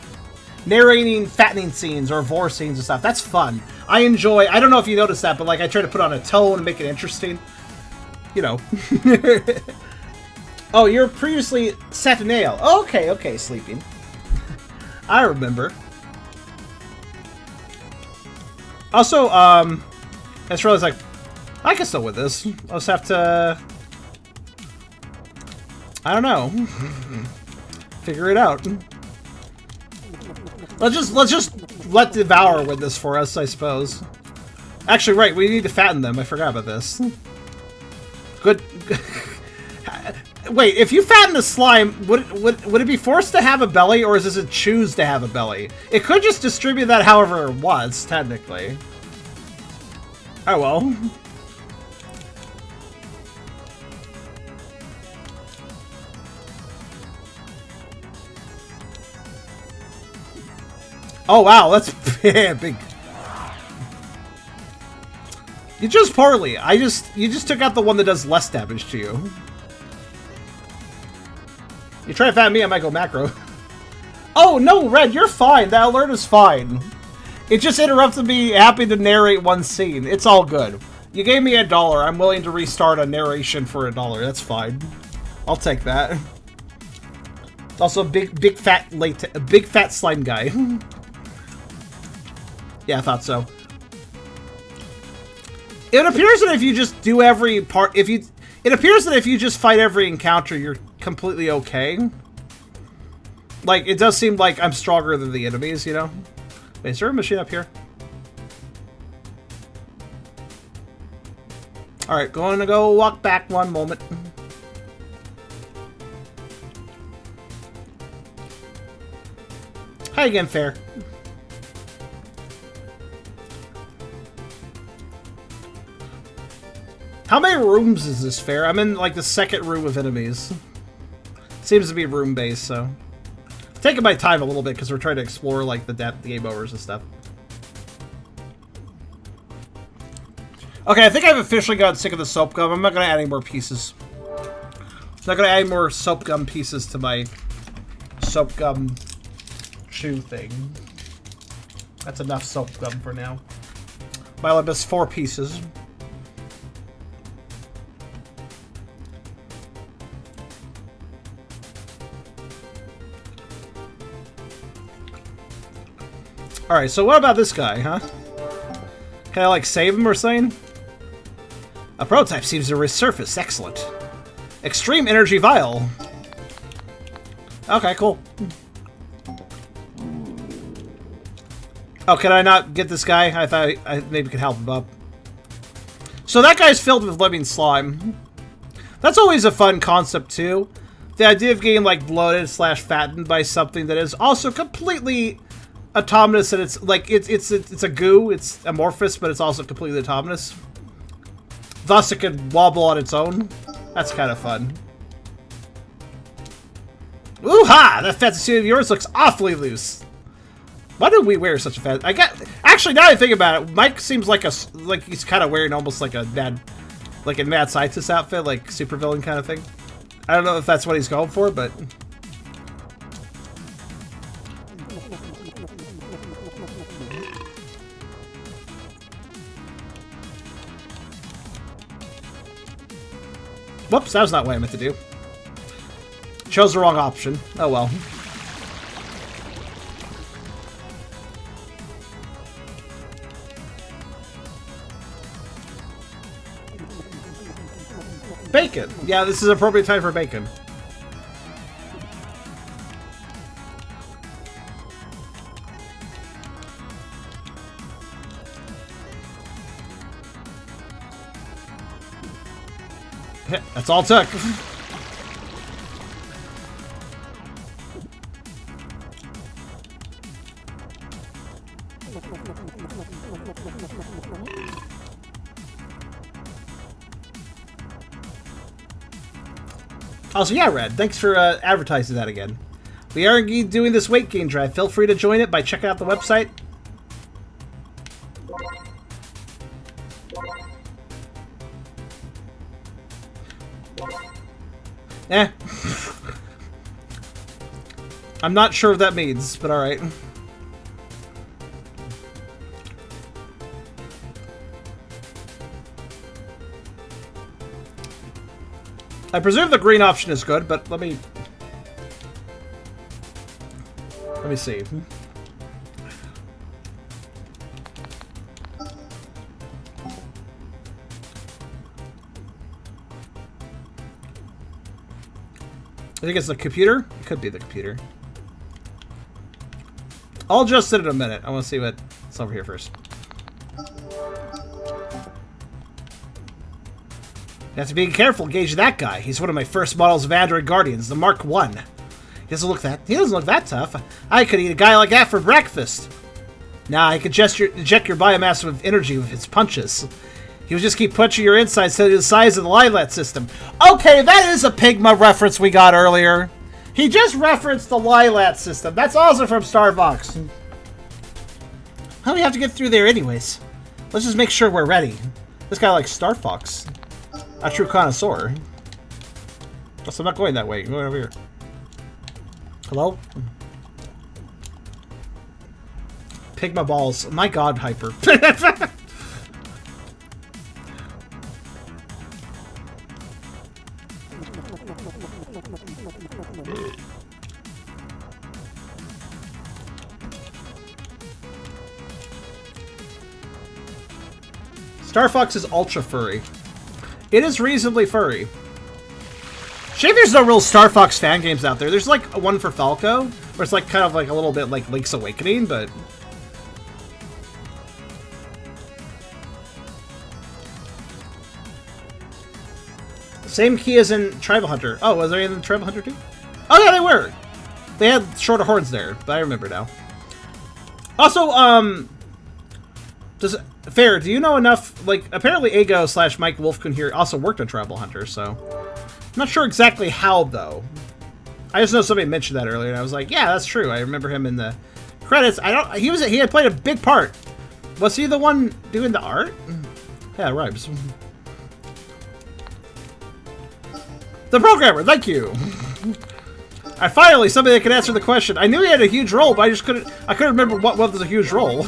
Narrating fattening scenes or vore scenes and stuff. That's fun. I enjoy, I don't know if you noticed that, but like I try to put on a tone and make it interesting. You know. Oh, you're previously Satanael. Okay, sleeping. I remember. Also, I just realized, like, I can still win this. I'll just have to... I don't know. Figure it out. Let's just let Devour win this for us, I suppose. Actually, right, we need to fatten them. I forgot about this. Good. Wait, if you fatten the slime, would it be forced to have a belly, or does it choose to have a belly? It could just distribute that however it wants, technically. Oh well. Oh wow, that's big. You chose poorly. You just took out the one that does less damage to you. You try to fatten me, I might go macro. Oh no, Red, you're fine. That alert is fine. It just interrupted me having to narrate one scene. It's all good. You gave me $1. I'm willing to restart a narration for $1. That's fine. I'll take that. Also, big fat slime guy. Yeah, I thought so. It appears that if you just do every part, it appears that if you just fight every encounter, you're completely okay. Like, it does seem like I'm stronger than the enemies, you know? Wait, is there a machine up here? Alright, going to go walk back one moment. Hi again, Fair. How many rooms is this, Fair? I'm in, like, the second room of enemies. Seems to be room-based, so... Taking my time a little bit, because we're trying to explore, like, the game overs and stuff. Okay, I think I've officially gotten sick of the soap gum. I'm not going to add any more pieces. I'm not going to add any more soap gum pieces to my soap gum chew thing. That's enough soap gum for now. My limit is 4 pieces. Alright, so what about this guy, huh? Can I, like, save him or something? A prototype seems to resurface. Excellent. Extreme energy vial. Okay, cool. Oh, can I not get this guy? I thought I maybe could help him up. So that guy's filled with living slime. That's always a fun concept, too. The idea of getting, like, bloated / fattened by something that is also completely autonomous, and it's, like, it's a goo, it's amorphous, but it's also completely autonomous. Thus, it could wobble on its own. That's kind of fun. Ooh-ha! That fancy suit of yours looks awfully loose. Why do we wear such a fancy... Actually, now that I think about it, Mike seems like he's kind of wearing almost like a mad scientist outfit, like supervillain kind of thing. I don't know if that's what he's going for, but... Whoops, that was not what I meant to do. Chose the wrong option. Oh well. Bacon! Yeah, this is appropriate time for bacon. That's all it took. Also, yeah, Red, thanks for advertising that again. We are indeed doing this weight gain drive. Feel free to join it by checking out the website. Eh. I'm not sure what that means, but alright. I presume the green option is good, but let me see. I think it's the computer? It could be the computer. I'll adjust it in a minute. I want to see what's over here first. You have to be careful gauging that guy. He's one of my first models of Android Guardians, the Mark 1. He doesn't look that tough. I could eat a guy like that for breakfast. Nah, he could inject your biomass with energy with his punches. He would just keep punching your insides to the size of the Lilat system. Okay, that is a Pigma reference we got earlier. He just referenced the Lilat system. That's also from Star Fox. How do we have to get through there anyways? Let's just make sure we're ready. This guy likes Star Fox. A true connoisseur. So I'm not going that way. I'm going over here. Hello? Pigma balls. My god, Hyper. Star Fox is ultra furry. It is reasonably furry. Shame there's no real Star Fox fan games out there. There's like one for Falco, where it's like kind of like a little bit like Link's Awakening, but... Same key as in Tribal Hunter. Oh, was there in Tribal Hunter too? Oh yeah, they were! They had shorter horns there, but I remember now. Also, Fair, do you know enough, like, apparently Ego / Mike Wolfkun here also worked on Tribal Hunter, so... I'm not sure exactly how, though. I just know somebody mentioned that earlier, and I was like, yeah, that's true. I remember him in the credits. He had played a big part. Was he the one doing the art? Yeah, rhymes. The programmer, thank you! Finally, somebody that could answer the question. I knew he had a huge role, but I couldn't remember what was a huge role.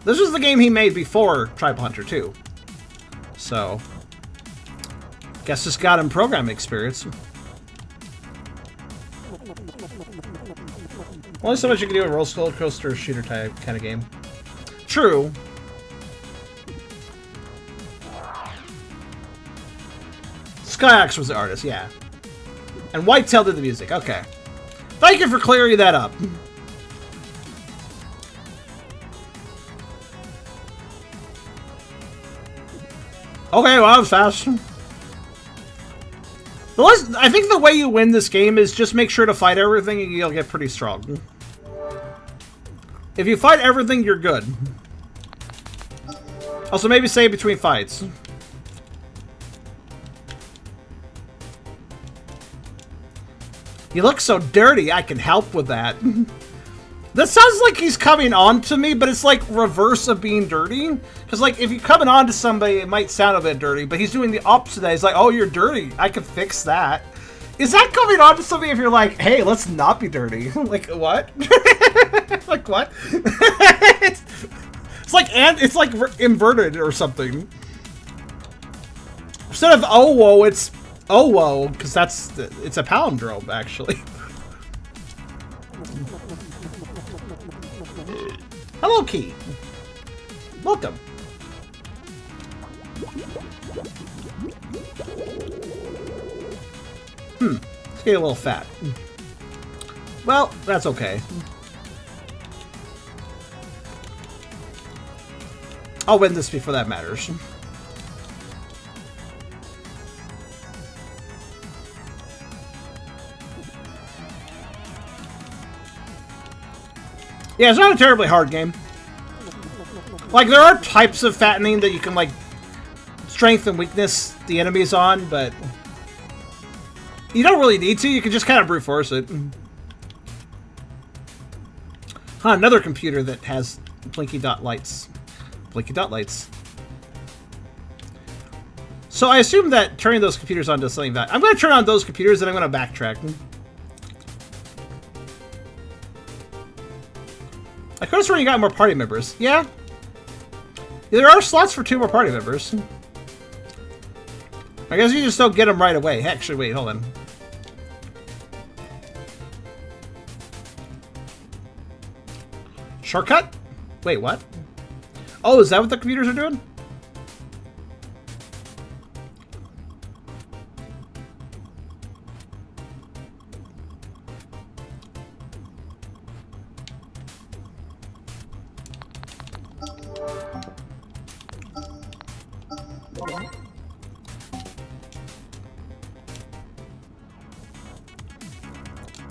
This was the game he made before Tribal Hunter 2. So, guess this got him programming experience. Only so much you can do a roller coaster shooter type kind of game. True. Skyax was the artist, yeah. And Whitetail did the music. Okay. Thank you for clearing that up. Okay, well, that was fast. I think the way you win this game is just make sure to fight everything and you'll get pretty strong. If you fight everything, you're good. Also, maybe save between fights. You look so dirty, I can help with that. That sounds like he's coming on to me, but it's like reverse of being dirty. Because like if you're coming on to somebody, it might sound a bit dirty, but he's doing the opposite. He's like, oh, you're dirty. I can fix that. Is that coming on to somebody if you're like, hey, let's not be dirty? Like, what? Like, what? It's like inverted or something. Instead of oh, whoa, it's oh, whoa, because it's a palindrome, actually. Hello, Key. Welcome. It's getting a little fat. Well, that's okay. I'll win this before that matters. Yeah, it's not a terribly hard game. Like, there are types of fattening that you can, like, strength and weakness the enemies on, but you don't really need to. You can just kind of brute force it. Huh, another computer that has blinky dot lights. Blinky dot lights. So I assume that turning those computers on does something bad. I'm going to turn on those computers and I'm going to backtrack. I could have sworn you got more party members. Yeah. There are slots for 2 more party members. I guess you just don't get them right away. Actually, wait, hold on. Shortcut? Wait, what? Oh, is that what the computers are doing?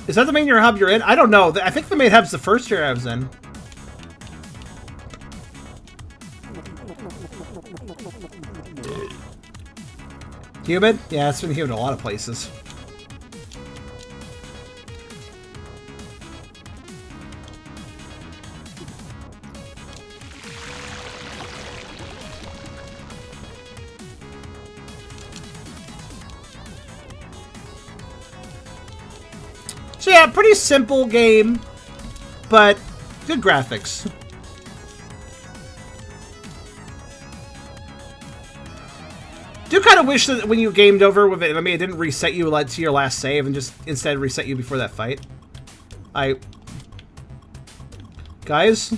Is that the main hub you're in? I don't know. I think the main hub's the first area I was in. Humid? Yeah, it's been humid in a lot of places. So yeah, pretty simple game, but good graphics. Do kind of wish that when you gamed over with it, I mean, it didn't reset you to your last save and just instead reset you before that fight. Guys,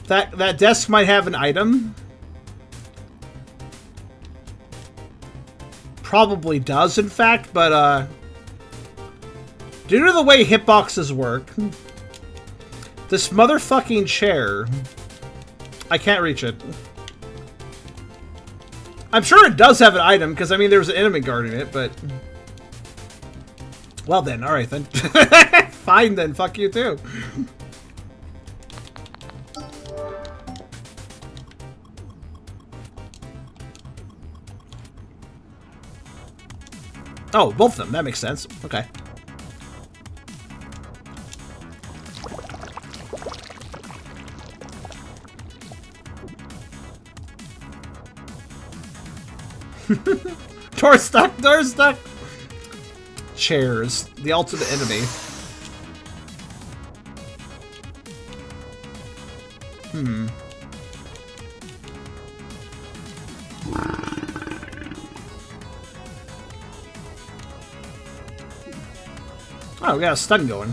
that desk might have an item. Probably does, in fact, but due to the way hitboxes work, this motherfucking chair, I can't reach it. I'm sure it does have an item, because, I mean, there's an enemy guarding it, but... Well then, alright then. Fine then, fuck you too. Oh, both of them, that makes sense. Okay. Door stuck, door stuck. Chairs, the ultimate enemy. Oh, we got a stun going.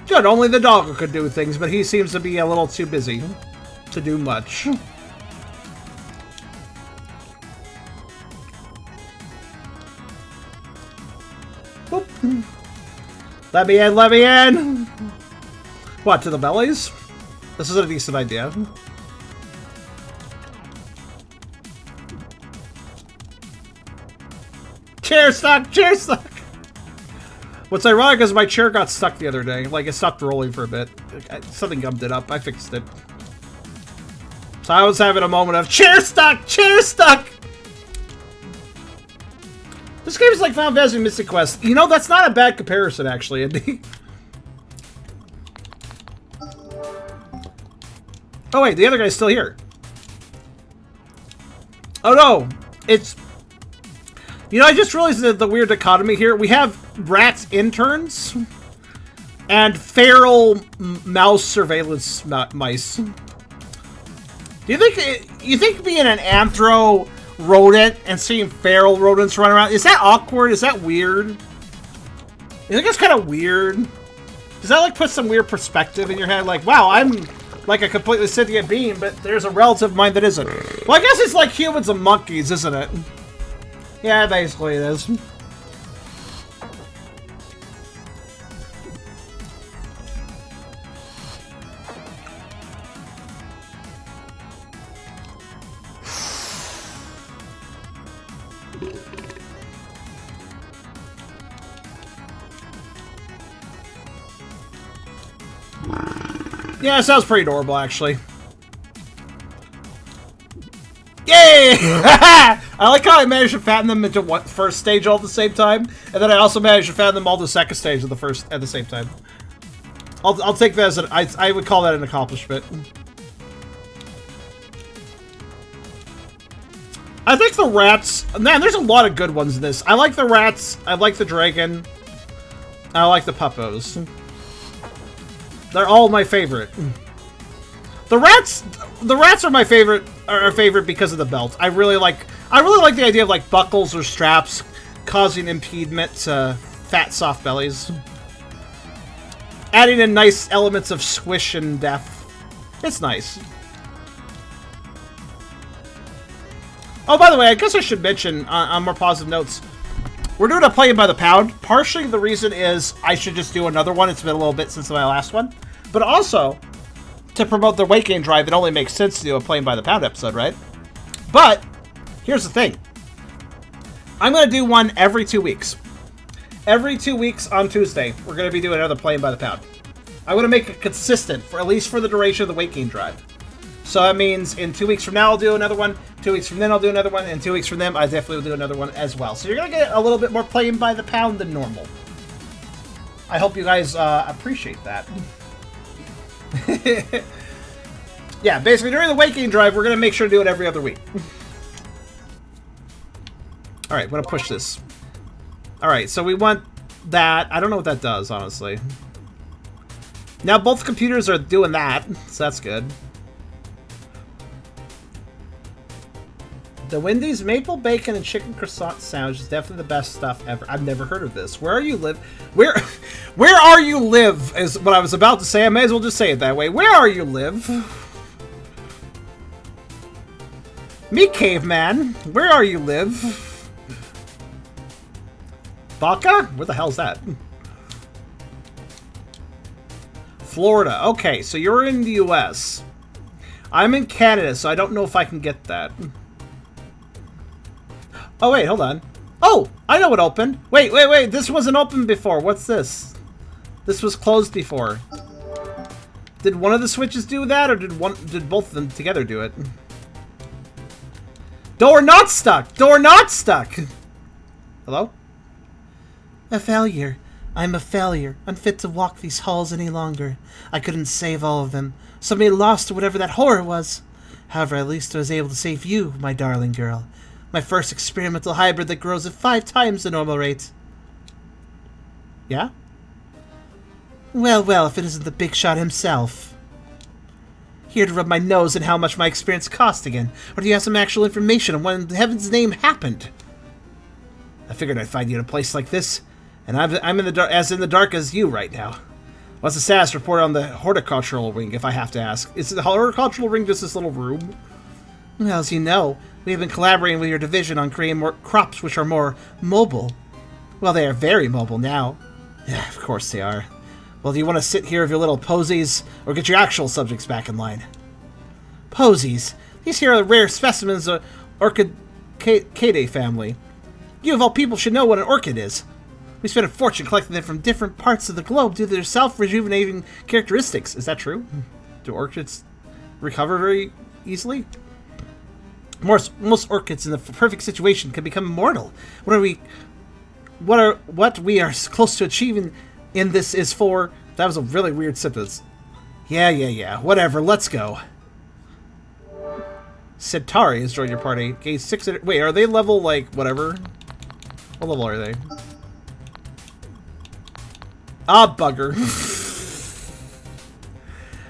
Good, only the doggo could do things, but he seems to be a little too busy to do much. Let me in, let me in! What, to the bellies? This is a decent idea. Chair stuck! Chair stuck! What's ironic is my chair got stuck the other day. Like, it stopped rolling for a bit. Something gummed it up. I fixed it. So I was having a moment of chair stuck! Chair stuck! This game is like Final Fantasy Mystic Quest. You know, that's not a bad comparison, actually, Andy. Oh, wait, the other guy's still here. Oh, no. It's... You know, I just realized the weird dichotomy here. We have rats interns and feral mouse surveillance mice. Do you think being an anthro rodent and seeing feral rodents run around, is that awkward? Is that weird? You think it's kind of weird? Does that like put some weird perspective in your head? Like, wow, I'm like a completely sentient being, but there's a relative of mine that isn't. Well, I guess it's like humans and monkeys, isn't it? Yeah, basically it is. Yeah, it sounds pretty adorable, actually. Yay! I like how I managed to fatten them into one first stage all at the same time, and then I also managed to fatten them all to the second stage of the first at the same time. I'll take that as I would call that an accomplishment. I think the rats, man, there's a lot of good ones in this. I like the rats, I like the dragon, I like the puppos. They're all my favorite. The rats are my favorite. Are favorite because of the belt. I really like the idea of like buckles or straps causing impediment to fat soft bellies. Adding in nice elements of squish and depth. It's nice. Oh, by the way, I guess I should mention on more positive notes. We're doing a play by the pound. Partially the reason is I should just do another one. It's been a little bit since my last one. But also, to promote the weight gain drive, it only makes sense to do a playing by the pound episode, right? But, here's the thing. I'm going to do one every 2 weeks. Every 2 weeks on Tuesday, we're going to be doing another playing by the pound. I want to make it consistent, for at least for the duration of the weight gain drive. So that means in 2 weeks from now, I'll do another one. 2 weeks from then, I'll do another one. And 2 weeks from then, I definitely will do another one as well. So you're going to get a little bit more playing by the pound than normal. I hope you guys appreciate that. Yeah, basically during the weight gain drive, we're going to make sure to do it every other week. Alright, I'm going to push this. Alright, so we want that. I don't know what that does, honestly. Now both computers are doing that, so that's good. The Wendy's maple bacon and chicken croissant sandwich is definitely the best stuff ever. I've never heard of this. Where are you live? Where are you live is what I was about to say. I may as well just say it that way. Where are you live? Me, caveman. Where are you live? Baca? Where the hell's that? Florida. Okay, so you're in the US. I'm in Canada, so I don't know if I can get that. Oh, wait, hold on. Oh, I know what opened. Wait. This wasn't open before. What's this? This was closed before. Did one of the switches do that, or did both of them together do it? Door not stuck! Door not stuck! Hello? A failure. I'm a failure. Unfit to walk these halls any longer. I couldn't save all of them. Somebody lost to whatever that horror was. However, at least I was able to save you, my darling girl. My first experimental hybrid that grows at 5 times the normal rate. Yeah? Well, if it isn't the big shot himself. Here to rub my nose in how much my experience cost again. Or do you have some actual information on what in heaven's name happened? I figured I'd find you in a place like this, and I'm in the dark, as in the dark as you right now. What's the status report on the horticultural wing, if I have to ask? Is the horticultural ring just this little room? Well, as you know, we have been collaborating with your division on creating more crops which are more mobile. Well, they are very mobile now. Yeah, of course they are. Well, do you want to sit here with your little posies, or get your actual subjects back in line? Posies. These here are the rare specimens of Orchidcaceae family. You of all people should know what an orchid is. We spent a fortune collecting them from different parts of the globe due to their self-rejuvenating characteristics. Is that true? Do orchids recover very easily? Most orchids in the perfect situation can become immortal. What we are close to achieving in this is for... That was a really weird sentence. Yeah. Whatever, let's go. Centauri has joined your party. Gain 6... Wait, are they level, like, whatever? What level are they? Ah, bugger.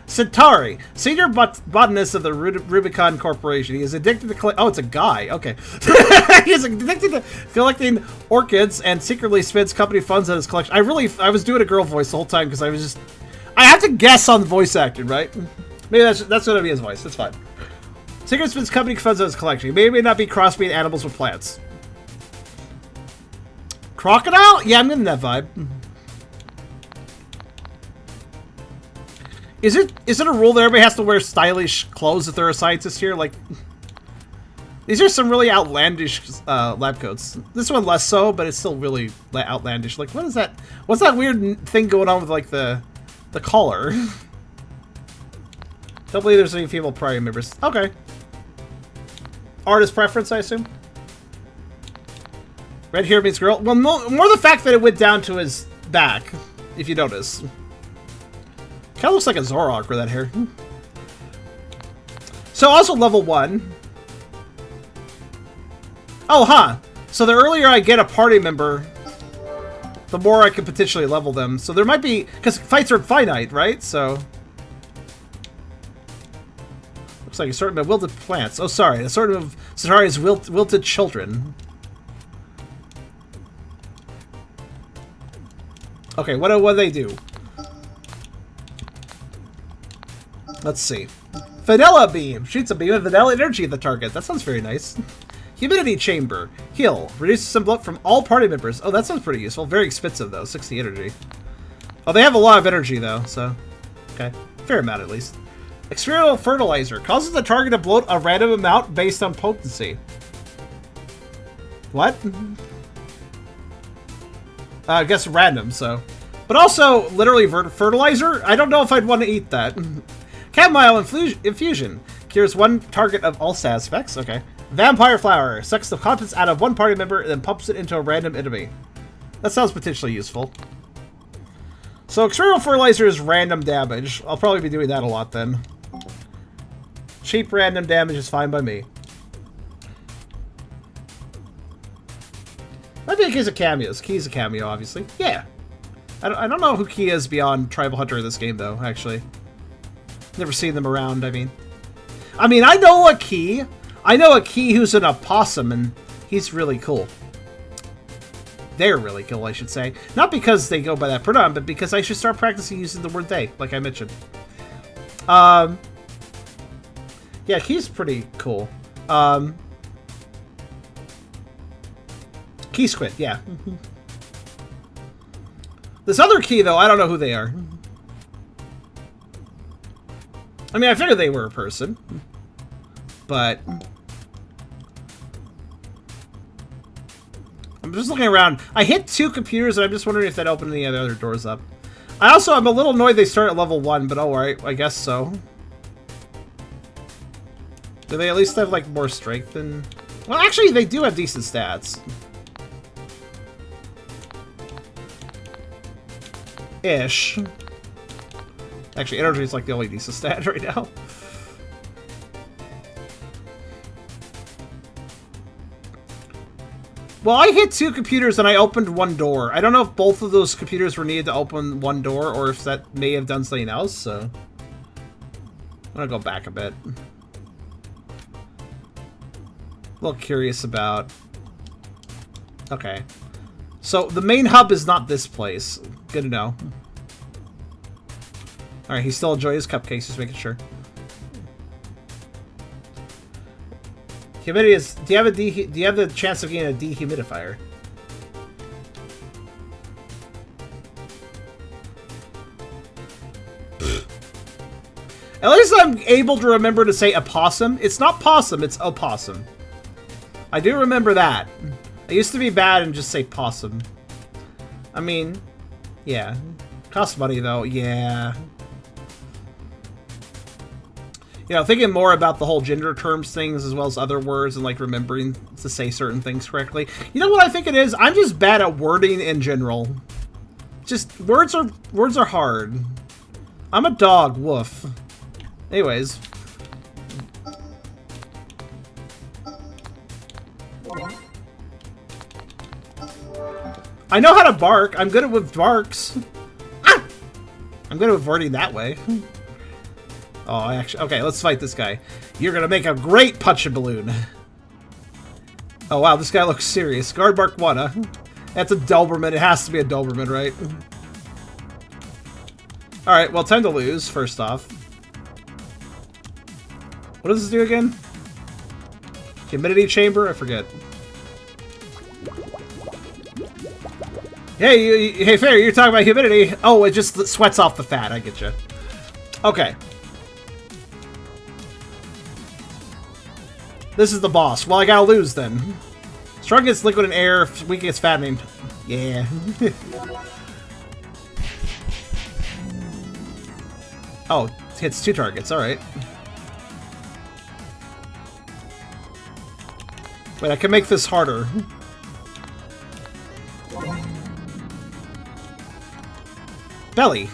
Centauri, senior botanist of the Rubicon Corporation. He is addicted to oh, it's a guy. Okay. He is addicted to collecting orchids and secretly spends company funds on his collection. I was doing a girl voice the whole time because I have to guess on the voice acting, right? Maybe that's gonna be his voice. That's fine. Secretly spends company funds on his collection. He may not be crossbreeding animals with plants. Crocodile? Yeah, I'm getting that vibe. Is it a rule that everybody has to wear stylish clothes if they're a scientist here? Like, these are some really outlandish lab coats. This one less so, but it's still really outlandish. Like, what is that? What's that weird thing going on with like the collar? Don't believe there's any female party members. Okay. Artist preference, I assume. Red hair means girl. Well, more the fact that it went down to his back, if you notice. Kind of looks like a Zorok with that hair. So also level 1. Oh, huh. So the earlier I get a party member, the more I could potentially level them. So there might be... Because fights are finite, right? So... Looks like assortment of wilted plants. Oh, sorry. Assortment of Centauri's wilted children. Okay, what do they do? Let's see. Vanilla beam. Shoots a beam of vanilla energy at the target. That sounds very nice. Humidity chamber. Heal. Reduces some blood from all party members. Oh, that sounds pretty useful. Very expensive, though. 60 energy. Oh, they have a lot of energy, though, so... Okay. Fair amount, at least. Experimental fertilizer. Causes the target to bloat a random amount based on potency. What? I guess random, so... But also, literally, fertilizer? I don't know if I'd want to eat that. Chamomile infusion. Cures one target of all stat effects. Okay. Vampire flower. Sucks the contents out of one party member and then pumps it into a random enemy. That sounds potentially useful. So experimental fertilizer is random damage. I'll probably be doing that a lot then. Cheap random damage is fine by me. Might be a case of cameos. Key's a cameo, obviously. Yeah. I don't know who Key is beyond Tribal Hunter in this game, though, actually. Never seen them around, I mean, I know a Key. I know a Key who's an opossum, and he's really cool. They're really cool, I should say. Not because they go by that pronoun, but because I should start practicing using the word they, like I mentioned. Yeah, Key's pretty cool. Key Squid, yeah. This other Key, though, I don't know who they are. I mean, I figured they were a person, but I'm just looking around. I hit 2 computers, and I'm just wondering if that opened any other doors up. I'm a little annoyed they start at level 1, but alright, I guess so. Do they at least have, like, more strength than... Well, actually, they do have decent stats. Ish. Actually, energy is like the only decent stat right now. Well, I hit 2 computers and I opened 1 door. I don't know if both of those computers were needed to open 1 door or if that may have done something else, so... I'm gonna go back a bit. A little curious about... Okay. So, the main hub is not this place. Good to know. Alright, he's still enjoying his cupcakes, just making sure. Humidity is... Do you have the chance of getting a dehumidifier? At least I'm able to remember to say opossum. It's not possum, it's opossum. I do remember that. I used to be bad and just say possum. I mean, yeah. Costs money though, yeah. You know, thinking more about the whole gender terms things as well as other words and like remembering to say certain things correctly. You know what I think it is? I'm just bad at wording in general. Just words are hard. I'm a dog, woof. Anyways. I know how to bark. I'm good at with barks. Ah! I'm good at wording that way. Oh, actually, okay, let's fight this guy. You're gonna make a great punch-a-balloon. Oh wow, this guy looks serious. Guard bark 1, huh? That's a Doberman. It has to be a Doberman, right? Alright, well, time to lose, first off. What does this do again? Humidity chamber? I forget. Hey, Fairy, you're talking about humidity. Oh, it just sweats off the fat. I get you. Okay. This is the boss. Well, I gotta lose then. Strong against liquid and air, weak against fattening. Yeah. Oh, hits 2 targets. Alright. Wait, I can make this harder. Belly.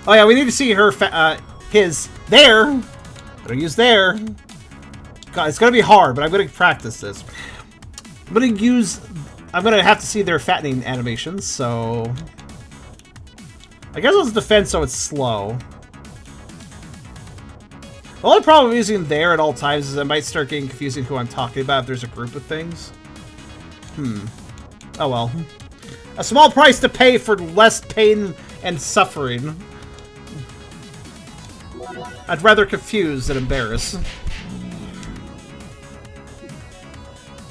Oh yeah, we need to see her, his, there. Gotta use there. God, it's gonna be hard, but I'm gonna practice this. I'm gonna have to see their fattening animations, so... I guess let's defend so it's slow. The only problem with using there at all times is it might start getting confusing who I'm talking about if there's a group of things. Oh well. A small price to pay for less pain and suffering. I'd rather confuse than embarrass.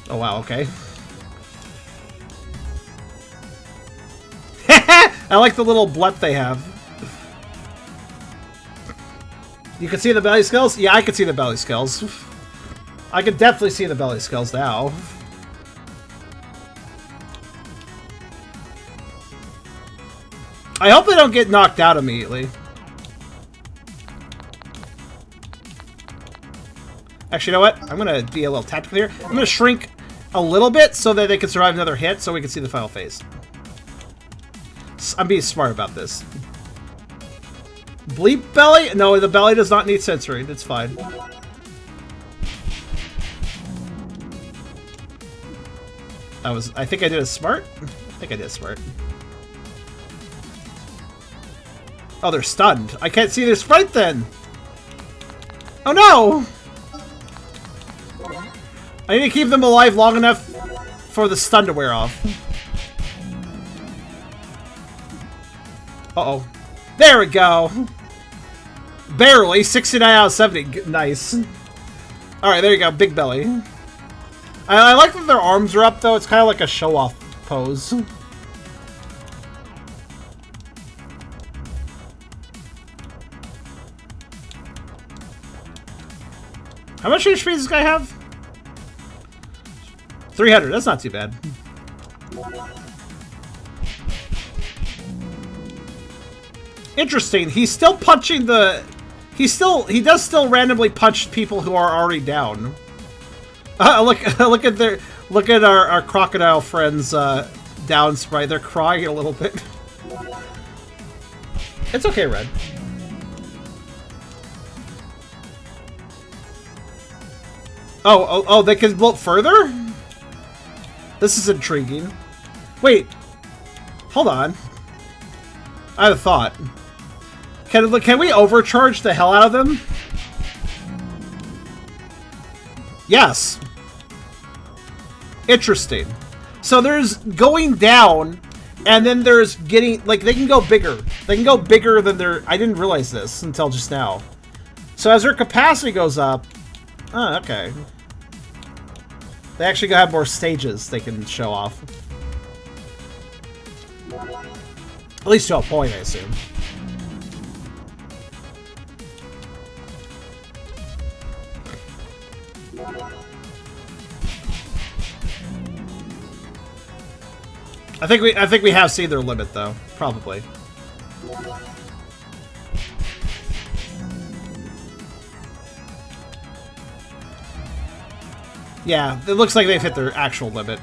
Oh wow, okay. I like the little blunt they have. You can see the belly skulls? Yeah, I can see the belly skulls. I can definitely see the belly skulls now. I hope they don't get knocked out immediately. Actually, you know what? I'm going to be a little tactical here. I'm going to shrink a little bit so that they can survive another hit so we can see the final phase. I'm being smart about this. Bleep belly? No, the belly does not need censoring. It's fine. I think I did a smart? I think I did a smart. Oh, they're stunned. I can't see their sprite then! Oh no! I need to keep them alive long enough for the stun to wear off. Uh-oh. There we go! Barely! 69 out of 70. Nice. Alright, there you go. Big belly. I like that their arms are up, though. It's kind of like a show-off pose. How much HP does this guy have? 300. That's not too bad. Interesting. He's still punching the... He does still randomly punch people who are already down. Look at our crocodile friends down sprite. They're crying a little bit. It's okay, Red. Oh, they can bloat further? This is intriguing. Wait. Hold on. I have a thought. Can we overcharge the hell out of them? Yes. Interesting. So there's going down, and then there's getting... Like, they can go bigger. They can go bigger than their... I didn't realize this until just now. So as their capacity goes up... Oh, okay. They actually have more stages they can show off. At least to a point, I assume. I think we have seen their limit though, probably. Yeah, it looks like they've hit their actual limit.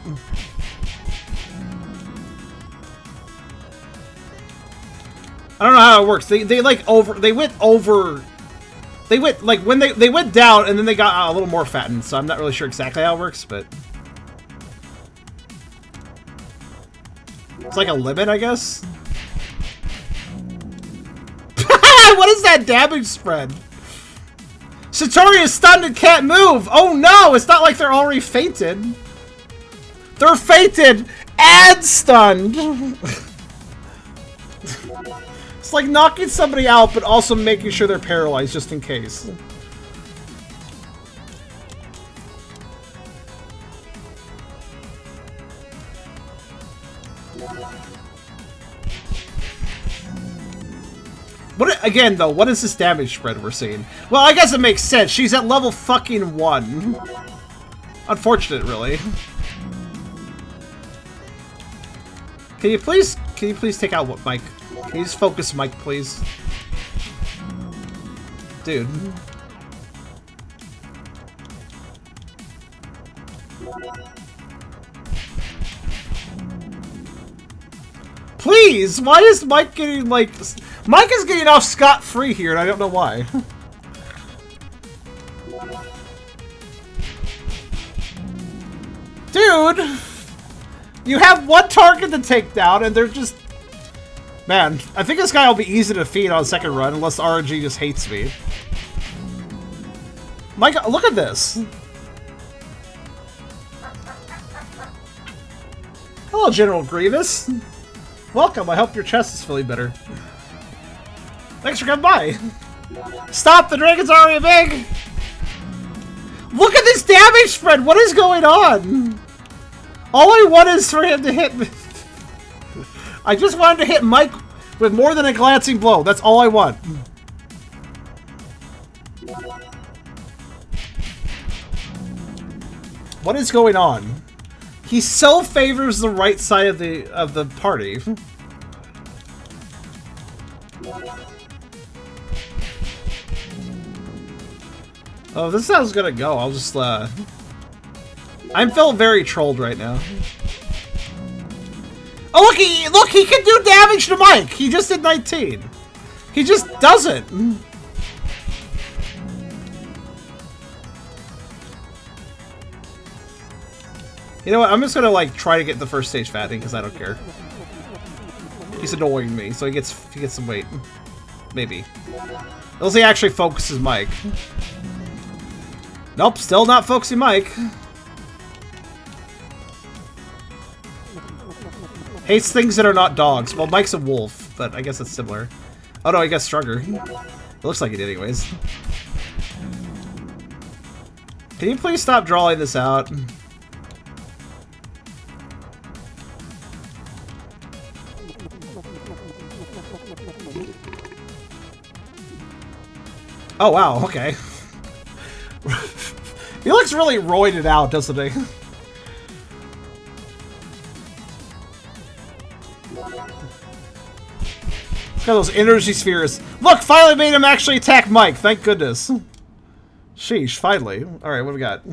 I don't know how it works. They went like when they went down and then they got a little more fattened, so I'm not really sure exactly how it works, but it's like a limit, I guess. What is that damage spread? Satori is stunned and can't move! Oh no! It's not like they're already fainted. They're fainted and stunned! It's like knocking somebody out, but also making sure they're paralyzed just in case. What, again, though, what is this damage spread we're seeing? Well, I guess it makes sense. She's at level fucking 1. Unfortunate, really. Can you please take out what Mike? Can you just focus Mike, please? Dude. Please! Why is Mike getting, like... Mike is getting off scot-free here, and I don't know why. Dude! You have one target to take down, and they're just... Man, I think this guy will be easy to defeat on second run, unless RNG just hates me. My God, look at this! Hello, General Grievous! Welcome, I hope your chest is feeling better. Thanks for coming by! Stop, the dragon's already big! Look at this damage spread! What is going on? All I want is for him to hit me. I just wanted to hit Mike with more than a glancing blow. That's all I want. What is going on? He so favors the right side of the party. Oh, this is how it's gonna go. I'll just I'm feeling very trolled right now. Oh look, he can do damage to Mike. He just did 19. He just doesn't. You know what? I'm just gonna like try to get the first stage fattening because I don't care. He's annoying me, so he gets some weight. Maybe. Unless he actually focuses Mike. Nope, still not focusing Mike. Hates things that are not dogs. Well, Mike's a wolf, but I guess it's similar. Oh no, I guess stronger. It looks like it anyways. Can you please stop drawing this out? Oh wow, okay. He looks really roided out, doesn't he? Look at those energy spheres. Look, finally made him actually attack Mike. Thank goodness. Sheesh, finally. Alright, what do we got?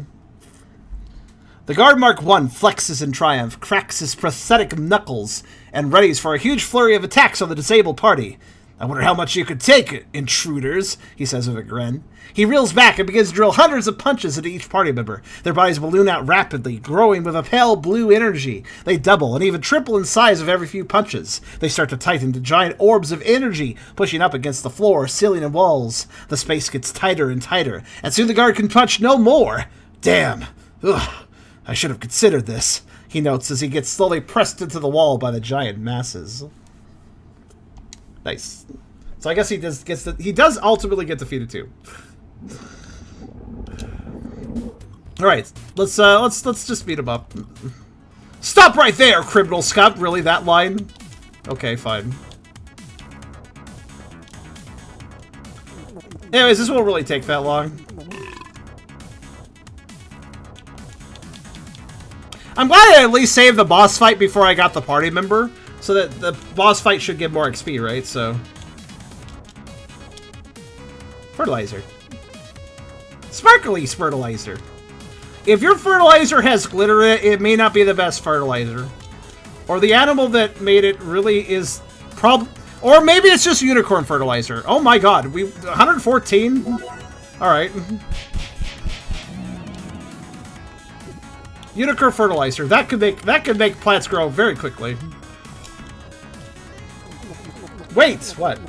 The guard Mark 1 flexes in triumph, cracks his prosthetic knuckles, and readies for a huge flurry of attacks on the disabled party. I wonder how much you could take, intruders, he says with a grin. He reels back and begins to drill hundreds of punches into each party member. Their bodies balloon out rapidly, growing with a pale blue energy. They double and even triple in size with every few punches. They start to tighten to giant orbs of energy, pushing up against the floor, ceiling, and walls. The space gets tighter and tighter, and soon the guard can punch no more. Damn. Ugh. I should have considered this, he notes as he gets slowly pressed into the wall by the giant masses. Nice. So I guess he does ultimately get defeated too. All right, let's just beat him up. Stop right there, criminal scum! Really, that line? Okay, fine. Anyways, this won't really take that long. I'm glad I at least saved the boss fight before I got the party member, so that the boss fight should give more XP, right? So, fertilizer, sparkly fertilizer. If your fertilizer has glitter in it, it may not be the best fertilizer, or the animal that made it really is or maybe it's just unicorn fertilizer. Oh my God, 114. All right. Unicorn fertilizer. That could make plants grow very quickly. Wait, what?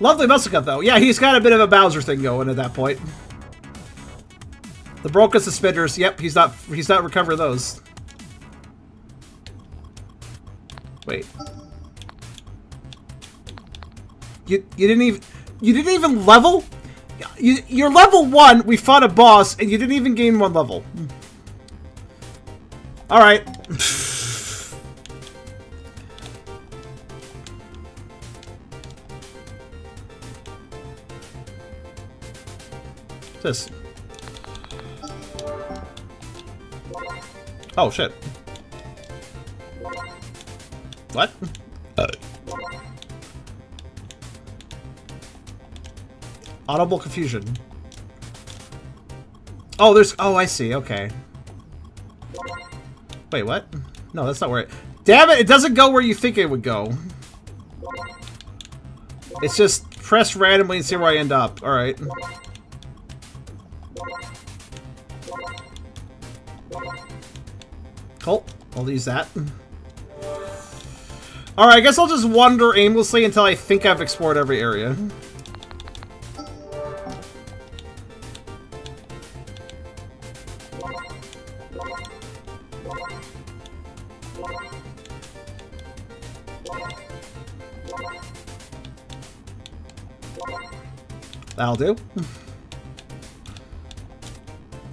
Lovely muscle cut though. Yeah, he's got a bit of a Bowser thing going at that point. The broken suspenders. Yep, he's not recovering those. Wait. You didn't even level? You're level 1, we fought a boss, and you didn't even gain 1 level. Alright. What's this? Oh, shit. What? Audible confusion. Oh, there's... Oh, I see. Okay. Wait, what? No, that's not where it... Damn it! It doesn't go where you think it would go. It's just press randomly and see where I end up. Alright. Cool. I'll use that. Alright, I guess I'll just wander aimlessly until I think I've explored every area. That'll do.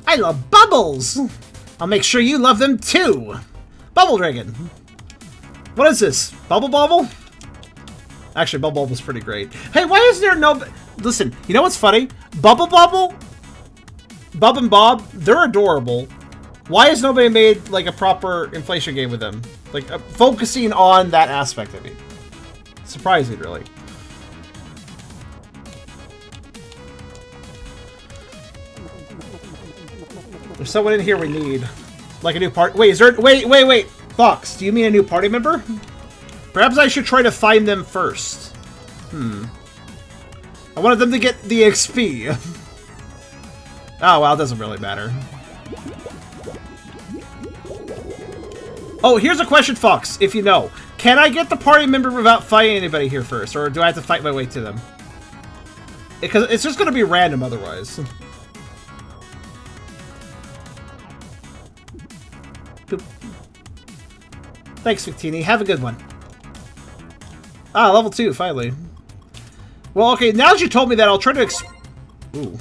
I love bubbles! I'll make sure you love them too! Bubble Dragon! What is this? Bubble Bobble? Actually, Bubble Bobble's pretty great. Hey, why is there no... Listen, you know what's funny? Bubble Bobble, Bub and Bob, they're adorable. Why has nobody made, like, a proper inflation game with them? Like, focusing on that aspect of it. Surprising, really. There's someone in here we need. Like a new party. Wait, is there... Wait. Fox, do you mean a new party member? Perhaps I should try to find them first. I wanted them to get the XP. Oh, well, it doesn't really matter. Oh, here's a question, Fox, if you know. Can I get the party member without fighting anybody here first? Or do I have to fight my way to them? Because it's just going to be random otherwise. Boop. Thanks, Victini. Have a good one. Ah, level 2, finally. Well, okay, now that you told me that, I'll try to Ooh.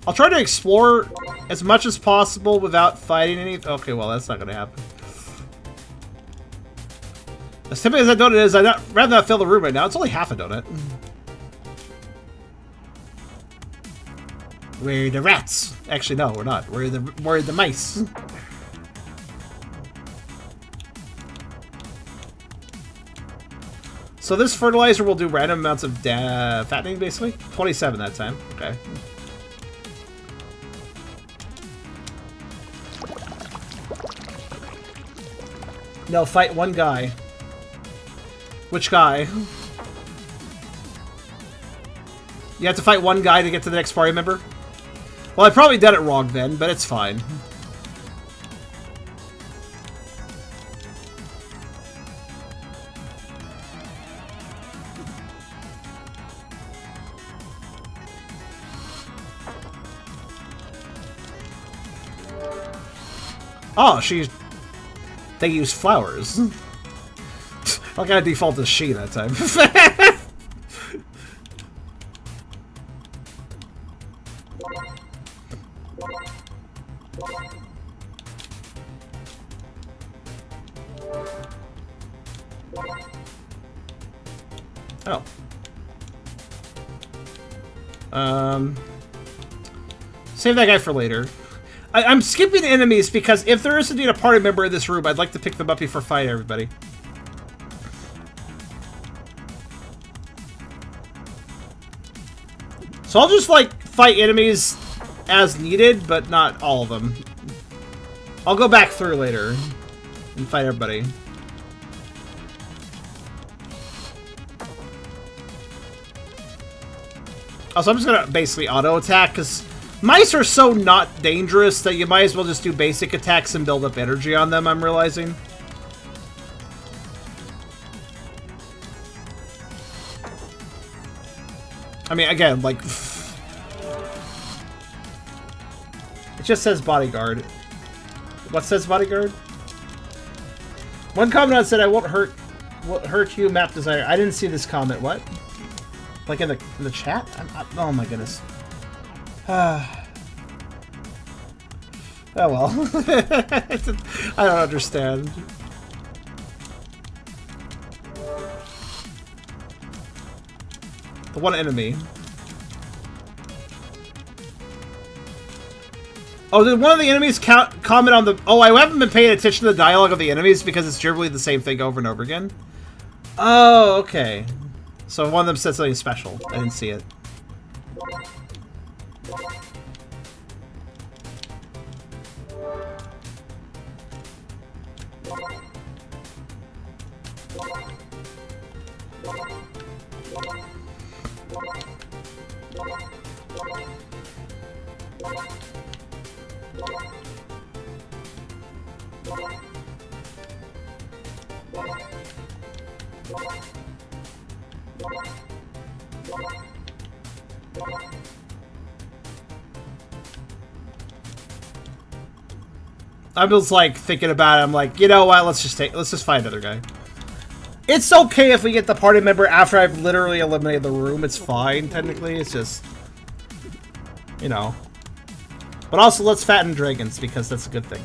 I'll try to explore as much as possible without fighting any... Okay, well, that's not going to happen. As tempting as that donut is, I'd rather not fill the room right now. It's only half a donut. We're the rats. Actually, no, we're not. We're the mice. So this fertilizer will do random amounts of fattening, basically. 27 that time. Okay. No, fight one guy. Which guy? You have to fight one guy to get to the next party member? Well, I probably did it wrong then, but it's fine. Oh, they use flowers. I gotta default to she that time. Oh. Save that guy for later. I'm skipping enemies because if there is indeed a party member in this room, I'd like to pick them up before fighting everybody. So I'll just, like, fight enemies as needed, but not all of them. I'll go back through later and fight everybody. Also, I'm just gonna basically auto-attack, because mice are so not dangerous that you might as well just do basic attacks and build up energy on them, I'm realizing. I mean, again, like... It just says bodyguard. What says bodyguard? One comment said, I won't hurt you, map designer. I didn't see this comment. What? Like in the chat? Oh my goodness. Oh well. I don't understand. The one enemy. Oh, did one of the enemies comment on the... Oh, I haven't been paying attention to the dialogue of the enemies because it's generally the same thing over and over again. Oh, okay. So one of them said something special. I didn't see it. I was like thinking about it. I'm like, you know what? Let's just find another guy. It's okay if we get the party member after I've literally eliminated the room. It's fine, technically. It's just, you know. But also, let's fatten dragons because that's a good thing.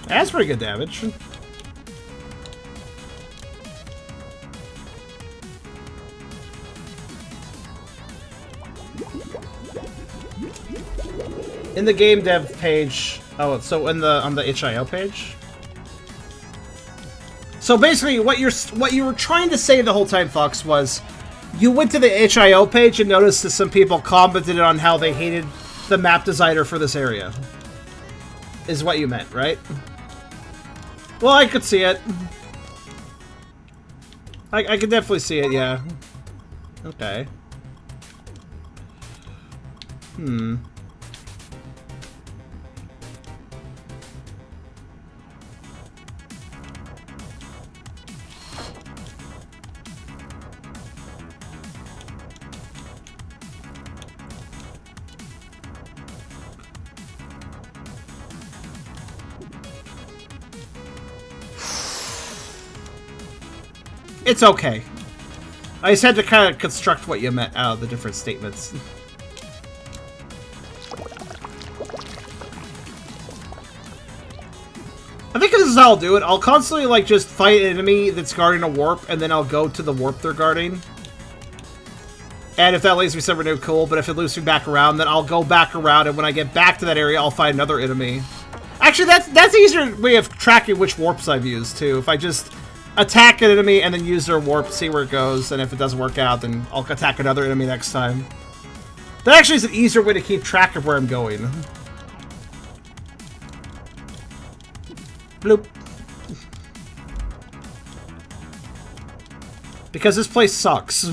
That's pretty good damage. In the game dev page, oh, so on the itch.io page. So basically, what you were trying to say the whole time, Fox, was you went to the itch.io page and noticed that some people commented on how they hated the map designer for this area. Is what you meant, right? Well, I could see it. I could definitely see it, yeah. Okay. It's okay. I just had to kind of construct what you meant out of the different statements. I think this is how I'll do it. I'll constantly, like, just fight an enemy that's guarding a warp, and then I'll go to the warp they're guarding. And if that leads me somewhere new, cool. But if it loops me back around, then I'll go back around, and when I get back to that area, I'll find another enemy. Actually, that's an easier way of tracking which warps I've used, too. If I just attack an enemy and then use their warp, see where it goes, and if it doesn't work out, then I'll attack another enemy next time. That actually is an easier way to keep track of where I'm going. Bloop. Because this place sucks.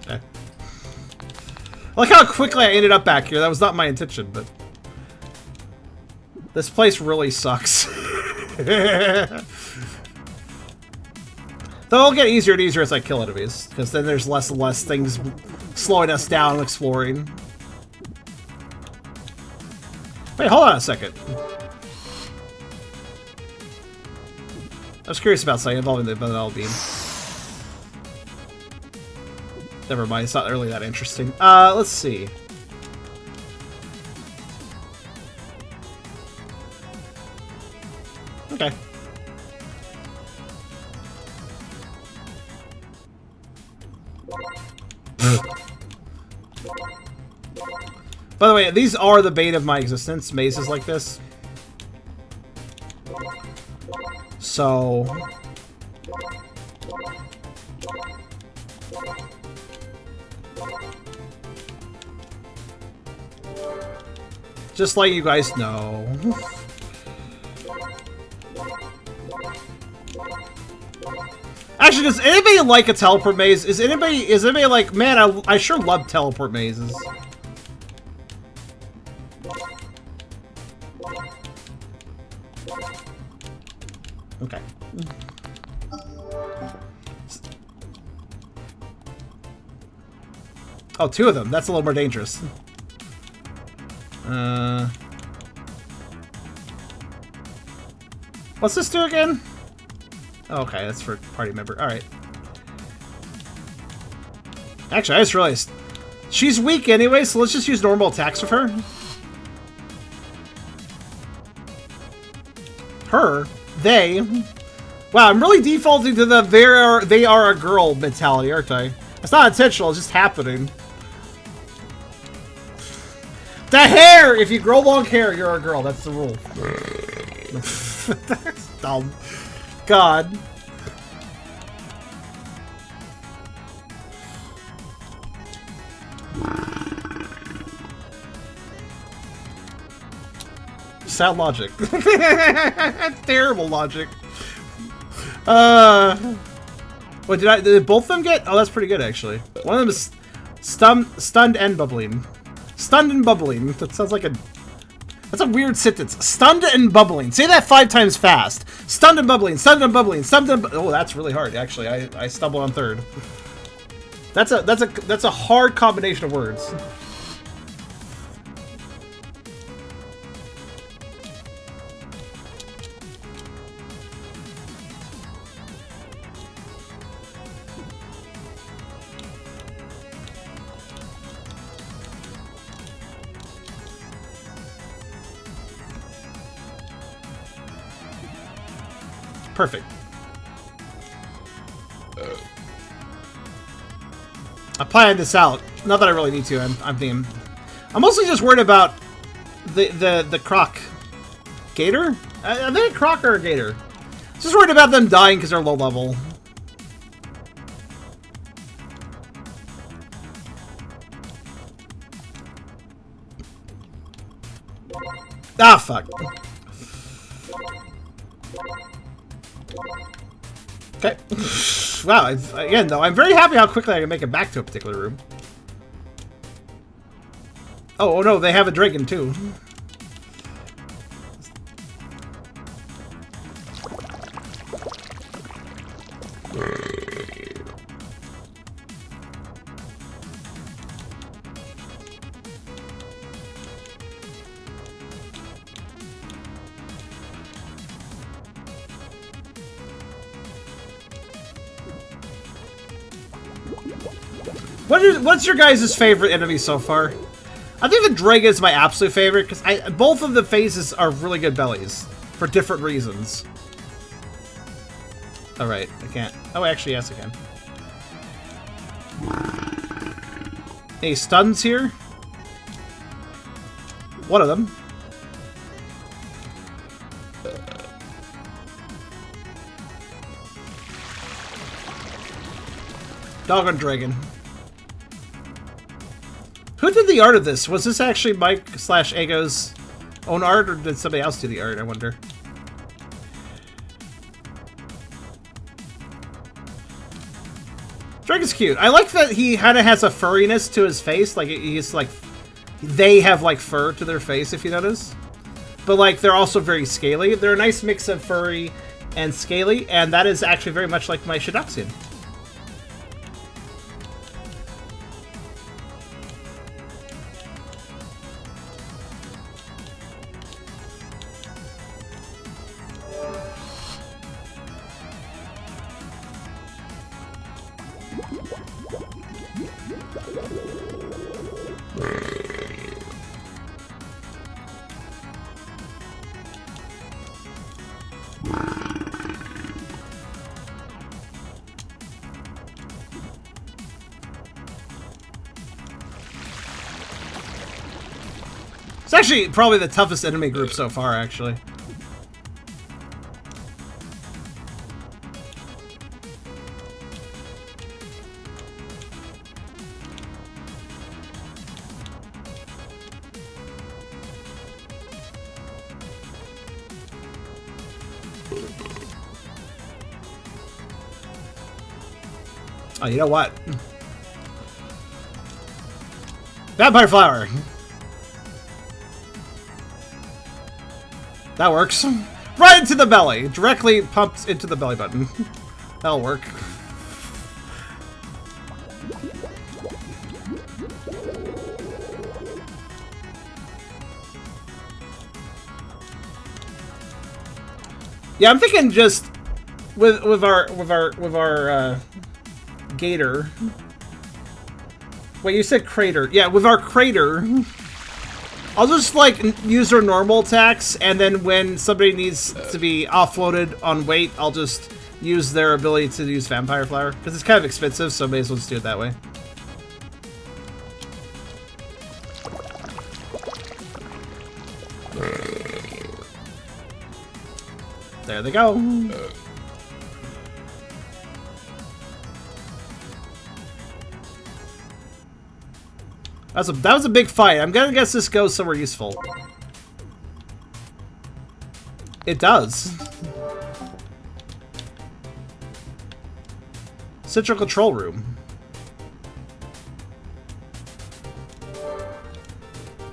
Okay. I like how quickly I ended up back here. That was not my intention, but this place really sucks. Though it'll get easier and easier as I kill enemies, because then there's less and less things slowing us down and exploring. Wait, hold on a second. I was curious about something involving the Vial beam. Never mind, it's not really that interesting. Let's see. Okay. By the way, these are the bane of my existence, mazes like this. So... just letting you guys know. Actually, does anybody like a teleport maze? Is anybody like, man, I sure love teleport mazes. Okay. Oh, 2 of them. That's a little more dangerous. What's this do again? Oh, okay, that's for party member. Alright. Actually, I just realized she's weak anyway, so let's just use normal attacks with her. Her? They? Wow, I'm really defaulting to the they are a girl mentality, aren't I? It's not intentional, it's just happening. The hair! If you grow long hair, you're a girl. That's the rule. That's dumb. God. Sad logic. Terrible logic. What did both of them get? Oh, that's pretty good actually. One of them is stunned and bubbling. Stunned and bubbling. That sounds like a... that's a weird sentence. Stunned and bubbling. Say that 5 times fast. Stunned and bubbling. Stunned and bubbling. Stunned and... oh, that's really hard. Actually, I stumbled on 3rd. That's a hard combination of words. Perfect. I planned this out. Not that I really need to. I'm mostly just worried about the croc gator. Are they a croc or a gator? Just worried about them dying because they're low level. Ah, fuck. Okay. Wow, again, though, I'm very happy how quickly I can make it back to a particular room. Oh no, they have a dragon, too. What's your guys' favorite enemy so far? I think the dragon is my absolute favorite because both of the phases are really good bellies for different reasons. All right, I can't. Oh, actually, yes, I can. Any stuns here? One of them. Doggone dragon. Who did the art of this? Was this actually Mike/Ego's own art, or did somebody else do the art, I wonder? Dragon's cute. I like that he kind of has a furriness to his face. Like, he's like... they have, like, fur to their face, if you notice. But, like, they're also very scaly. They're a nice mix of furry and scaly, and that is actually very much like my Shidoxian. It's actually probably the toughest enemy group so far, actually. Oh, you know what? Vampire flower. That works. Right into the belly. Directly pumped into the belly button. That'll work. Yeah, I'm thinking just with our gator. Wait, you said crater. Yeah, with our crater, I'll just like use our normal attacks, and then when somebody needs to be offloaded on weight, I'll just use their ability to use vampire flower because it's kind of expensive, so may as well just do it that way. There they go. That was a big fight. I'm gonna guess this goes somewhere useful. It does. Central control room.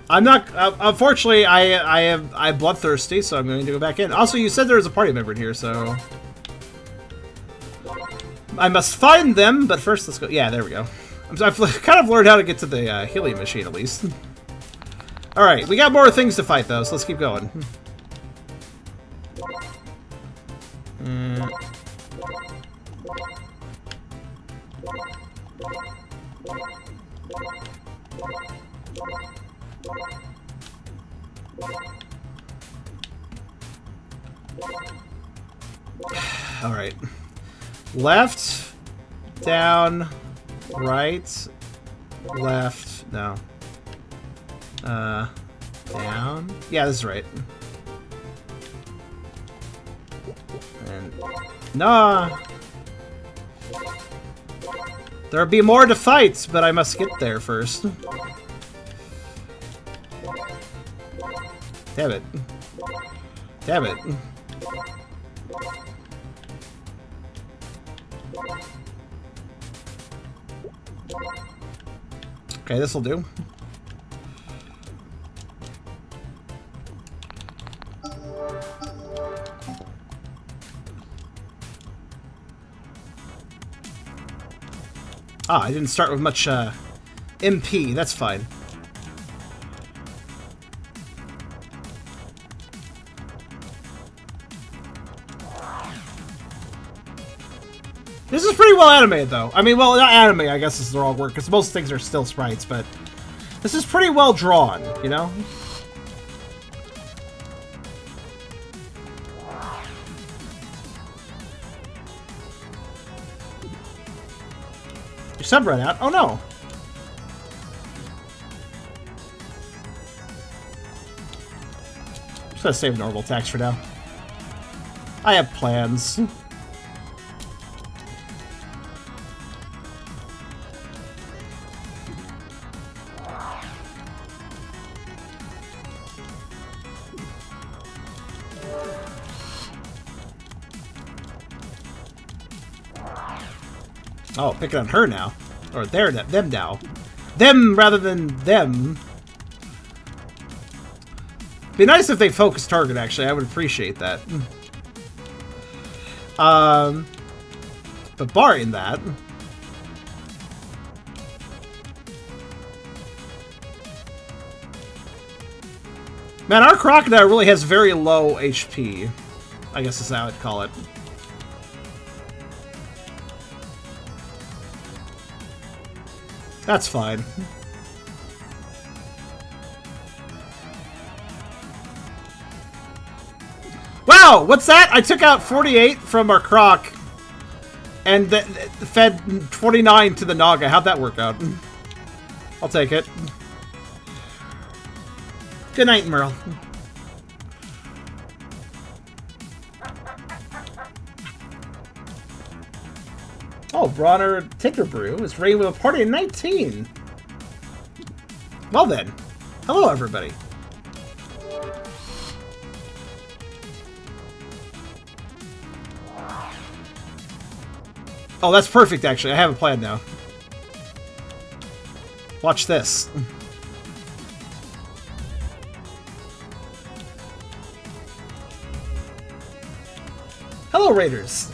I'm not. Unfortunately, I'm bloodthirsty, so I'm going to go back in. Also, you said there was a party member in here, so I must find them. But first, let's go. Yeah, there we go. I've kind of learned how to get to the healing machine, at least. All right, we got more things to fight, though, so let's keep going. All right. Left, down, right, left, no. Down. Yeah, this is right. And nah. There'll be more to fight, but I must get there first. Damn it. Damn it. Okay, this'll do. Ah, I didn't start with much MP. That's fine. This is pretty well animated, though. I mean, well, not anime, I guess is the wrong word, because most things are still sprites, but this is pretty well drawn, you know? Your sub ran out? Oh, no. I'm just gonna save normal attacks for now. I have plans. Oh, picking on her now. Or them now. Them rather than them. Be nice if they focus target, actually. I would appreciate that. But barring that... Man, our crocodile really has very low HP. I guess is how I'd call it. That's fine. Wow, what's that? I took out 48 from our croc and fed 29 to the Naga. How'd that work out? I'll take it. Good night, Merle. Oh, Bronner Tinkerbrew is ready with a party at 19. Well then, hello everybody. Oh, that's perfect, actually. I have a plan now. Watch this. Hello, Raiders.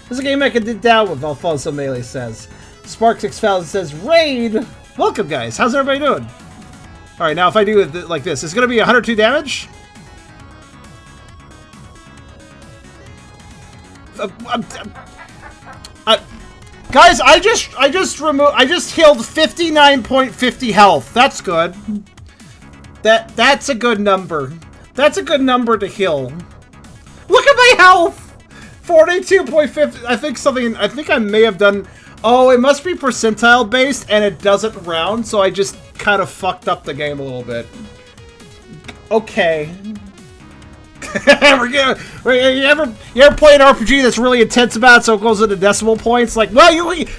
This is a game I can dig down with, Alfonso Melee says. Spark6000 says, Raid! Welcome, guys. How's everybody doing? Alright, now if I do it like this, it's going to be 102 damage? Guys, I just healed 59.50 health. That's good. That's a good number. That's a good number to heal. Look at my health. 42.50. I think I may have done. Oh, it must be percentile based, and it doesn't round, so I just kind of fucked up the game a little bit. Okay. You ever play an RPG that's really intense about it, so it goes into decimal points? Like, well,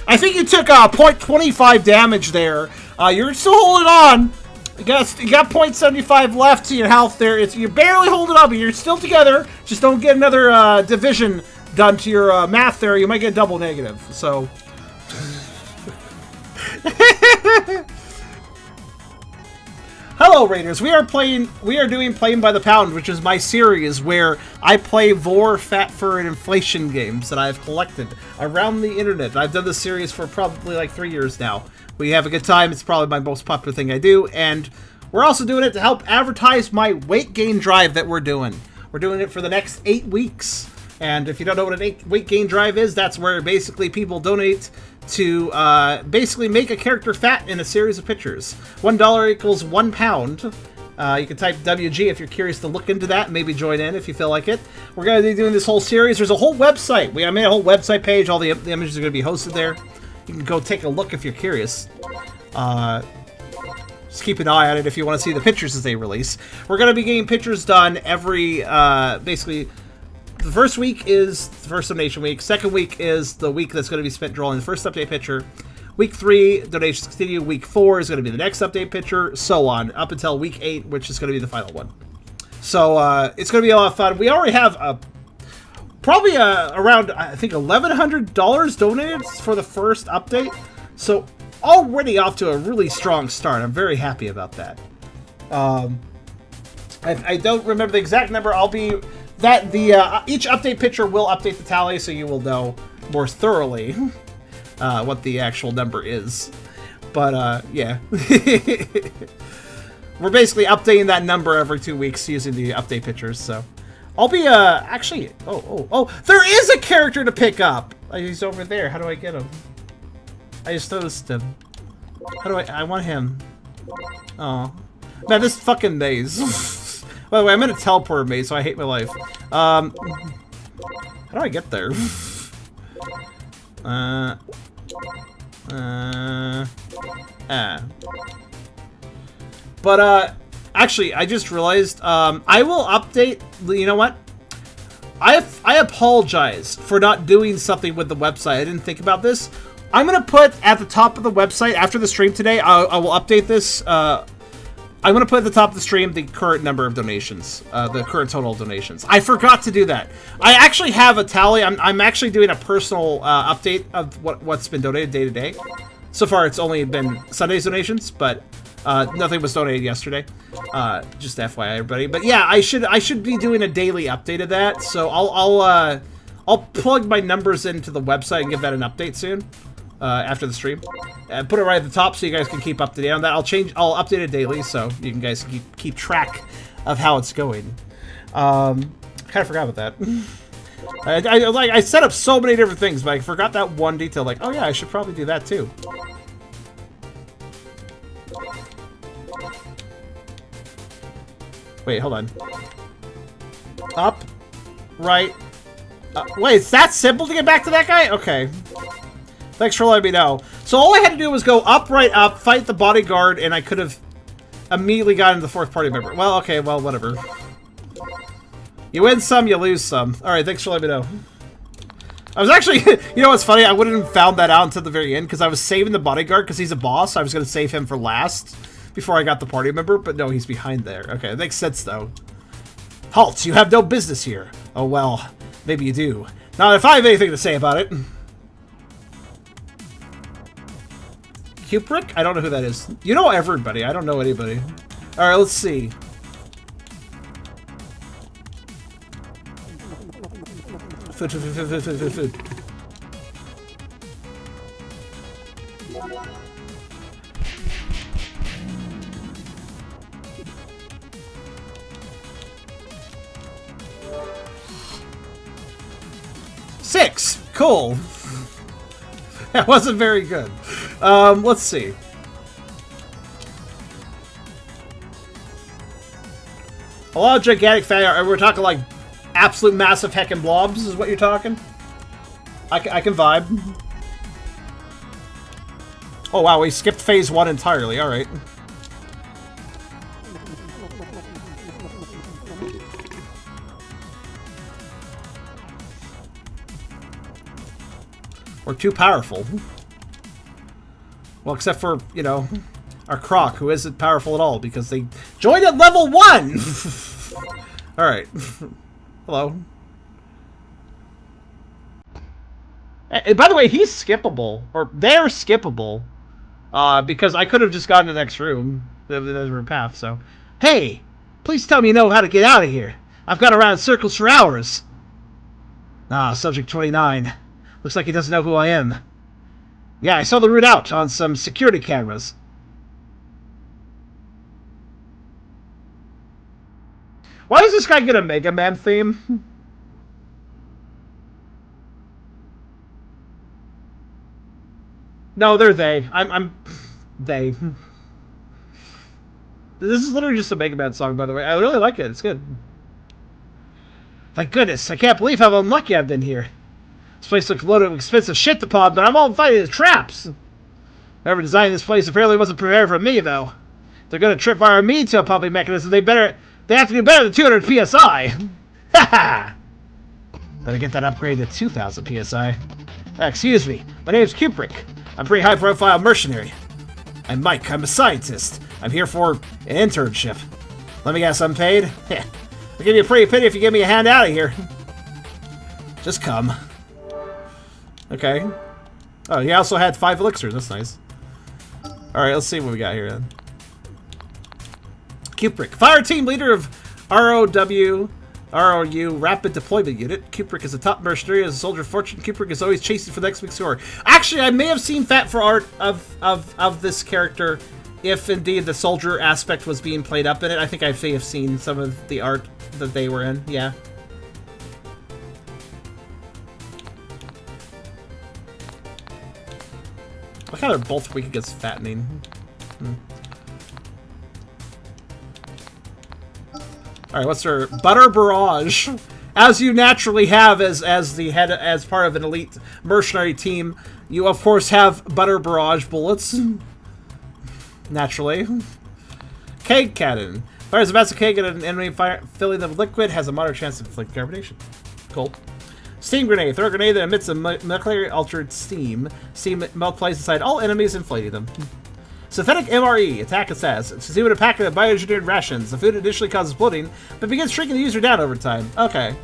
I think you took 0.25 damage there. You're still holding on. You got 0.75 left to your health there. You're barely holding up, but you're still together. Just don't get another division done to your math there. You might get double negative. So. Hello, Raiders. We are doing Playing by the Pound, which is my series where I play vore, fat fur, and inflation games that I've collected around the internet. I've done this series for probably like 3 years now. We have a good time. It's probably my most popular thing I do, and we're also doing it to help advertise my weight gain drive that we're doing. We're doing it for the next 8 weeks, and if you don't know what an weight gain drive is, that's where basically people donate to basically make a character fat in a series of pictures. $1 equals 1 pound. You can type WG if you're curious to look into that and maybe join in if you feel like it. We're going to be doing this whole series. There's a whole website. I made a whole website page. All the images are going to be hosted there. You can go take a look if you're curious. Just keep an eye on it if you want to see the pictures as they release. We're going to be getting pictures done every, basically, the first week is the first donation week. Second week is the week that's going to be spent drawing the first update picture. Week 3, donations continue. Week 4 is going to be the next update picture, so on, up until week 8, which is going to be the final one. So, it's going to be a lot of fun. We already have probably around, I think, $1,100 donated for the first update. So, already off to a really strong start. I'm very happy about that. I don't remember the exact number. Each update picture will update the tally, so you will know more thoroughly what the actual number is. But, yeah. We're basically updating that number every 2 weeks using the update pictures, so. I'll be, actually, oh, there is a character to pick up! He's over there. How do I get him? I just noticed him. How do I want him. Oh. Man, this fucking maze. By the way, I'm in a teleporter maze, so I hate my life. How do I get there? But, actually, I just realized, I will update, you know what? I apologize for not doing something with the website. I didn't think about this. I'm going to put at the top of the website, after the stream today, I will update this, I'm going to put at the top of the stream the current number of donations, the current total donations. I forgot to do that. I actually have a tally. I'm actually doing a personal update of what's been donated day to day. So far, it's only been Sunday's donations, but nothing was donated yesterday. Just FYI, everybody. But yeah, I should be doing a daily update of that. So I'll plug my numbers into the website and give that an update soon. After the stream, put it right at the top so you guys can keep up to date on that. I'll update it daily so you can guys keep track of how it's going. Kind of forgot about that. I set up so many different things, but I forgot that one detail. Like, oh yeah, I should probably do that too. Wait, hold on. Up, right? Wait, it's that simple to get back to that guy? Okay. Thanks for letting me know. So all I had to do was go up, right up, fight the bodyguard, and I could have immediately gotten the fourth party member. Well, okay, well, whatever. You win some, you lose some. Alright, thanks for letting me know. I was actually, you know what's funny? I wouldn't have found that out until the very end, because I was saving the bodyguard, because he's a boss. I was going to save him for last, before I got the party member, but no, he's behind there. Okay, that makes sense, though. Halt! You have no business here. Oh, well, maybe you do. Not if I have anything to say about it. Kubrick? I don't know who that is. You know everybody. I don't know anybody. Alright, let's see. Food, food, food, food, food, food, food. Six! Cool. That wasn't very good. Let's see. A lot of gigantic fat. We're talking like absolute massive heckin' blobs is what you're talking? I can vibe. Oh wow, we skipped phase 1 entirely. Alright. We're too powerful. Well, except for, you know, our Croc, who isn't powerful at all because they joined at level 1! Alright. Hello. And by the way, he's skippable. Or they're skippable. Because I could have just gotten to the next room. The room path, so. Hey! Please tell me you know how to get out of here. I've gone around in circles for hours. Ah, Subject 29. Looks like he doesn't know who I am. Yeah, I saw the route out on some security cameras. Why does this guy get a Mega Man theme? No, they're they. I'm they. This is literally just a Mega Man song, by the way. I really like it. It's good. Thank goodness. I can't believe how unlucky I've been here. This place looks loaded with expensive shit to pop, but I'm all fighting the traps. Whoever designed this place apparently wasn't prepared for me, though. If they're gonna tripwire me to a pumping mechanism, they have to do better than 200 PSI. Haha! Better get that upgrade to 2000 PSI. Excuse me, my name's Kubrick. I'm a pretty high-profile mercenary. I'm Mike, I'm a scientist. I'm here for an internship. Let me guess, I'm paid? Heh. I'll give you a pretty penny if you give me a hand out of here. Just come. Okay. Oh, he also had 5 elixirs. That's nice. Alright, let's see what we got here then. Kubrick. Fire team leader of ROU Rapid Deployment Unit. Kubrick is a top mercenary. As a soldier of fortune, Kubrick is always chasing for the next big score. Actually, I may have seen fat for art of this character if indeed the soldier aspect was being played up in it. I think I may have seen some of the art that they were in. Yeah. I kind of both weak against fattening. Alright, what's our butter barrage? As you naturally have as the head as part of an elite mercenary team, you of course have butter barrage bullets. Naturally. Keg cannon. Fires a massive keg at an enemy, filling them with liquid, has a moderate chance to inflict carbonation. Cool. Steam grenade. Throw a grenade that emits a molecularly altered steam. Steam multiplies inside all enemies, inflating them. Synthetic MRE. Attack and stats. It's even a packet of bioengineered rations. The food initially causes bloating, but begins shrinking the user down over time. Okay.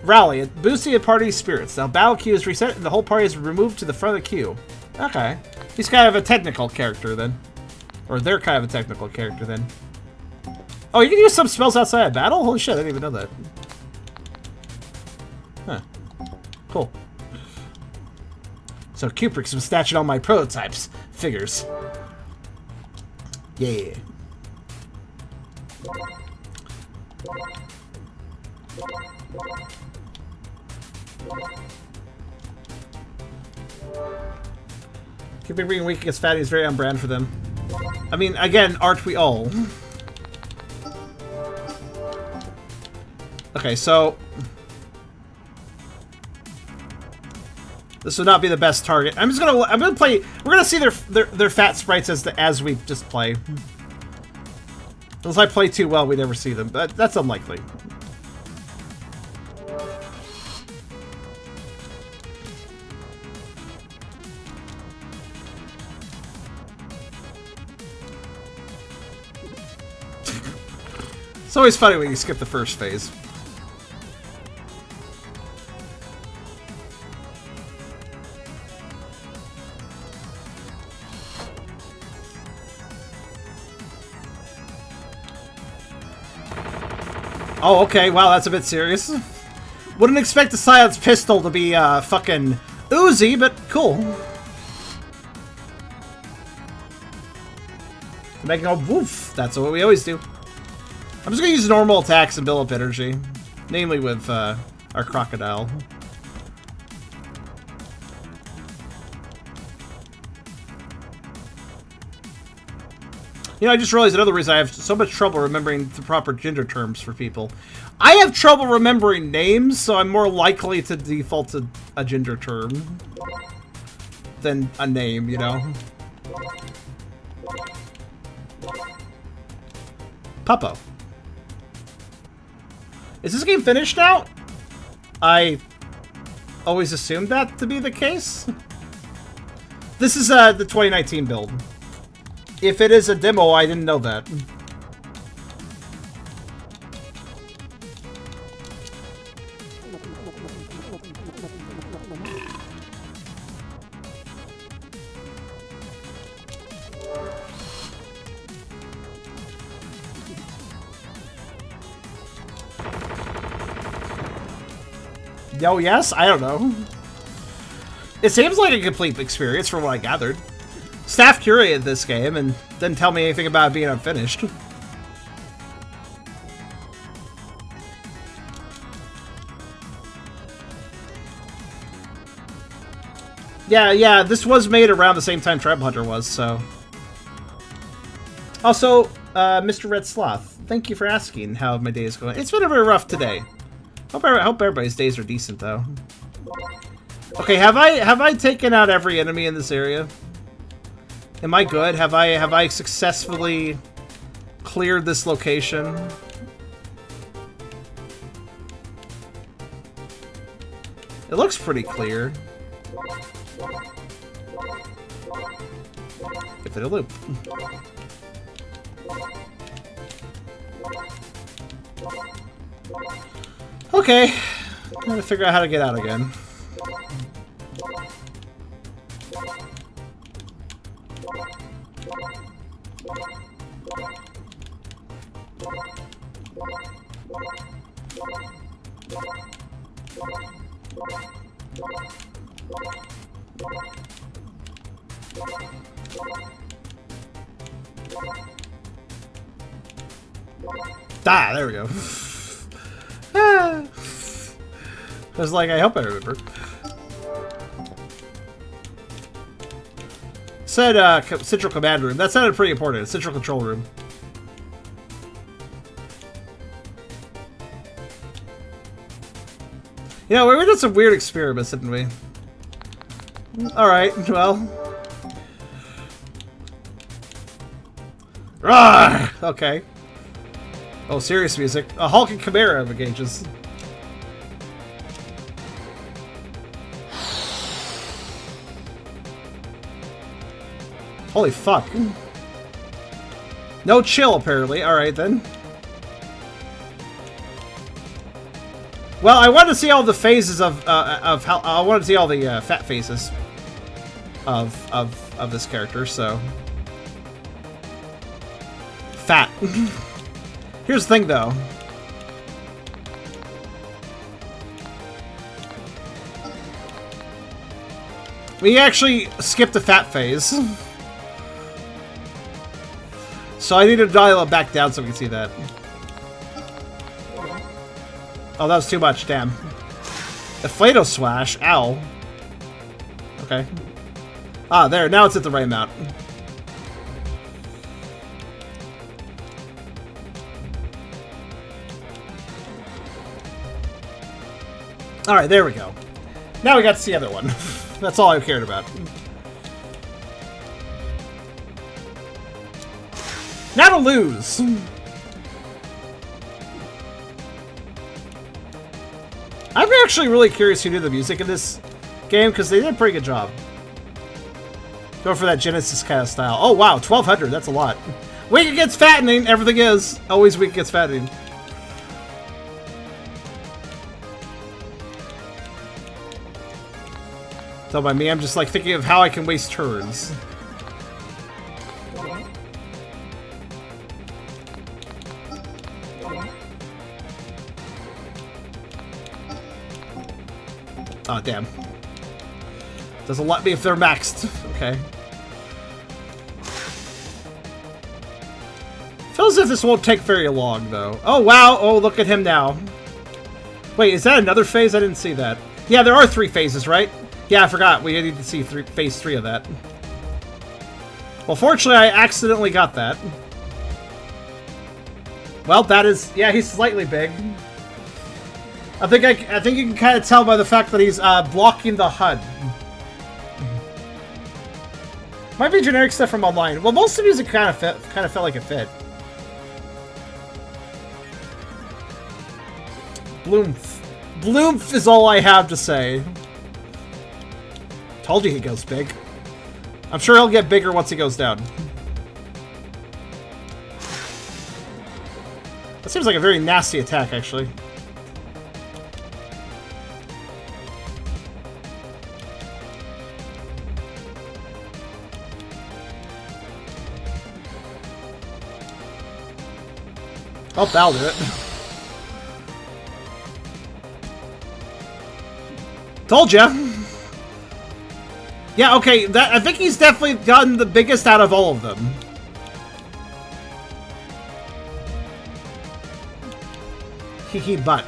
Rally. It boosts the party's spirits. Now battle queue is reset and the whole party is removed to the front of the queue. Okay. He's kind of a technical character then. Or they're kind of a technical character then. Oh, you can use some spells outside of battle? Holy shit, I didn't even know that. Huh. Cool. So Kubrick's been snatching all my prototypes. Figures. Yeah. Kubrick being weak against fatty is very on brand for them. I mean, again, aren't we all? Okay, so this would not be the best target. I'm gonna play. We're gonna see their fat sprites as we just play. Unless I play too well, we never see them. But that's unlikely. It's always funny when you skip the first phase. Oh, okay. Wow, that's a bit serious. Wouldn't expect the silenced pistol to be fucking Uzi, but cool. Making a woof. That's what we always do. I'm just gonna use normal attacks and build up energy, namely with our crocodile. You know, I just realized another reason I have so much trouble remembering the proper gender terms for people. I have trouble remembering names, so I'm more likely to default to a gender term than a name, you know? Puppo. Is this game finished now? I always assumed that to be the case. This is the 2019 build. If it is a demo, I didn't know that. Yo, yes? I don't know. It seems like a complete experience from what I gathered. Staff curated this game and didn't tell me anything about it being unfinished. Yeah, this was made around the same time Tribal Hunter was, so... Also, Mr. Red Sloth, thank you for asking how my day is going. It's been a very rough today. Hope everybody's days are decent, though. Okay, have I taken out every enemy in this area? Am I good? Have I successfully cleared this location? It looks pretty clear. If it a loop. Okay, I'm gonna figure out how to get out again. Ah, there we go. I was like, I hope I remember. Said Central Command Room. That sounded pretty important. Central Control Room. You know, we did some weird experiments, didn't we? Alright, well. Rawr! Okay. Oh, serious music. A Hulk and Chimera engages. Holy fuck. No chill, apparently. Alright, then. Well, I wanted to see all the phases of how... I wanted to see all the fat faces of this character, so... Fat. Here's the thing, though. We actually skipped the fat phase. So I need to dial it back down so we can see that. Oh, that was too much, damn. Inflato Swash, ow. Okay. Ah, there, now it's at the right amount. Alright, there we go. Now we got to see the other one. That's all I cared about. Now to lose. I'm actually really curious who did the music in this game, because they did a pretty good job. Go for that Genesis kind of style. Oh wow, 1200, that's a lot. Weak against fattening, everything is. Always weak against fattening. Don't mind me, I'm just like thinking of how I can waste turns. Oh, damn. Doesn't let me if they're maxed. Okay. Feels as if this won't take very long, though. Oh, wow. Oh, look at him now. Wait, is that another phase? I didn't see that. Yeah, there are 3 phases, right? Yeah, I forgot. We need to see phase 3 of that. Well, fortunately, I accidentally got that. Well, that is... Yeah, he's slightly big. I think you can kind of tell by the fact that he's blocking the HUD. Might be generic stuff from online. Well, most of the music kind of felt like it fit. Bloomf. Bloomf is all I have to say. Told you he goes big. I'm sure he'll get bigger once he goes down. That seems like a very nasty attack, actually. Oh, that'll do it. Told ya! Yeah, okay, I think he's definitely gotten the biggest out of all of them. Hee butt.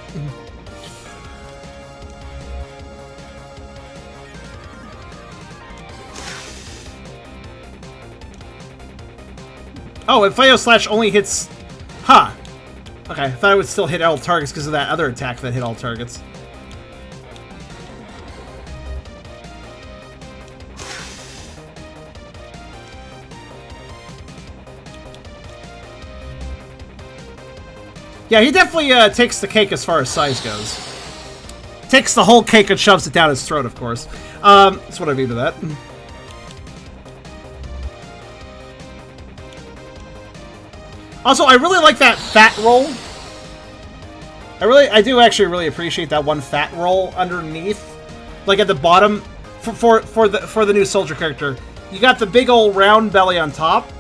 Oh, and Fire Slash only hits... Huh. Okay, I thought it would still hit all targets because of that other attack that hit all targets. Yeah, he definitely takes the cake as far as size goes. Takes the whole cake and shoves it down his throat, of course. That's what I mean by that. Also, I really like that fat roll. I do actually really appreciate that one fat roll underneath, like at the bottom, for the new soldier character. You got the big old round belly on top,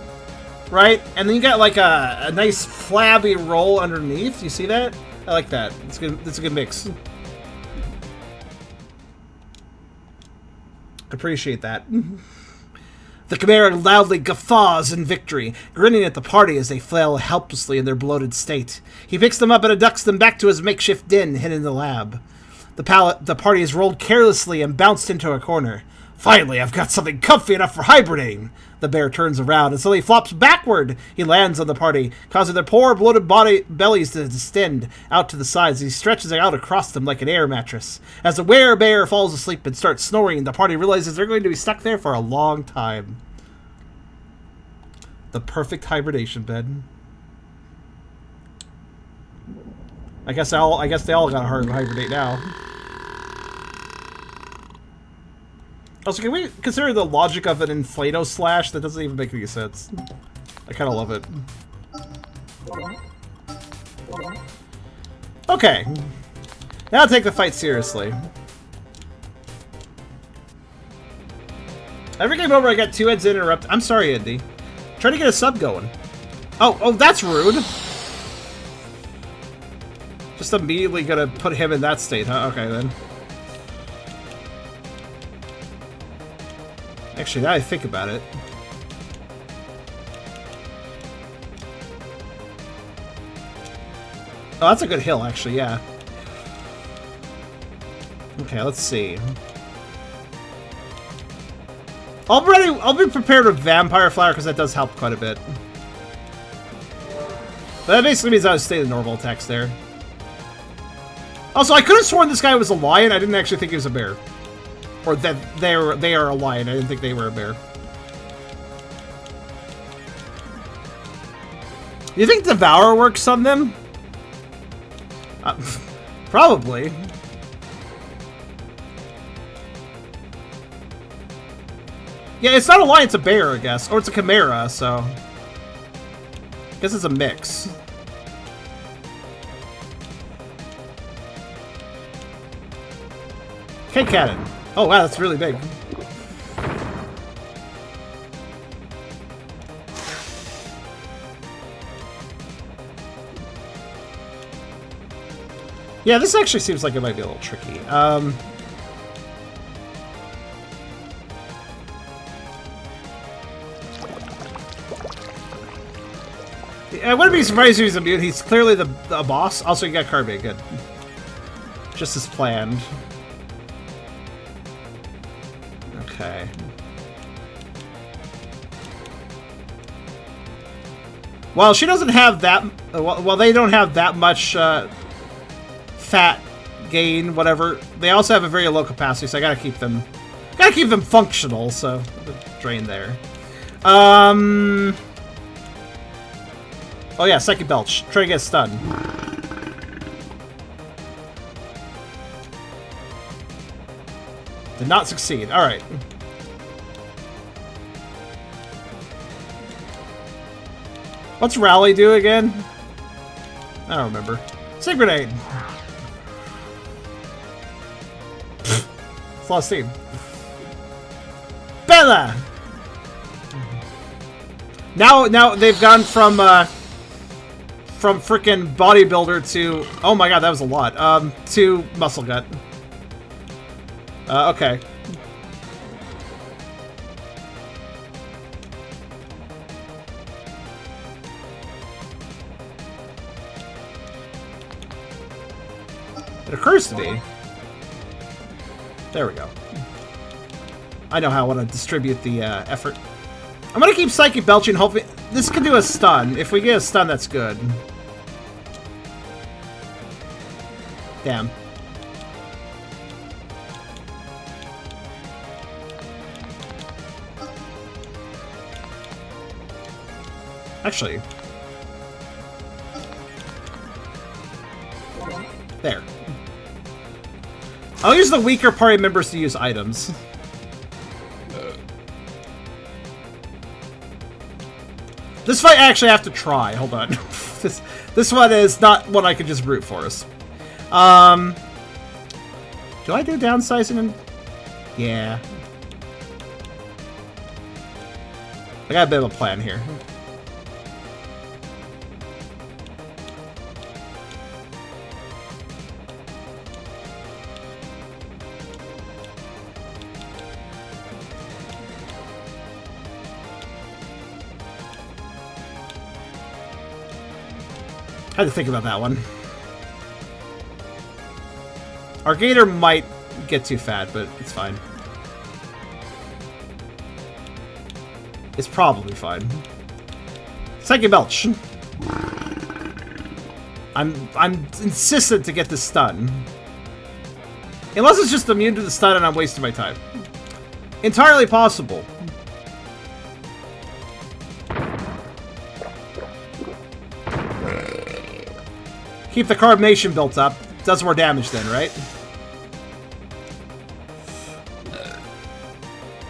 right? And then you got like a nice flabby roll underneath. You see that? I like that. It's good. It's a good mix. Appreciate that. The Chimera loudly guffaws in victory, grinning at the party as they flail helplessly in their bloated state. He picks them up and abducts them back to his makeshift den hidden in the lab. The party is rolled carelessly and bounced into a corner. Finally, I've got something comfy enough for hibernating. The bear turns around and suddenly flops backward. He lands on the party, causing their poor bloated bellies to distend out to the sides. He stretches out across them like an air mattress. As the bear falls asleep and starts snoring, the party realizes they're going to be stuck there for a long time. The perfect hibernation bed. I guess they all got to hibernate now. Also, can we consider the logic of an Inflato slash? That doesn't even make any sense. I kind of love it. Okay. Now take the fight seriously. Every game over, I got 2 heads interrupted. I'm sorry, Indy. Try to get a sub going. Oh, that's rude. Just immediately gonna put him in that state, huh? Okay, then. Actually, now I think about it. Oh, that's a good hill, actually, yeah. Okay, let's see. I'll be prepared with Vampire Flower, because that does help quite a bit. But that basically means I would stay the normal attacks there. Also, I could have sworn this guy was a lion. I didn't actually think he was a bear. Or that they are a lion. I didn't think they were a bear. You think Devour works on them? Probably. Yeah, it's not a lion, it's a bear, I guess. Or it's a chimera, so... I guess it's a mix. K cannon. Oh wow, that's really big. Yeah, this actually seems like it might be a little tricky. I wouldn't be surprised if he's immune. He's clearly the boss. Also, you got Kirby. Good. Just as planned. Okay. Well, she doesn't have that... Well, they don't have that much fat gain, whatever. They also have a very low capacity, so I gotta keep them... Gotta keep them functional, so... Drain there. Oh yeah, Psychic Belch. Try to get stunned. Did not succeed. Alright. What's Rally do again? I don't remember. Sig Grenade! It's lost steam. Bella! Now they've gone from frickin' bodybuilder to... Oh my god, that was a lot. To muscle gut. Okay. It occurs to me... There we go. I know how I want to distribute the effort. I'm gonna keep Psychic Belching, hoping... This could do a stun. If we get a stun, that's good. Damn. Actually. There. I'll use the weaker party members to use items. This fight I actually have to try. Hold on. This one is not one I could just brute force. Do I do downsizing? Yeah. I got a bit of a plan here. I had to think about that one. Our gator might get too fat, but it's fine. It's probably fine. Psychic Belch. I'm insistent to get this stun. Unless it's just immune to the stun and I'm wasting my time. Entirely possible. Keep the carbonation built up. Does more damage then, right?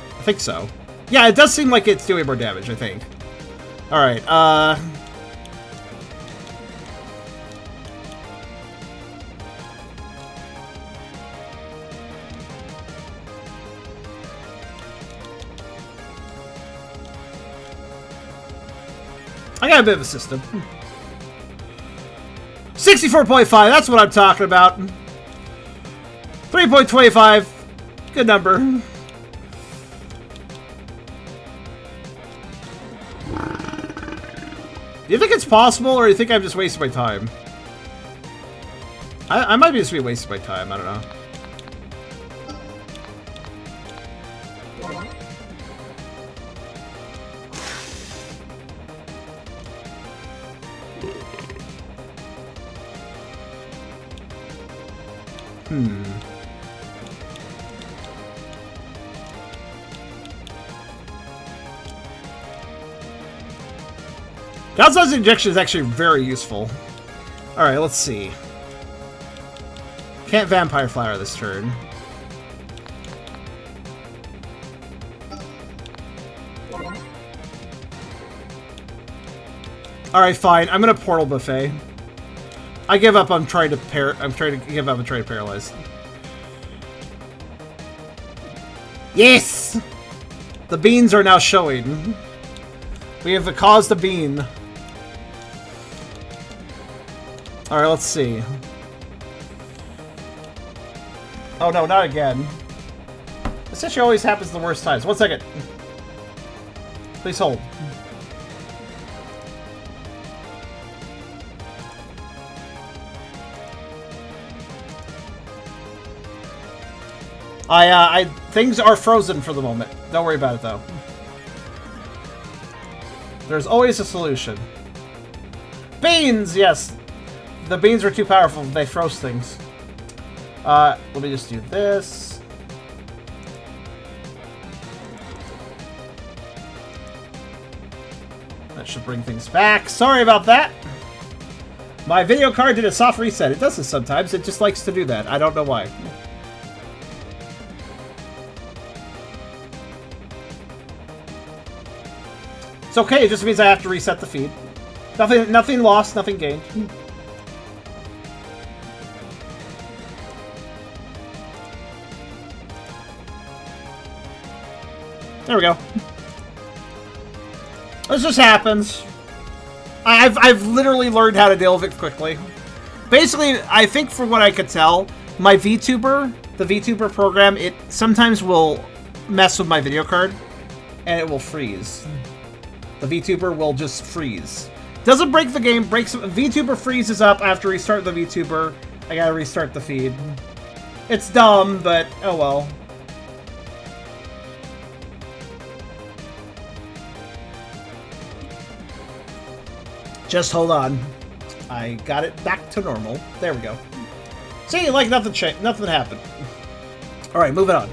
I think so. Yeah, it does seem like it's doing more damage, I think. Alright, I got a bit of a system. 64.5, that's what I'm talking about. 3.25, good number. Do you think it's possible, or do you think I'm just wasting my time? I might be just be wasting my time, I don't know. Downsizing injection is actually very useful. Alright, let's see. Can't Vampire Flower this turn. Alright, fine. I'm gonna Portal Buffet. I give up on trying to give up and try to paralyze. Yes! The beans are now showing. We have caused a bean. Alright, let's see. Oh no, not again. This issue always happens the worst times. 1 second. Please hold. Things are frozen for the moment. Don't worry about it, though. There's always a solution. Beans! Yes. The beans are too powerful. They froze things. Let me just do this. That should bring things back. Sorry about that. My video card did a soft reset. It does this sometimes. It just likes to do that. I don't know why. It's okay, it just means I have to reset the feed. Nothing lost, nothing gained. There we go. This just happens. I've literally learned how to deal with it quickly. Basically, I think from what I could tell, my VTuber, the VTuber program, it sometimes will mess with my video card, and it will freeze. The VTuber will just freeze. Doesn't break the game, breaks... VTuber freezes up after restart the VTuber. I gotta restart the feed. It's dumb, but oh well. Just hold on. I got it back to normal. There we go. See, like nothing happened. Alright, moving on.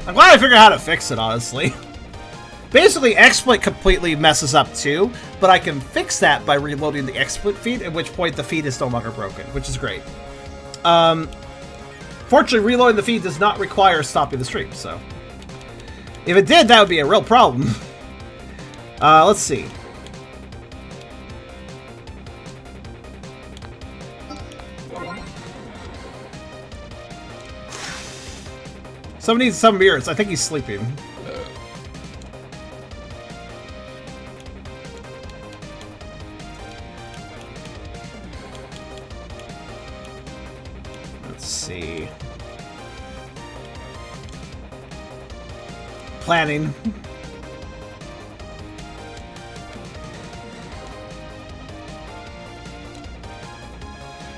I'm glad I figured out how to fix it, honestly. Basically, XSplit completely messes up too, but I can fix that by reloading the XSplit feed, at which point the feed is no longer broken, which is great. Fortunately, reloading the feed does not require stopping the stream, so... If it did, that would be a real problem. Let's see. Someone needs some mirrors. I think he's sleeping. Let's see. Planning.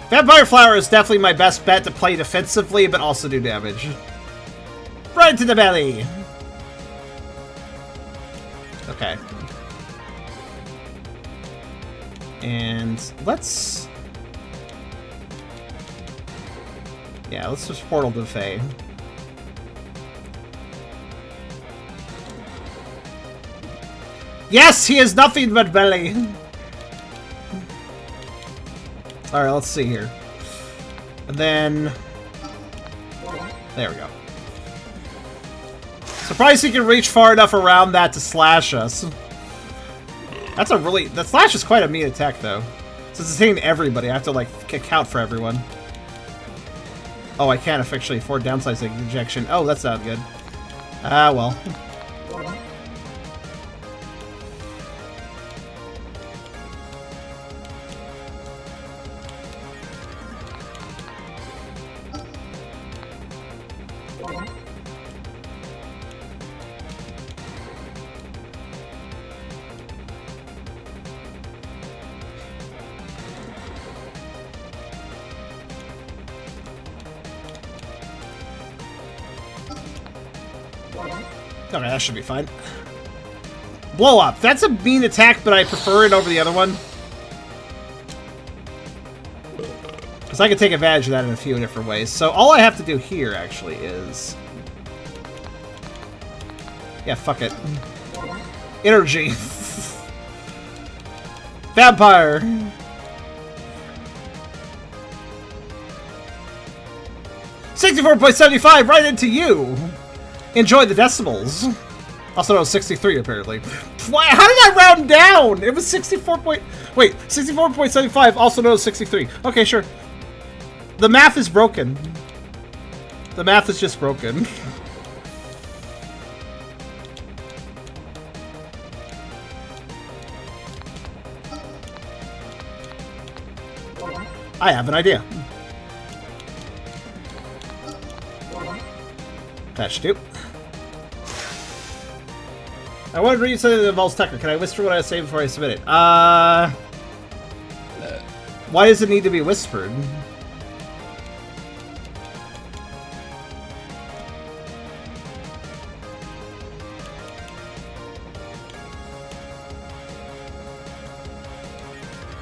Vampire Flower is definitely my best bet to play defensively, but also do damage. Right to the belly! Okay. And let's... Yeah, let's just Portal to Faye. Yes, he is nothing but belly! Alright, let's see here. And then... There we go. Surprised he can reach far enough around that to slash us. That's a really... That slash is quite a mean attack, though. Since it's hitting everybody, I have to, like, account for everyone. Oh, I can't actually afford downsizing injection. Oh, that's not good. Ah, well. Okay, that should be fine. Blow up. That's a mean attack, but I prefer it over the other one. Because I can take advantage of that in a few different ways. So all I have to do here, actually, is... Yeah, fuck it. Energy. Vampire. $64.75 right into you. Enjoy the decimals. Also, no, 63 apparently. How did I round down? It was 64 point... Wait, 64.75, also known as 63. Okay, sure. The math is broken. The math is just broken. I have an idea. That should do. I wanted to read something that involves Tucker. Can I whisper what I say before I submit it? Why does it need to be whispered?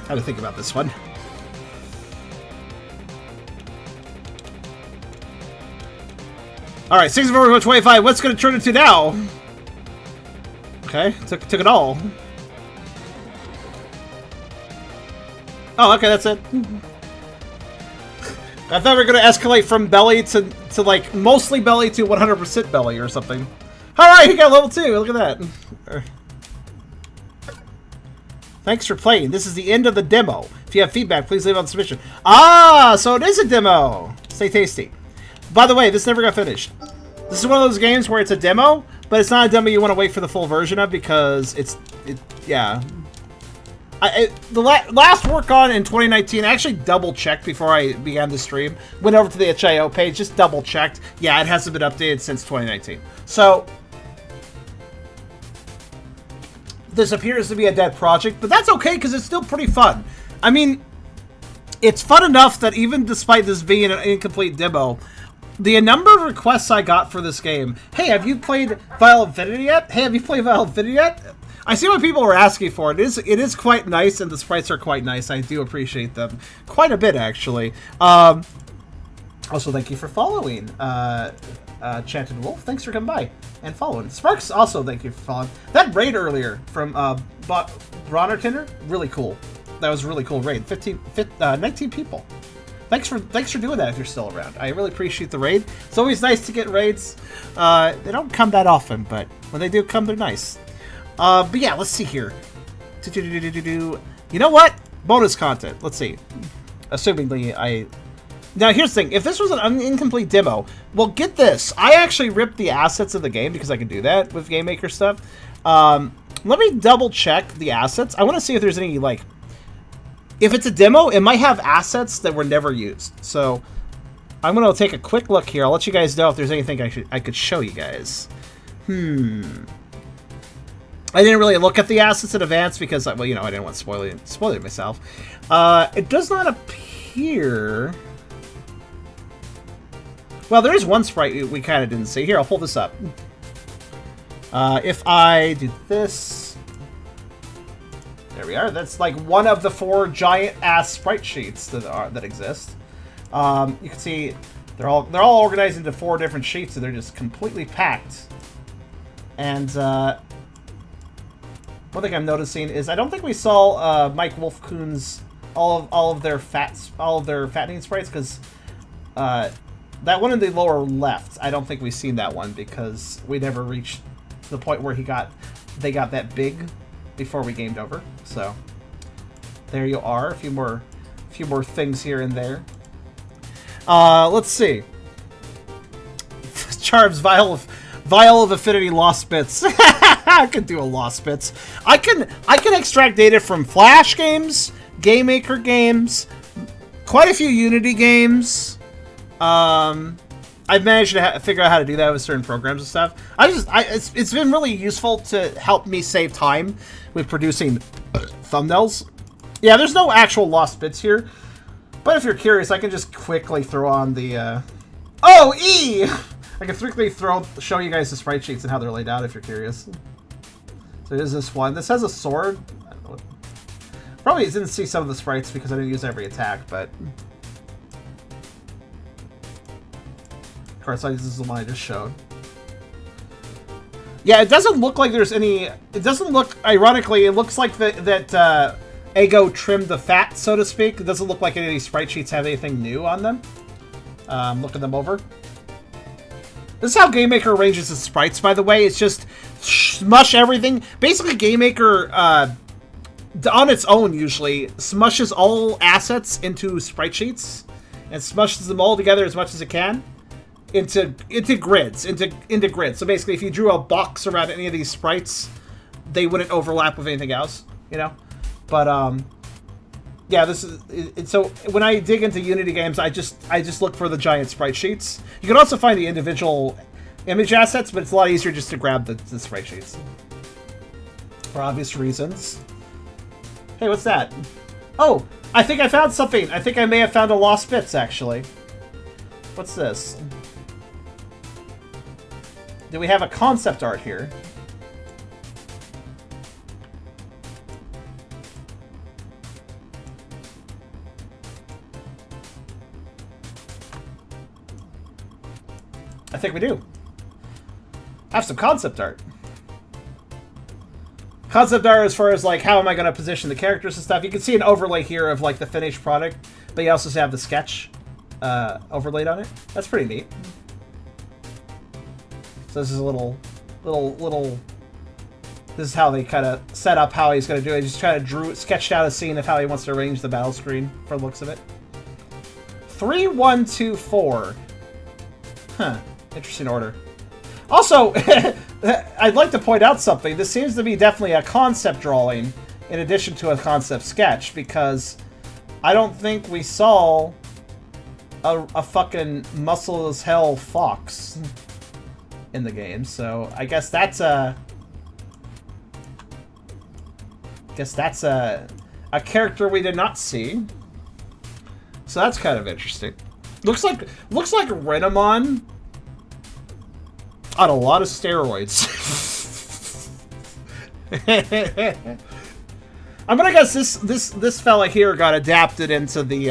I had to think about this one. Alright, 64.25. What's going to turn into now? Okay, took it all. Oh, okay, that's it. I thought we were going to escalate from belly to like, mostly belly to 100% belly or something. Alright, he got level 2. Look at that. Thanks for playing. This is the end of the demo. If you have feedback, please leave on submission. Ah, so it is a demo. Stay tasty. By the way, this never got finished. This is one of those games where it's a demo, but it's not a demo you want to wait for the full version of because yeah. The last work on in 2019, I actually double-checked before I began the stream. Went over to the HIO page, just double-checked. Yeah, it hasn't been updated since 2019. So, this appears to be a dead project, but that's okay because it's still pretty fun. I mean, it's fun enough that even despite this being an incomplete demo, the number of requests I got for this game, hey, have you played Vial Infinity yet? Hey, have you played Vial Infinity yet? I see what people are asking for. It is quite nice, and the sprites are quite nice. I do appreciate them quite a bit, actually. Also, thank you for following, Chanted Wolf. Thanks for coming by and following. Sparks, also thank you for following. That raid earlier from Bronner, really cool. That was a really cool raid. 19 people. Thanks for doing that if you're still around. I really appreciate the raid. It's always nice to get raids. They don't come that often, but when they do come, they're nice. But yeah, let's see here. You know what? Bonus content. Let's see. Assumingly, Now, here's the thing. If this was an incomplete demo, well, get this. I actually ripped the assets of the game because I can do that with Game Maker stuff. Let me double check the assets. I want to see if there's any, like... If it's a demo, it might have assets that were never used. So, I'm going to take a quick look here. I'll let you guys know if there's anything I could show you guys. I didn't really look at the assets in advance because, well, you know, I didn't want to spoil it myself. It does not appear... Well, there is one sprite we kind of didn't see. Here, I'll pull this up. If I do this... There we are. That's like one of the 4 giant-ass sprite sheets that exist. You can see they're all organized into 4 different sheets, so they're just completely packed. And one thing I'm noticing is I don't think we saw Mike Wolfcoon's all of their fattening sprites because that one in the lower left. I don't think we've seen that one because we never reached the point where they got that big before we gamed over. So there you are. A few more things here and there. Let's see. Charms Vial of Affinity Lost Bits. I could do a Lost Bits. I can extract data from Flash games, Game Maker games, quite a few Unity games. I've managed to figure out how to do that with certain programs and stuff. It's been really useful to help me save time with producing thumbnails. Yeah, there's no actual lost bits here, but if you're curious, I can just quickly throw on the. Oh, E! I can quickly show you guys the sprite sheets and how they're laid out if you're curious. So there's this one. This has a sword. Probably didn't see some of the sprites because I didn't use every attack, but card size is the one I just showed. Yeah, it doesn't look like there's any... It doesn't look... Ironically, it looks like that Ego trimmed the fat, so to speak. It doesn't look like any of these sprite sheets have anything new on them. Looking them over. This is how Game Maker arranges its sprites, by the way. It's just smush everything. Basically, Game Maker, on its own, usually, smushes all assets into sprite sheets and smushes them all together as much as it can into grids, into grids. So basically, if you drew a box around any of these sprites, they wouldn't overlap with anything else, you know? But, yeah, this is... So, when I dig into Unity games, I just look for the giant sprite sheets. You can also find the individual image assets, but it's a lot easier just to grab the sprite sheets. For obvious reasons. Hey, what's that? Oh, I think I found something. I think I may have found a lost bits, actually. What's this? Do we have a concept art here? I think we do. Have some concept art. Concept art as far as, like, how am I going to position the characters and stuff. You can see an overlay here of, like, the finished product, but you also have the sketch overlaid on it. That's pretty neat. So this is a little... This is how they kind of set up how he's going to do it. He just kind of sketched out a scene of how he wants to arrange the battle screen, for the looks of it. 3, 1, 2, 4. Huh. Interesting order. Also, I'd like to point out something. This seems to be definitely a concept drawing in addition to a concept sketch, because I don't think we saw a fucking muscle as hell fox in the game. So I guess that's a... a character we did not see. So that's kind of interesting. Looks like Renamon on a lot of steroids. I'm gonna guess this fella here got adapted into the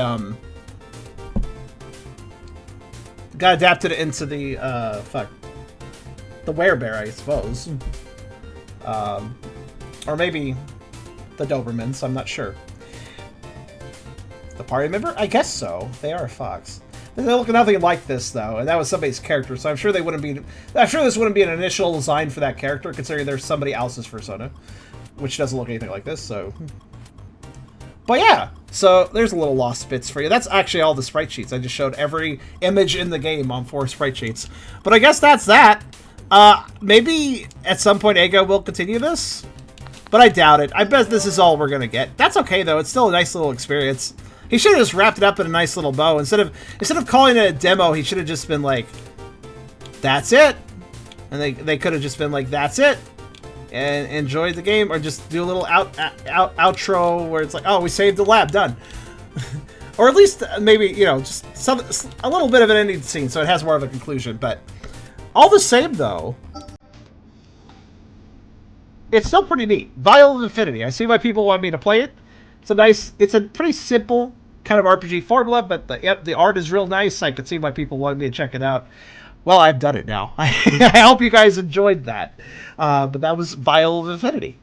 the werebear, I suppose. Or maybe the Dobermans, I'm not sure. The party member? I guess so. They are a fox. They look nothing like this, though, and that was somebody's character, so I'm sure they wouldn't be... I'm sure this wouldn't be an initial design for that character, considering there's somebody else's persona, which doesn't look anything like this, so... But yeah, so there's a little lost bits for you. That's actually all the sprite sheets. I just showed every image in the game on 4 sprite sheets. But I guess that's that. Maybe at some point Ego will continue this, but I doubt it. I bet this is all we're gonna get. That's okay, though. It's still a nice little experience. He should have just wrapped it up in a nice little bow. Instead of calling it a demo, he should have just been like, that's it. And they could have just been like, that's it. And enjoyed the game, or just do a little outro where it's like, oh, we saved the lab, done. Or at least maybe, you know, just a little bit of an ending scene so it has more of a conclusion. But all the same, though, it's still pretty neat. Vial of Infinity. I see why people want me to play it. It's a pretty simple kind of RPG formula, but the art is real nice. I could see why people wanted me to check it out. Well, I've done it now. I hope you guys enjoyed that. But that was Vial of Infinity.